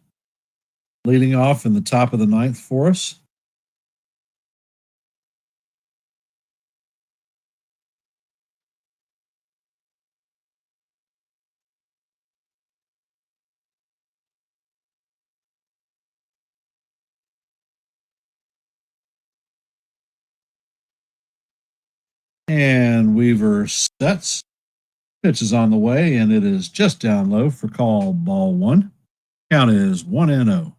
leading off in the top of the ninth for us. And Weaver sets. Pitch is on the way, and it is just down low for call ball one. Count is 1-0.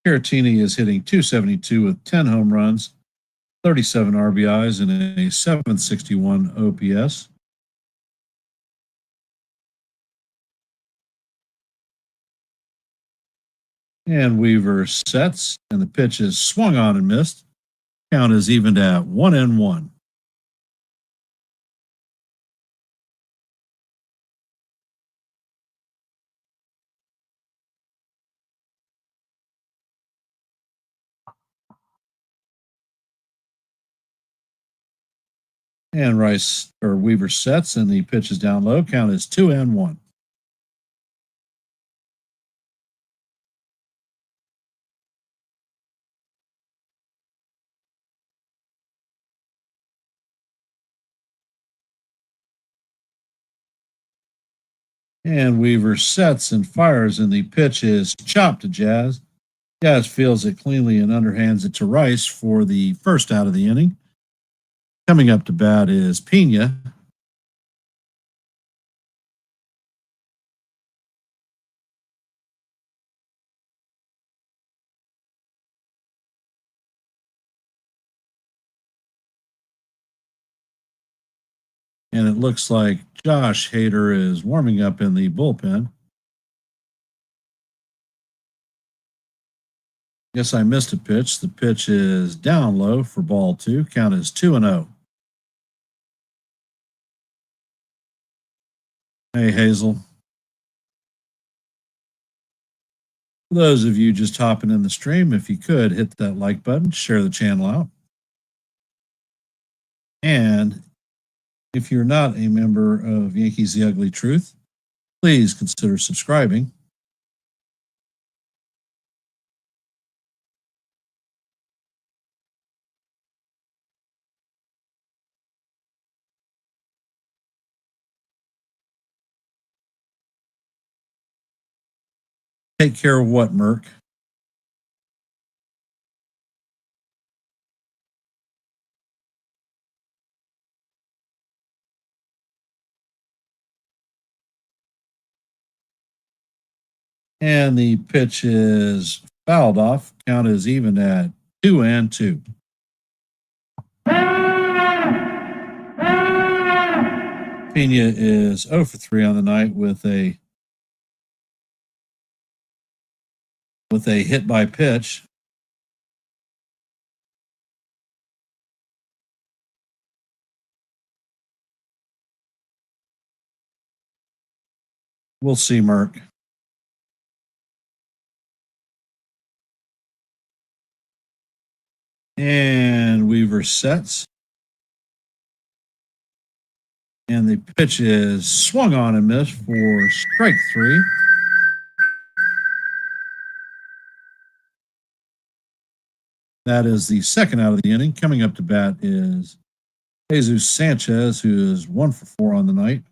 Caratini is hitting .272 with 10 home runs, 37 RBIs, and a .761 OPS. And Weaver sets, and the pitch is swung on and missed. Count is evened at 1-1. And Weaver sets, and the pitch is down low. Count is 2-1. And Weaver sets and fires, and the pitch is chopped to Jazz. Jazz fields it cleanly and underhands it to Rice for the first out of the inning. Coming up to bat is Pena. And it looks like Josh Hader is warming up in the bullpen. Guess I missed a pitch. The pitch is down low for ball two. Count is 2-0. Hey, Hazel. For those of you just hopping in the stream, if you could hit that like button, share the channel out. And if you're not a member of Yankees The Ugly Truth, please consider subscribing. Take care of what, Merc? And the pitch is fouled off. Count is even at 2-2. Pena is 0 for 3 on the night with a hit by pitch. We'll see, Merck. And Weaver sets. And the pitch is swung on and missed for strike 3. That is the second out of the inning. Coming up to bat is Jesus Sanchez, who is 1 for 4 on the night.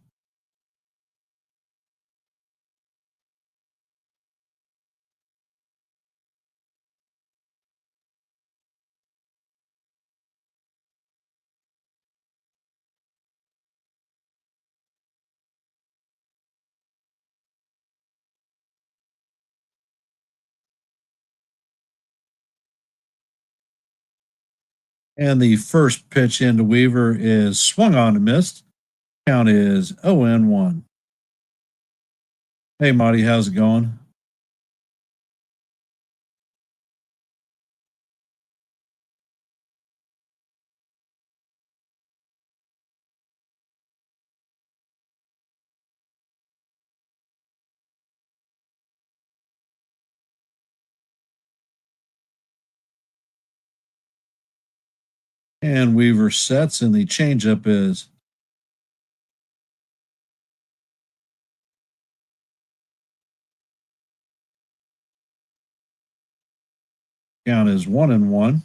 And the first pitch into Weaver is swung on and missed. Count is 0-1. Hey, Marty, how's it going? And Weaver sets, and the changeup is count is 1-1.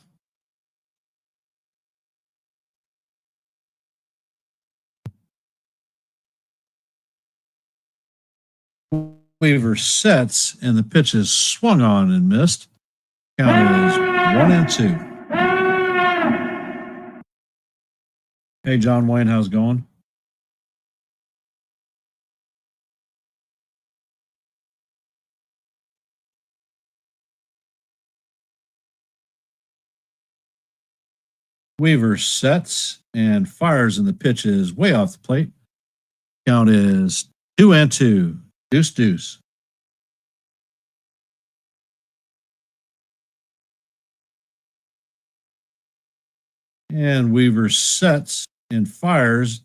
Weaver sets, and the pitch is swung on and missed. Count is 1-2. Hey, John Wayne, how's it going? Weaver sets and fires, and the pitch is way off the plate. Count is 2-2. Deuce, deuce. And Weaver sets and fires,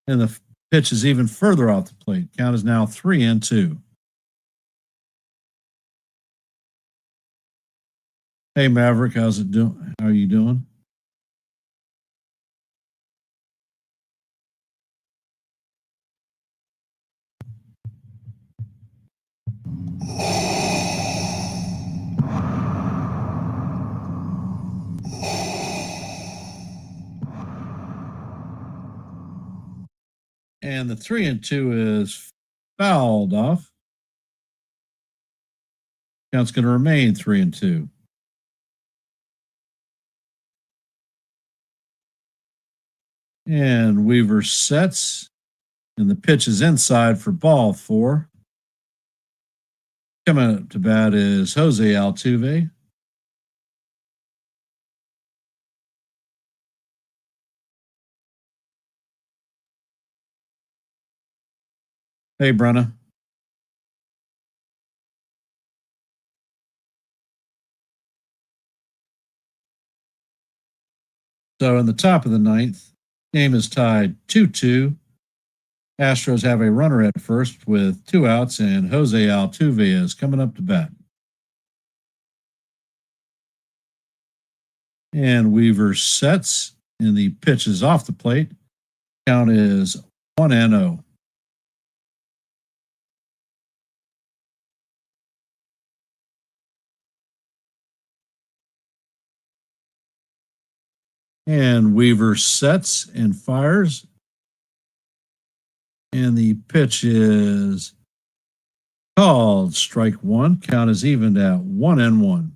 and the pitch is even further off the plate. Count is now 3-2. Hey, Maverick, how's it doing? How are you doing? And the 3-2 is fouled off. Count's going to remain 3-2. And Weaver sets, and the pitch is inside for ball 4. Coming up to bat is Jose Altuve. Hey, Brenna. So in the top of the ninth, game is tied 2-2. Astros have a runner at first with 2 outs, and Jose Altuve is coming up to bat. And Weaver sets, and the pitch is off the plate. Count is 1-0. And Weaver sets and fires. And the pitch is called strike 1. Count is evened at 1-1.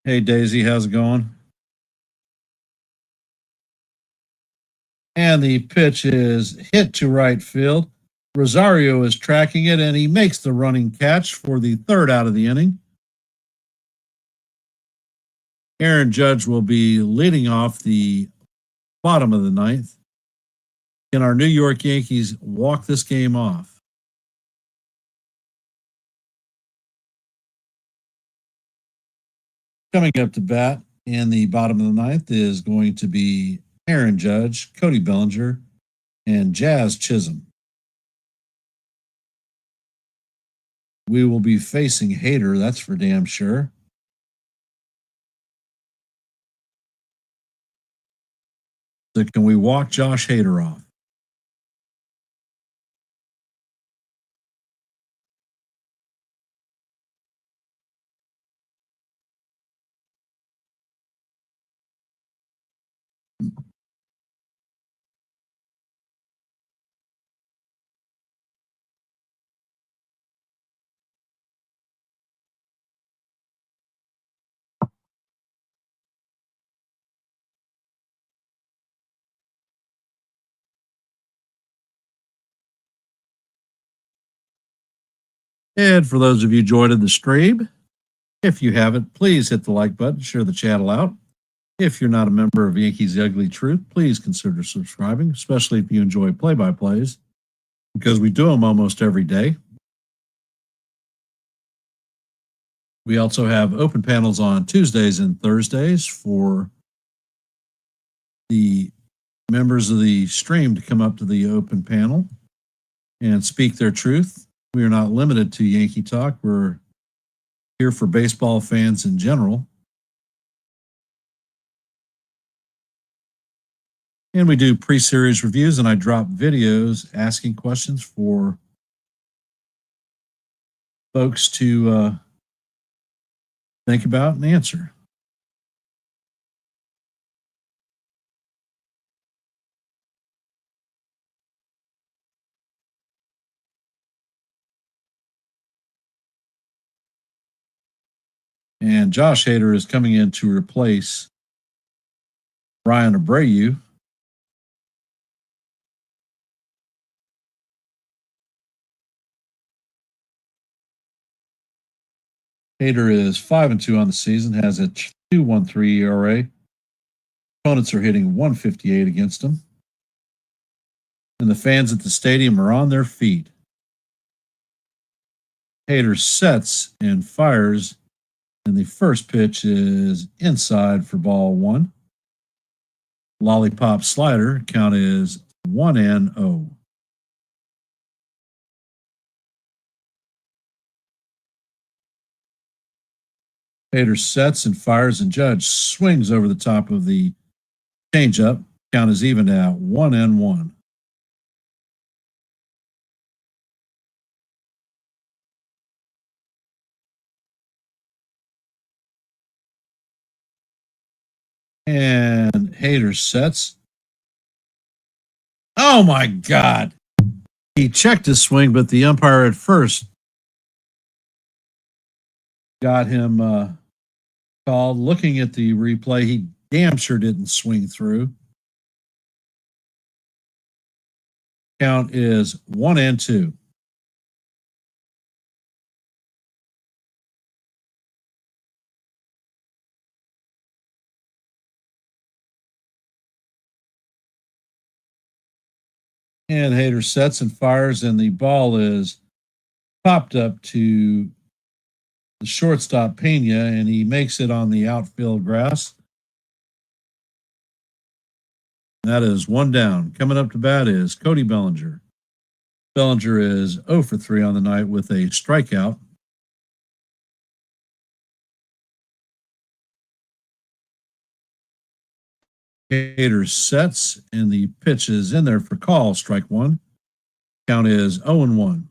Hey, Daisy, how's it going? And the pitch is hit to right field. Rosario is tracking it, and he makes the running catch for the third out of the inning. Aaron Judge will be leading off the bottom of the ninth. Can our New York Yankees walk this game off? Coming up to bat in the bottom of the ninth is going to be Aaron Judge, Cody Bellinger, and Jazz Chisholm. We will be facing Hader, that's for damn sure. So can we walk Josh Hader off? And for those of you joining the stream, if you haven't, please hit the like button, share the channel out. If you're not a member of Yankees Ugly Truth, please consider subscribing, especially if you enjoy play-by-plays, because we do them almost every day. We also have open panels on Tuesdays and Thursdays for the members of the stream to come up to the open panel and speak their truth. We are not limited to Yankee talk. We're here for baseball fans in general. And we do pre-series reviews, and I drop videos asking questions for folks to think about and answer. And Josh Hader is coming in to replace Brian Abreu. Hader is 5-2 on the season, has a 2.13 ERA. Opponents are hitting 158 against him. And the fans at the stadium are on their feet. Hader sets and fires, and the first pitch is inside for ball one. Lollipop slider, count is 1-0. Hader sets and fires, and Judge swings over the top of the changeup. Count is even at 1-1. And Hader sets. Oh my God. He checked his swing, but the umpire at first got him called. Looking at the replay, he damn sure didn't swing through. Count is 1-2. And Hader sets and fires, and the ball is popped up to the shortstop Pena, and he makes it on the outfield grass. That is one down. Coming up to bat is Cody Bellinger. Bellinger is 0 for 3 on the night with a strikeout. Hader sets, and the pitch is in there for call, strike one. Count is 0-1.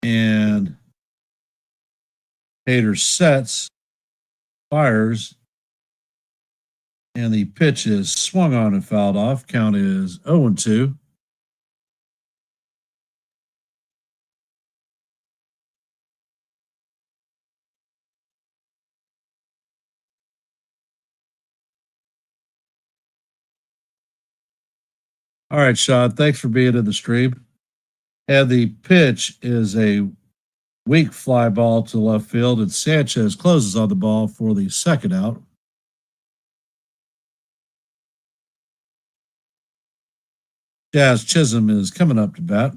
And Hader sets, fires, And the pitch is swung on and fouled off. Count is 0-2. All right, Sean, thanks for being in the stream. And the pitch is a weak fly ball to left field, and Sanchez closes on the ball for the second out. Jazz Chisholm is coming up to bat.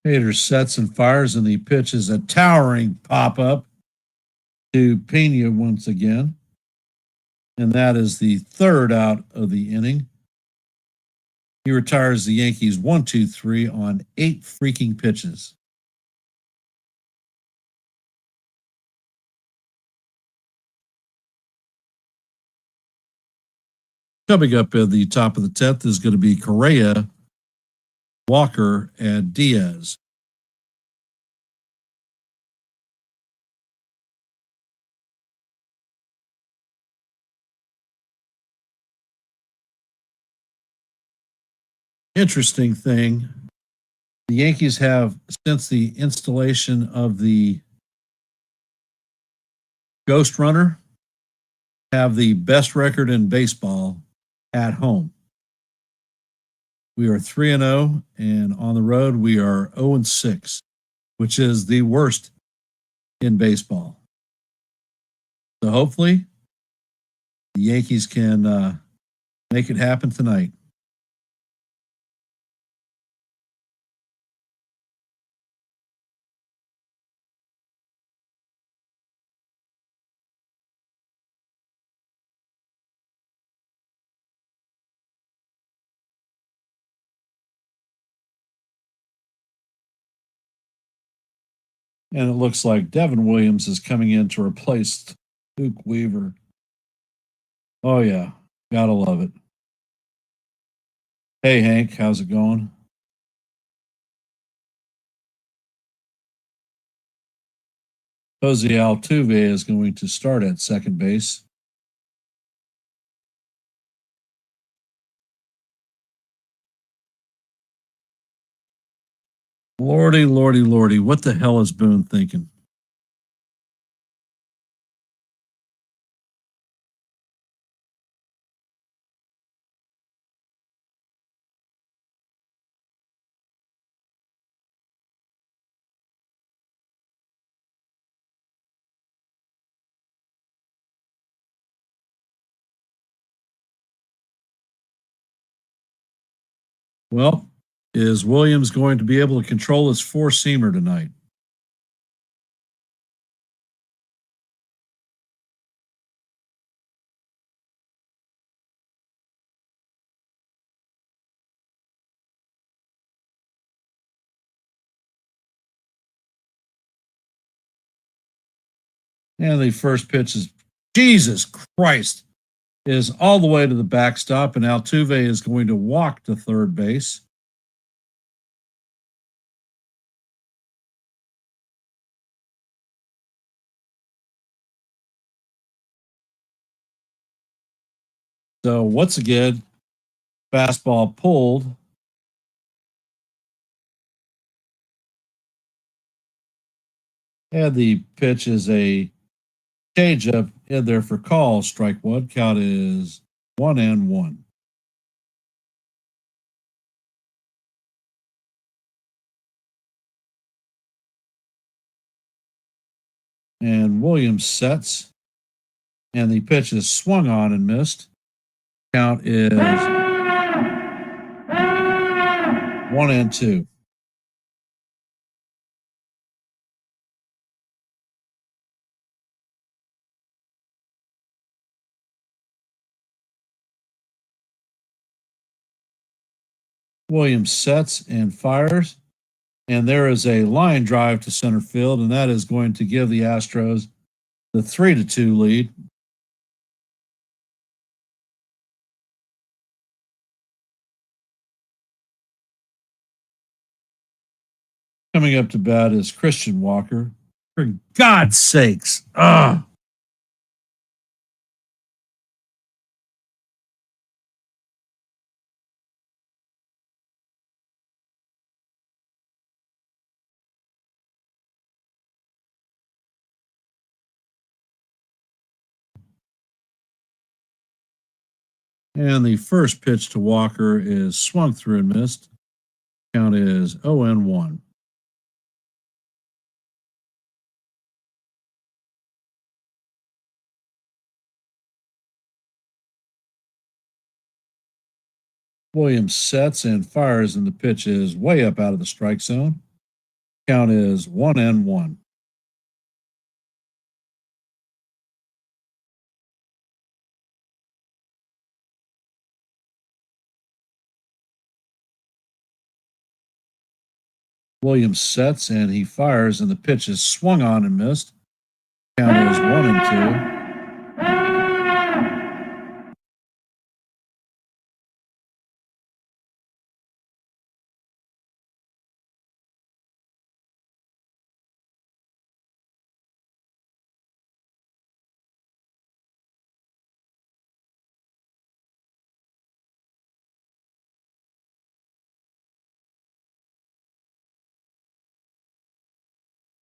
Hader sets and fires, and the pitch is a towering pop-up to Pena once again. And that is the third out of the inning. He retires the Yankees 1-2-3 on 8 freaking pitches. Coming up at the top of the 10th is going to be Correa, Walker, and Diaz. Interesting thing, the Yankees have, since the installation of the Ghost Runner, have the best record in baseball at home. We are 3-0, and on the road we are 0-6, which is the worst in baseball. So hopefully the Yankees can make it happen tonight. And it looks like Devin Williams is coming in to replace Luke Weaver. Oh, yeah. Gotta love it. Hey, Hank, how's it going? Jose Altuve is going to start at second base. Lordy, lordy, lordy. What the hell is Boone thinking? Well, is Williams going to be able to control his four-seamer tonight? And the first pitch is, Jesus Christ, is all the way to the backstop, and Altuve is going to walk to third base. So once again, fastball pulled. And the pitch is a changeup in there for call. Strike one. Count is 1-1. And Williams sets. And the pitch is swung on and missed. Count is 1-2. Williams sets and fires. And there is a line drive to center field, and that is going to give the Astros the 3-2 lead. Coming up to bat is Christian Walker. For God's sakes. Ugh. And the first pitch to Walker is swung through and missed. Count is 0-1. Williams sets and fires, and the pitch is way up out of the strike zone. Count is 1-1. Williams sets and he fires, and the pitch is swung on and missed. Count is 1-2.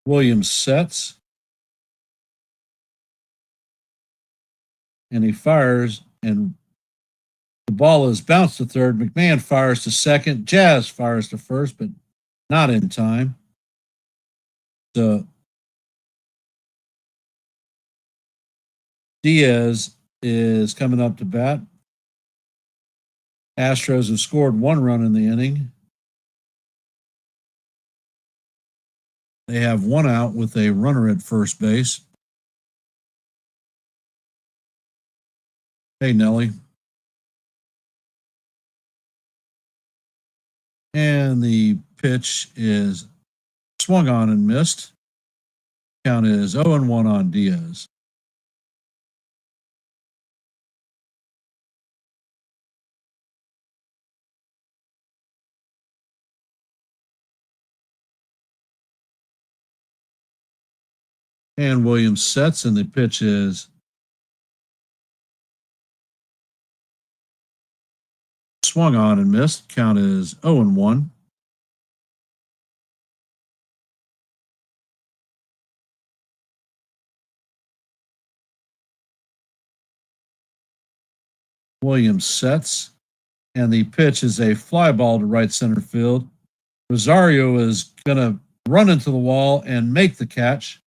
Williams sets and he fires, and the ball is bounced to third. McMahon fires to second. Jazz fires to first, but not in time. So Diaz is coming up to bat. Astros have scored 1 run in the inning. They have 1 out with a runner at first base. Hey, Nelly. And the pitch is swung on and missed. Count is 0-1 on Diaz. And Williams sets, and the pitch is swung on and missed. Count is 0-1. Williams sets, and the pitch is a fly ball to right center field. Rosario is going to run into the wall and make the catch.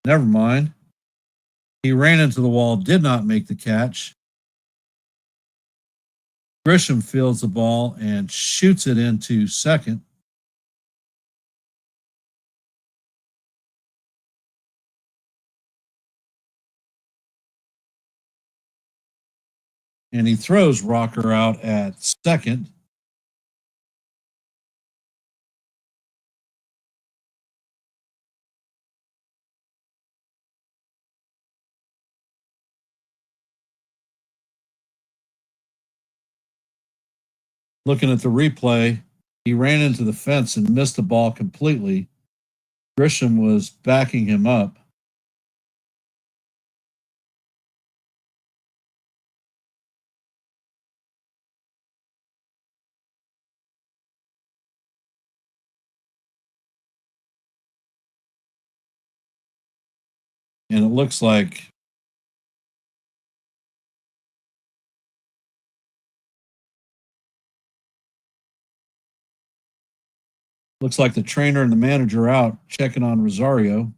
Never mind. He ran into the wall, did not make the catch. Grisham fields the ball and shoots it into second. And he throws Rocker out at second. Looking at the replay, he ran into the fence and missed the ball completely. Grisham was backing him up. And it looks like the trainer and the manager out checking on Rosario.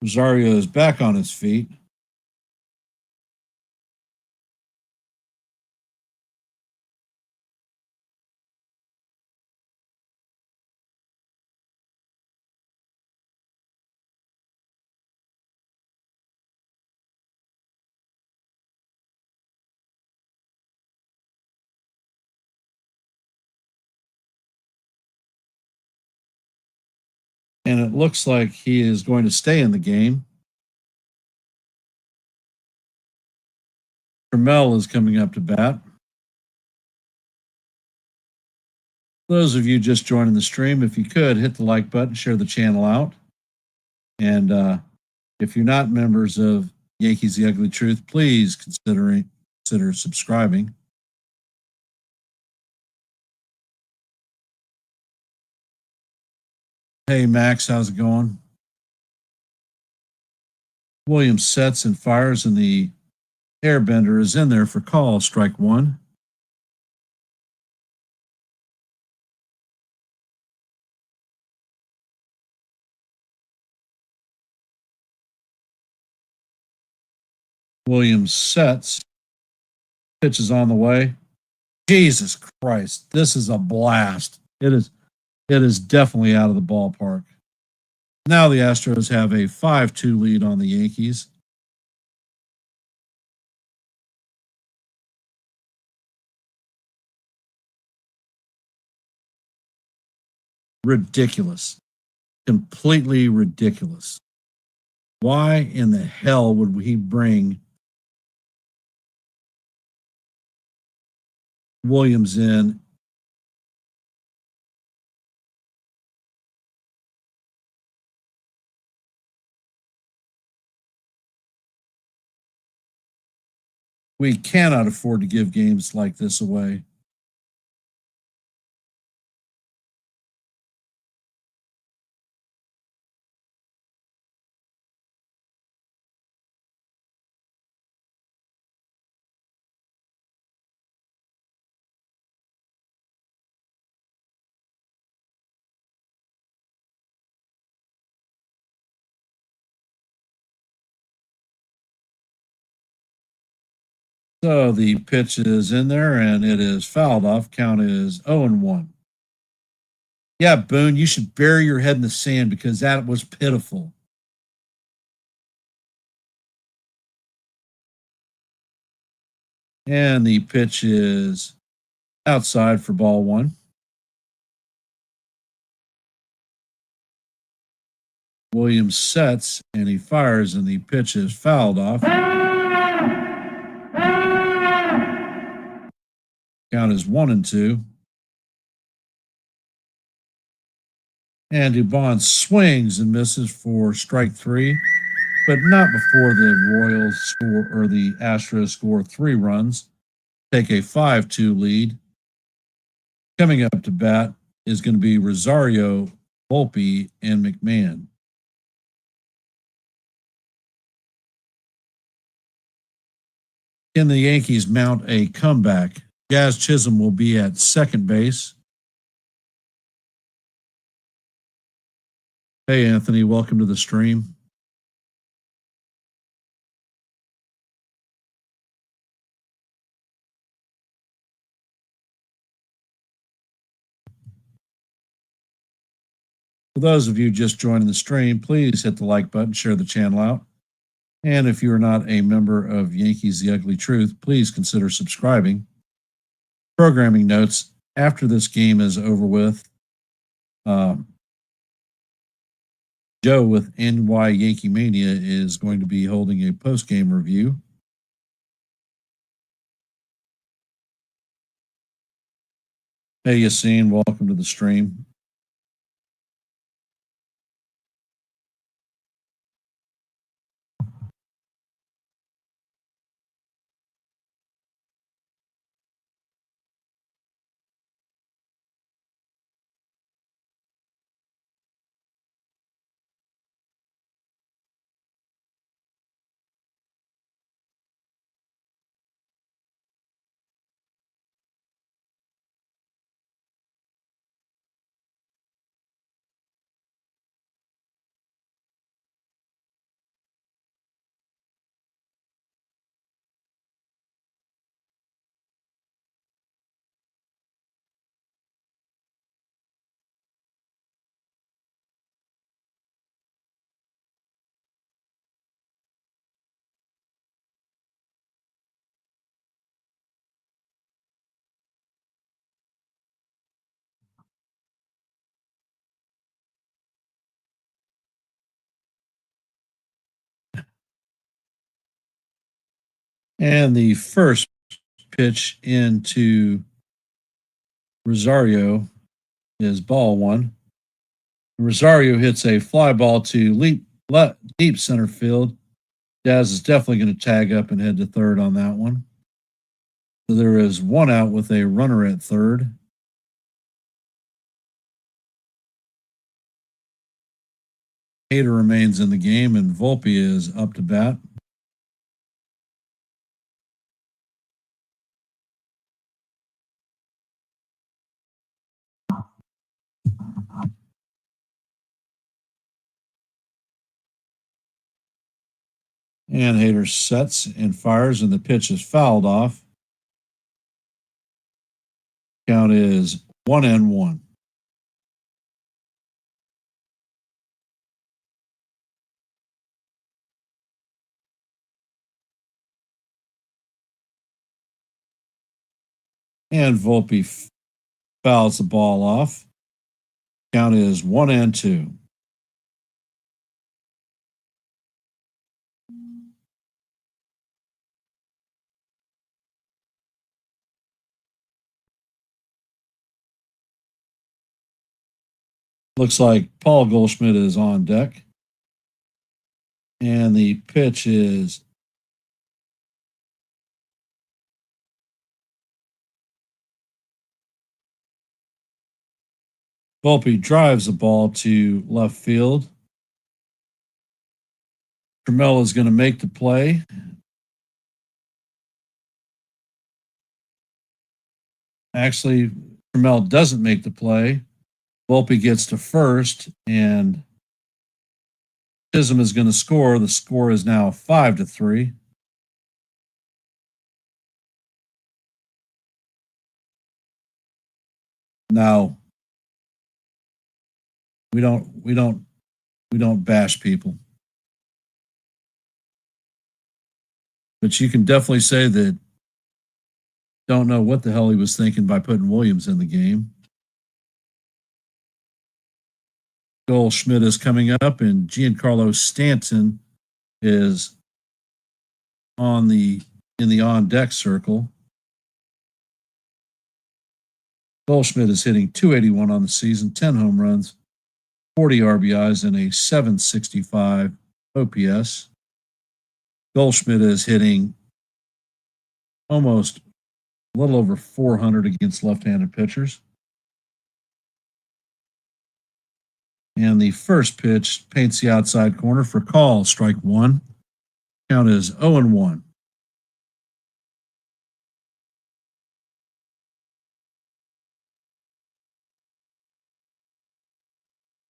Rosario is back on his feet. And it looks like he is going to stay in the game. Trammell is coming up to bat. Those of you just joining the stream, if you could hit the like button, share the channel out. And if you're not members of Yankees The Ugly Truth, please consider subscribing. Hey, Max, how's it going? Williams sets and fires, and the airbender is in there for call, strike one. Williams sets, pitch is on the way. Jesus Christ, this is a blast. It is definitely out of the ballpark. Now the Astros have a 5-2 lead on the Yankees. Ridiculous. Completely ridiculous. Why in the hell would we bring Williams in? We cannot afford to give games like this away. So the pitch is in there and it is fouled off. Count is 0-1. Yeah, Boone, you should bury your head in the sand because that was pitiful. And the pitch is outside for ball one. Williams sets and he fires and the pitch is fouled off. Count is 1-2. And Dubon swings and misses for strike three, but not before the Royals score or the Astros score 3 runs, take a 5-2 lead. Coming up to bat is going to be Rosario, Volpe, and McMahon. Can the Yankees mount a comeback? Jazz Chisholm will be at second base. Hey, Anthony, welcome to the stream. For those of you just joining the stream, please hit the like button, share the channel out. And if you are not a member of Yankees The Ugly Truth, please consider subscribing. Programming notes, after this game is over with, Joe with NY Yankee Mania is going to be holding a post-game review. Hey, Yassine, welcome to the stream. And the first pitch into Rosario is ball one. Rosario hits a fly ball to deep center field. Jazz is definitely going to tag up and head to third on that one. So there is one out with a runner at third. Hader remains in the game, and Volpe is up to bat. And Hader sets and fires, and the pitch is fouled off. Count is 1-1. And Volpe fouls the ball off. Count is 1-2. Looks like Paul Goldschmidt is on deck. And the pitch is Volpe drives the ball to left field. Trammell is going to make the play. Actually, Trammell doesn't make the play. Volpe gets to first, and Chisholm is going to score. The score is now 5-3. Now, we don't bash people, but you can definitely say that don't know what the hell he was thinking by putting Williams in the game. Goldschmidt is coming up, and Giancarlo Stanton is in the on deck circle. Goldschmidt is hitting .281 on the season, 10 home runs, 40 RBIs, and a .765 OPS. Goldschmidt is hitting almost a little over 400 against left-handed pitchers. And the first pitch paints the outside corner for call, strike one. Count is 0-1.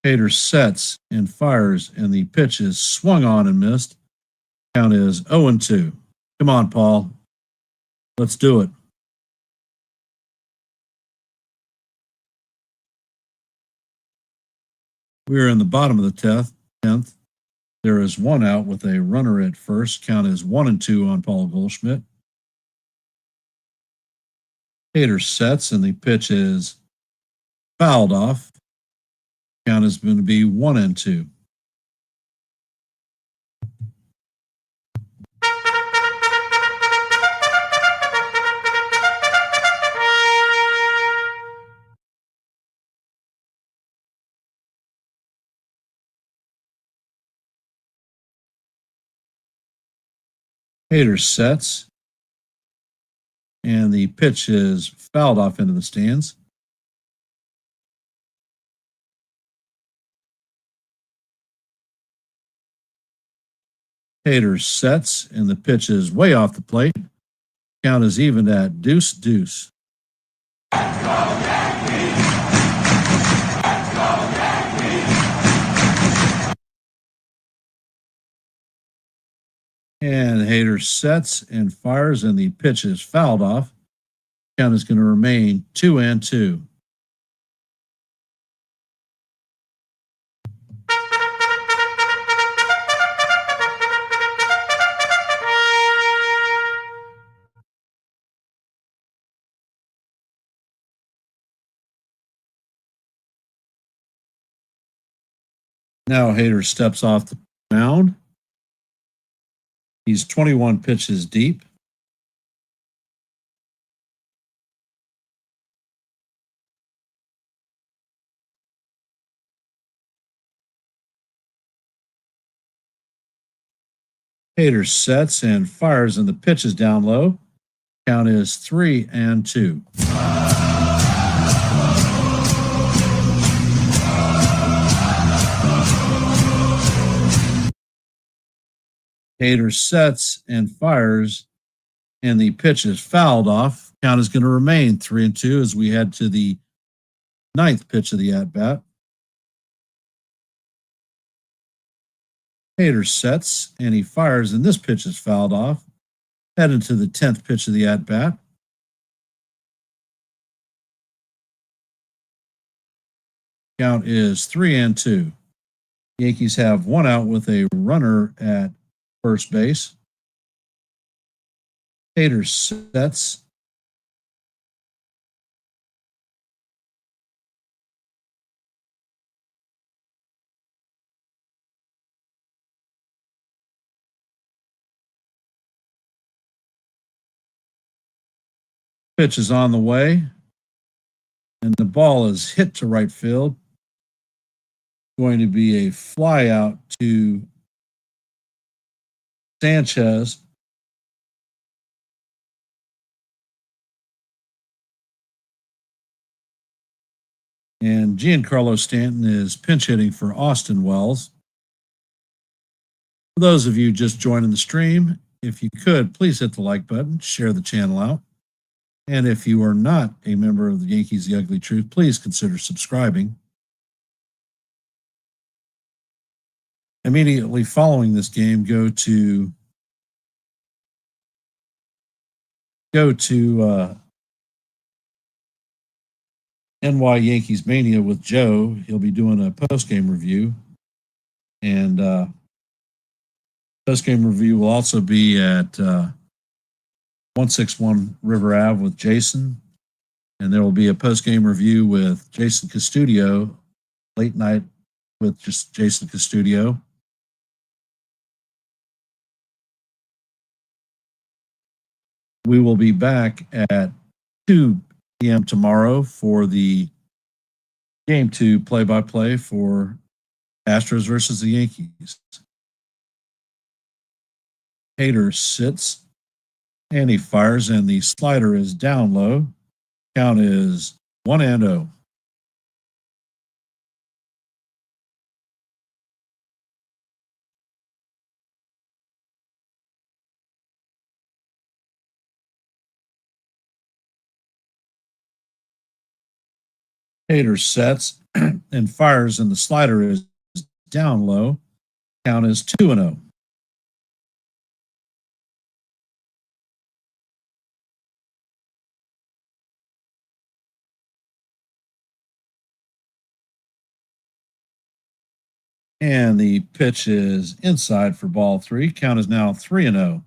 Hader sets and fires, and the pitch is swung on and missed. Count is 0-2. Come on, Paul. Let's do it. We are in the bottom of the 10th. There is one out with a runner at first. Count is 1-2 on Paul Goldschmidt. Hader sets, and the pitch is fouled off. Count is going to be 1-2. Hader sets, and the pitch is fouled off into the stands. Hader sets, and the pitch is way off the plate. Count is even at 2-2. And Hader sets and fires, and the pitch is fouled off. Count is going to remain 2-2. Now Hader steps off the mound. He's 21 pitches deep. Hader sets and fires, and the pitch is down low. Count is 3-2. Hader sets and fires, and the pitch is fouled off. Count is going to remain 3-2 as we head to the ninth pitch of the at-bat. Hader sets and he fires, and this pitch is fouled off. Heading to the 10th pitch of the at-bat. Count is 3-2. Yankees have one out with a runner at first base. Hader sets. Pitch is on the way, and the ball is hit to right field. Going to be a fly out to Sanchez. And Giancarlo Stanton is pinch hitting for Austin Wells. For those of you just joining the stream, if you could, please hit the like button, share the channel out. And if you are not a member of the Yankees The Ugly Truth, please consider subscribing. Immediately following this game, go to NY Yankees Mania with Joe. He'll be doing a post-game review. And post-game review will also be at 161 River Ave with Jason. And there will be a post-game review with Jason Custodio, late night with just Jason Custodio. We will be back at 2 p.m. tomorrow for the Game 2 play-by-play for Astros versus the Yankees. Hader sits, and he fires, and the slider is down low. Count is 1-0. Hader sets and fires, and the slider is down low. Count is 2-0. And the pitch is inside for ball 3. Count is now 3-0.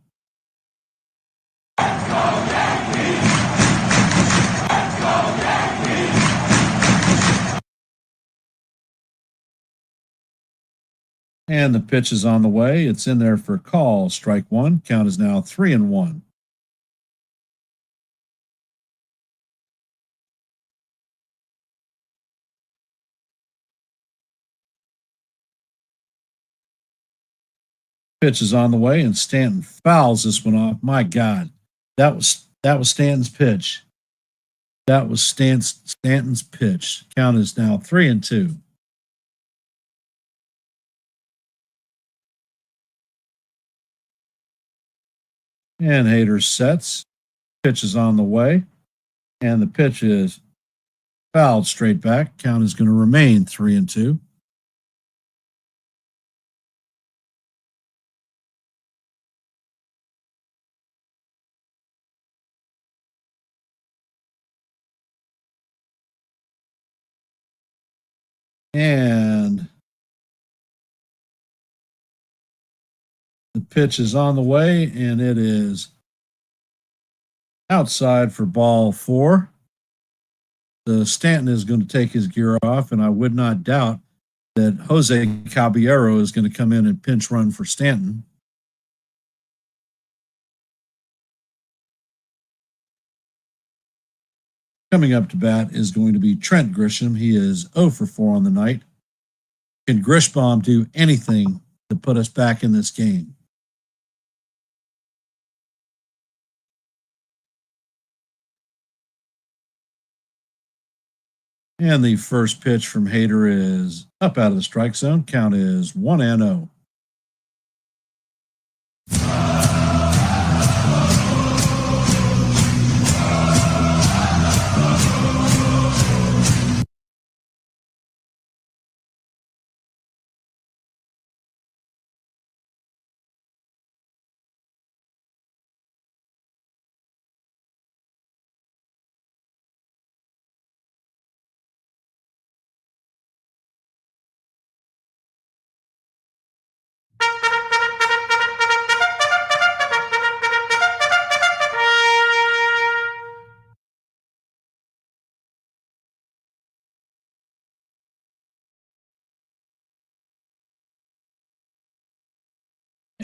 And the pitch is on the way. It's in there for call. Strike 1. Count is now 3-1. Pitch is on the way, and Stanton fouls this one off. My God, that was Stanton's pitch. That was Stanton's pitch. Count is now 3-2. And Hader sets. Pitch is on the way, and the pitch is fouled straight back. Count is going to remain 3-2. And the pitch is on the way, and it is outside for ball 4. The Stanton is going to take his gear off, and I would not doubt that Jose Caballero is going to come in and pinch run for Stanton. Coming up to bat is going to be Trent Grisham. He is 0 for 4 on the night. Can Grishbaum do anything to put us back in this game? And the first pitch from Hader is up out of the strike zone. Count is 1-0.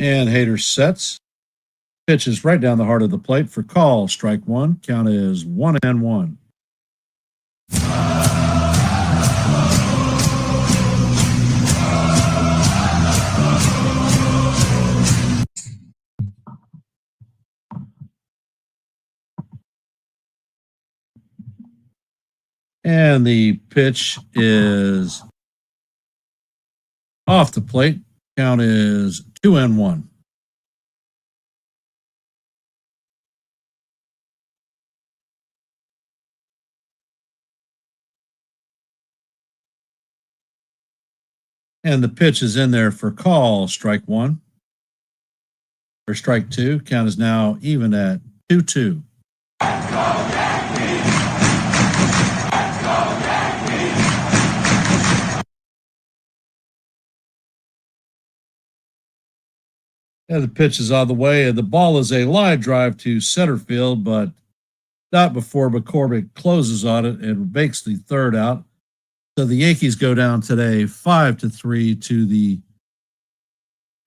And Hader sets. Pitches right down the heart of the plate for call. Strike one. Count is 1-1. And the pitch is off the plate. Count is 2-1. And the pitch is in there for call. Strike one. Or strike two. Count is now even at 2-2. And the pitch is out of the way, and the ball is a line drive to center field, but not before McCormick closes on it and makes the third out. So the Yankees go down today 5-3 to the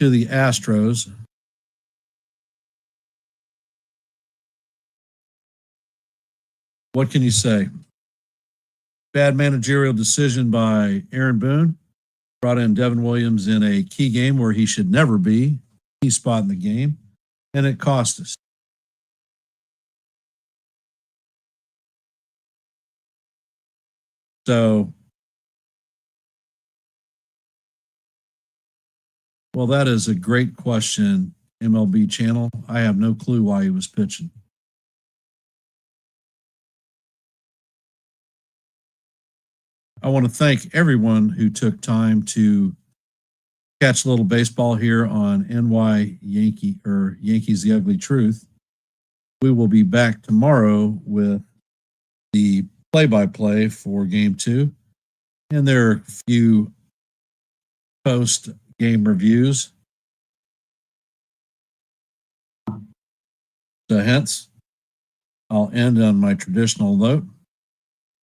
Astros. What can you say? Bad managerial decision by Aaron Boone. Brought in Devin Williams in a key game where he should never be. Key spot in the game. And it cost us. So, well, that is a great question, MLB channel. I have no clue why he was pitching. I want to thank everyone who took time to catch a little baseball here on Yankees The Ugly Truth. We will be back tomorrow with the play-by-play for Game 2. And there are a few post-game reviews. So hence, I'll end on my traditional note.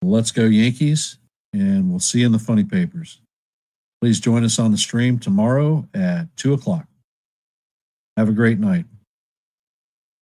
Let's go Yankees. And we'll see you in the funny papers. Please join us on the stream tomorrow at 2:00. Have a great night.